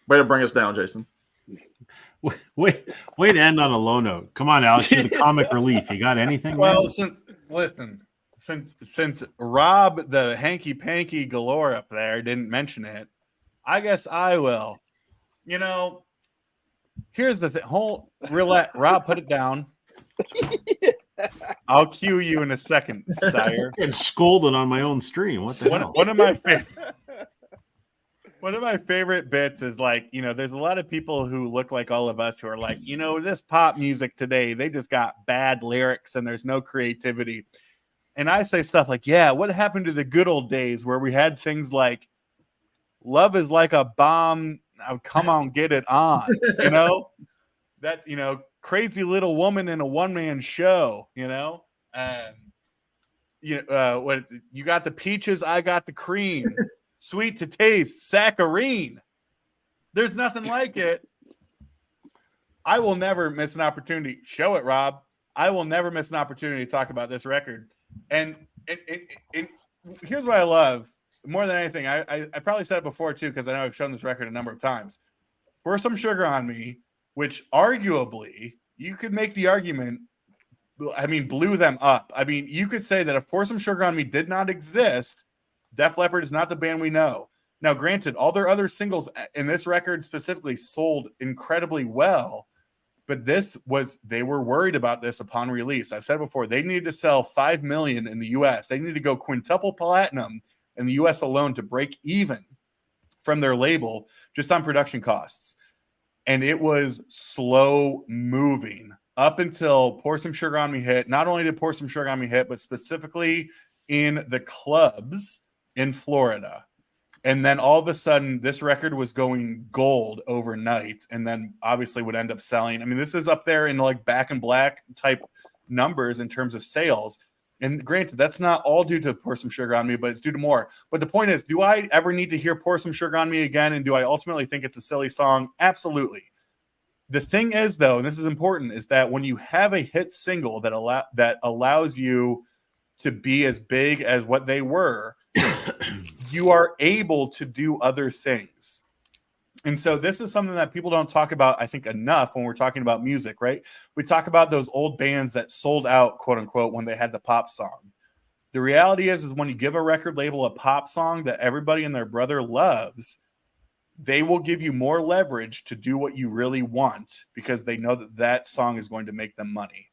way to bring us down, Jason. Wait to end on a low note. Come on, Alex, you're the comic relief. You got anything? Well, man? since Rob the Hanky-Panky galore up there didn't mention it, I guess I will. You know, here's the thing. Rob, put it down. I'll cue you in a second, sire. I'm scolded on my own stream. What the hell? One of my favorite bits is like, you know, there's a lot of people who look like all of us who are like, you know, this pop music today, they just got bad lyrics and there's no creativity. And I say stuff like, yeah, what happened to the good old days where we had things like love is like a bomb. Now come on, get it on. You know, that's, you know, crazy little woman in a one-man show, you know, what you got the peaches, I got the cream. Sweet to taste, saccharine. There's nothing like it. I will never miss an opportunity. Show it, Rob. I will never miss an opportunity to talk about this record. And here's what I love more than anything. I probably said it before too, because I know I've shown this record a number of times. Pour Some Sugar on Me, which arguably you could make the argument, I mean, blew them up. I mean, you could say that if Pour Some Sugar on Me did not exist, Def Leppard is not the band we know. Now, granted, all their other singles in this record specifically sold incredibly well, but they were worried about this upon release. I've said before, they needed to sell 5 million in the US. They needed to go quintuple platinum in the US alone to break even from their label just on production costs. And it was slow moving up until Pour Some Sugar on Me hit. Not only did Pour Some Sugar on Me hit, but specifically in the clubs in Florida. And then all of a sudden, this record was going gold overnight, and then obviously would end up selling. I mean, this is up there in like Back in Black type numbers in terms of sales. And granted, that's not all due to Pour Some Sugar on Me, but it's due to more. But the point is, do I ever need to hear Pour Some Sugar on Me again? And do I ultimately think it's a silly song? Absolutely. The thing is, though, and this is important, is that when you have a hit single that allows you to be as big as what they were, you are able to do other things. And so this is something that people don't talk about, I think, enough when we're talking about music, right? We talk about those old bands that sold out, quote unquote, when they had the pop song. The reality is when you give a record label a pop song that everybody and their brother loves, they will give you more leverage to do what you really want because they know that that song is going to make them money.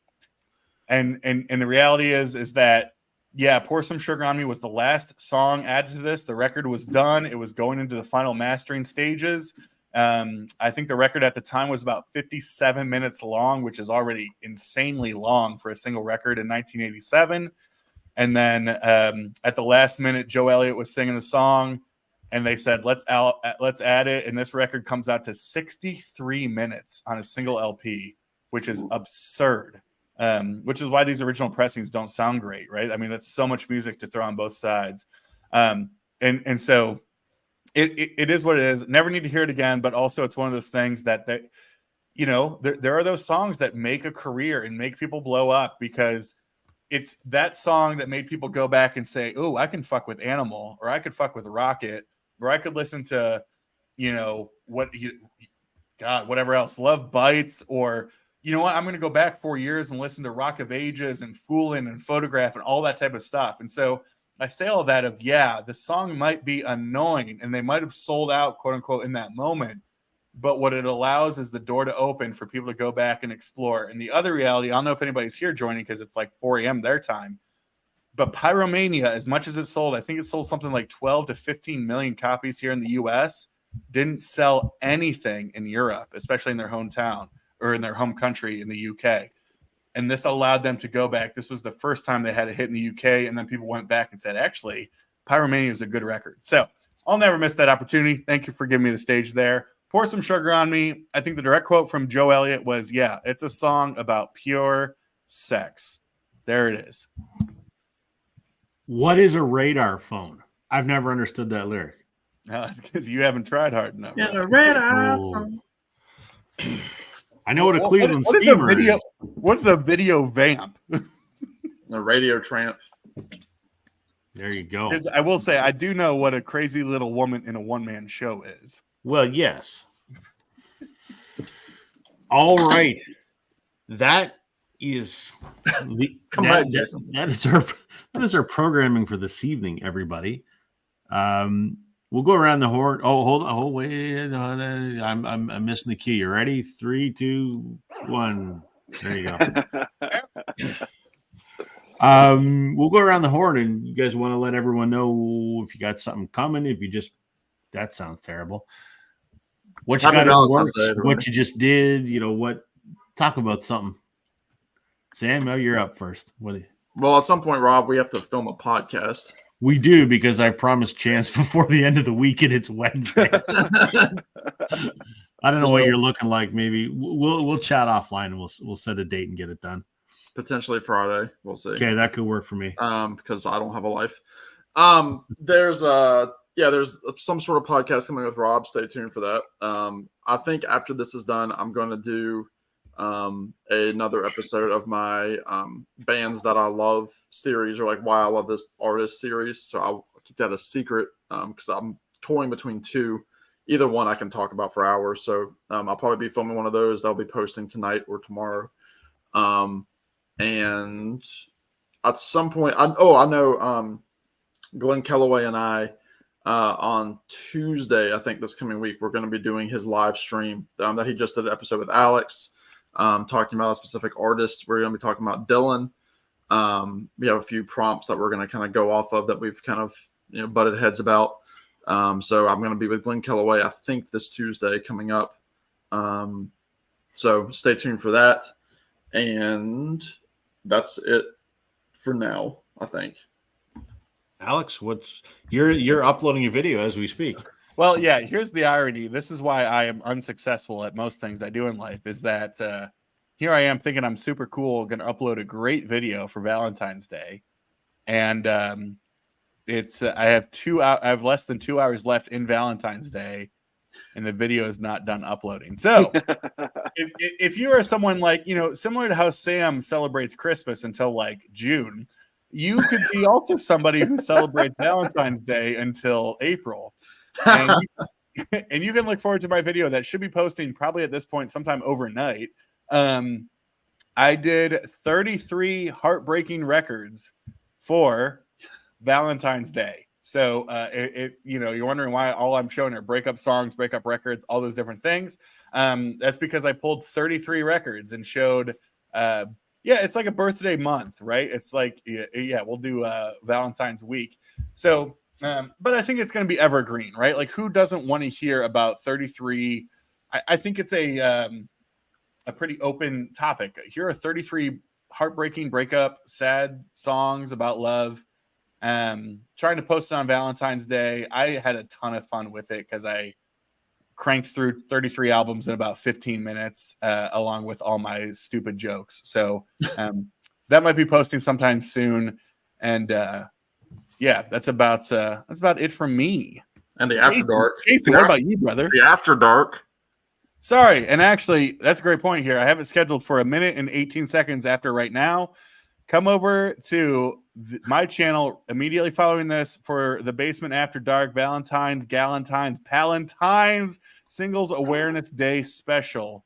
And the reality is that, yeah, Pour Some Sugar on Me was the last song added to this. The record was done. It was going into the final mastering stages. I think the record at the time was about 57 minutes long, which is already insanely long for a single record in 1987. And then at the last minute, Joe Elliott was singing the song, and they said, let's add it. And this record comes out to 63 minutes on a single LP, which is absurd. Which is why these original pressings don't sound great, right? I mean, that's so much music to throw on both sides. And so it is what it is. Never need to hear it again, but also it's one of those things that you know, there are those songs that make a career and make people blow up because it's that song that made people go back and say, oh, I can fuck with Animal, or I could fuck with Rocket, or I could listen to, you know, whatever else, Love Bites, or you know what? I'm going to go back 4 years and listen to Rock of Ages and Foolin' and Photograph and all that type of stuff. And so I say all that of, yeah, the song might be annoying and they might have sold out, quote unquote, in that moment. But what it allows is the door to open for people to go back and explore. And the other reality, I don't know if anybody's here joining because it's like 4 a.m. their time. But Pyromania, as much as it sold, I think it sold something like 12 to 15 million copies here in the US, didn't sell anything in Europe, especially in their hometown or in their home country in the UK. And this allowed them to go back. This was the first time they had a hit in the UK. And then people went back and said, actually, Pyromania is a good record. So I'll never miss that opportunity. Thank you for giving me the stage there. Pour Some Sugar on Me. I think the direct quote from Joe Elliott was, yeah, it's a song about pure sex. There it is. What is a radar phone? I've never understood that lyric. No, that's because you haven't tried hard enough. Yeah, Right? radar. Oh. I know what a Cleveland what is a steamer video? is. What's a video vamp? The radio tramp. There you go. I will say I do know what a crazy little woman in a one-man show is. Well, yes. All right. That is the Come back, Jason. that is our programming for this evening, everybody. We'll go around the horn. Oh, hold on. Oh, wait. I'm missing the key. You ready? 3, 2, 1. There you go. We'll go around the horn, and you guys want to let everyone know if you got something coming. If you just, that sounds terrible. What you got in the works, what you just did, what, talk about something. Sam, you're up first. What? Well, at some point, Rob, we have to film a podcast. We do, because I promised Chance before the end of the week, and it's Wednesday. I don't know what you're looking like. Maybe we'll chat offline, and we'll set a date and get it done. Potentially Friday. We'll see. Okay, that could work for me. Because I don't have a life. There's some sort of podcast coming with Rob. Stay tuned for that. I think after this is done, I'm going to do another episode of my bands that I love series, or like why I love this artist series. So I'll keep that a secret because I'm touring between two. Either one I can talk about for hours. So I'll probably be filming one of those. That'll be posting tonight or tomorrow. And at some point, I know Glenn Kellaway and I on Tuesday, I think this coming week, we're going to be doing his live stream that he just did an episode with Alex, talking about a specific artist. We're going to be talking about Dylan. We have a few prompts that we're going to kind of go off of that we've kind of butted heads about. So I'm going to be with Glenn Kellaway, I think, this Tuesday coming up. So stay tuned for that. And that's it for now, I think. Alex, you're uploading a video as we speak. Well, yeah, here's the irony. This is why I am unsuccessful at most things I do in life, is that here I am thinking I'm super cool, going to upload a great video for Valentine's Day. And I have less than 2 hours left in Valentine's Day, and the video is not done uploading. So if you are someone like, similar to how Sam celebrates Christmas until like June, you could be also somebody who celebrates Valentine's Day until April. And you can look forward to my video that should be posting probably at this point sometime overnight. I did 33 heartbreaking records for Valentine's Day. So if you're wondering why all I'm showing are breakup songs, breakup records, all those different things, that's because I pulled 33 records and showed it's like a birthday month, right? It's like, we'll do Valentine's week. So, but I think it's going to be evergreen, right? Like, who doesn't want to hear about 33? I think it's a pretty open topic. Here are 33 heartbreaking breakup, sad songs about love. Trying to post it on Valentine's Day. I had a ton of fun with it because I cranked through 33 albums in about 15 minutes, along with all my stupid jokes. So that might be posting sometime soon. And that's about it from me. And the After Dark. Jason, what about you, brother? The After Dark. Sorry, and actually, that's a great point here. I have it scheduled for 1 minute and 18 seconds after right now. Come over to my channel immediately following this for the Basement After Dark Valentine's, Galentine's, Palentine's Singles Awareness Day special,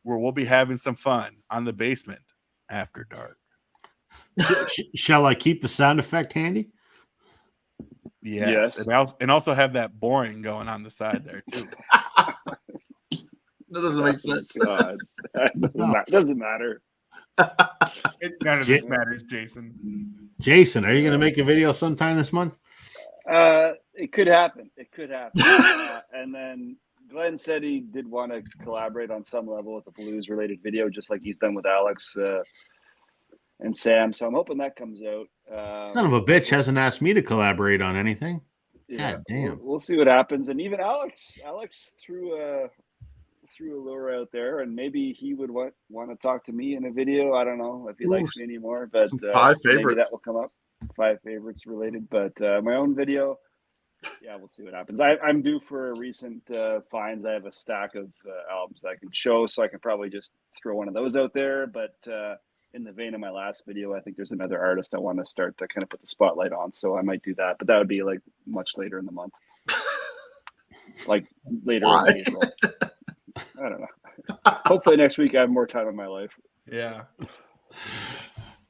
where we'll be having some fun on the Basement After Dark. Shall I keep the sound effect handy? Yes. And also have that boring going on the side there too. That doesn't make sense. God. That doesn't matter. None of this matters, Jason. Jason, are you going to make a video sometime this month? It could happen. It could happen. And then Glenn said he did want to collaborate on some level with a blues related video, just like he's done with Alex and Sam. So I'm hoping that comes out. Son of a bitch hasn't asked me to collaborate on anything. God damn. We'll see what happens. And even Alex threw a lure out there, and maybe he would want to talk to me in a video. I don't know if he likes me anymore, but five maybe favorites. that will come up. 5 favorites related, but my own video. Yeah, we'll see what happens. I'm due for a recent finds. I have a stack of albums I can show, so I can probably just throw one of those out there. But in the vein of my last video, I think there's another artist I want to start to kind of put the spotlight on, so I might do that. But that would be like much later in the month, like later in April. I don't know. Hopefully next week I have more time in my life. Yeah.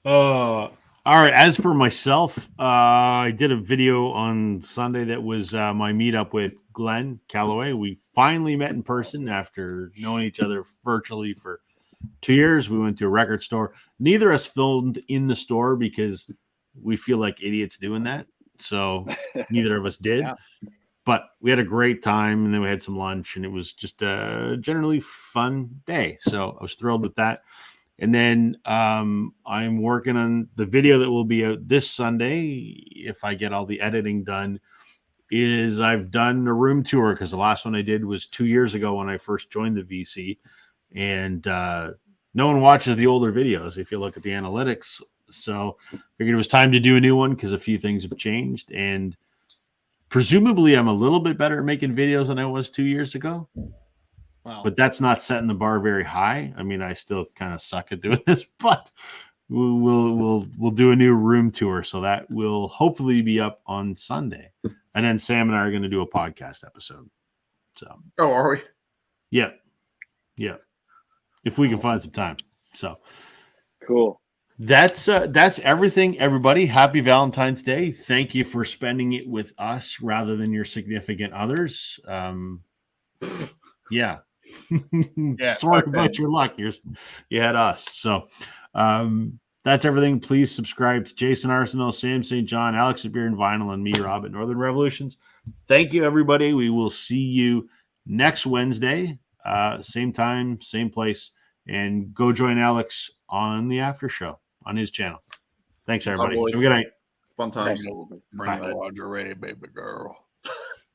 All right. As for myself, I did a video on Sunday that was my meetup with Glenn Calloway. We finally met in person after knowing each other virtually for 2 years. We went to a record store. Neither of us filmed in the store because we feel like idiots doing that. So neither of us did. Yeah. But we had a great time, and then we had some lunch, and it was just a generally fun day. So I was thrilled with that. And then I'm working on the video that will be out this Sunday, if I get all the editing done, is I've done a room tour, because the last one I did was 2 years ago when I first joined the VC. And no one watches the older videos if you look at the analytics. So I figured it was time to do a new one because a few things have changed. And presumably I'm a little bit better at making videos than I was 2 years ago. Wow. But that's not setting the bar very high. I mean, I still kind of suck at doing this, but we'll do a new room tour, so that will hopefully be up on Sunday. And then Sam and I are going to do a podcast episode. So, are we? yeah, if we can find some time. So, Cool. That's everything, everybody. Happy Valentine's Day. Thank you for spending it with us rather than your significant others. Yeah. Yeah, Sorry about your luck. You had us. So that's everything. Please subscribe to Jason Arsenault, Sam St. John, Alex at Beer and Vinyl, and me, Rob at Northern Revolutions. Thank you, everybody. We will see you next Wednesday, same time, same place, and go join Alex on the after show on his channel. Thanks, everybody. Have a good night. Fun times. Bring the lingerie, baby girl.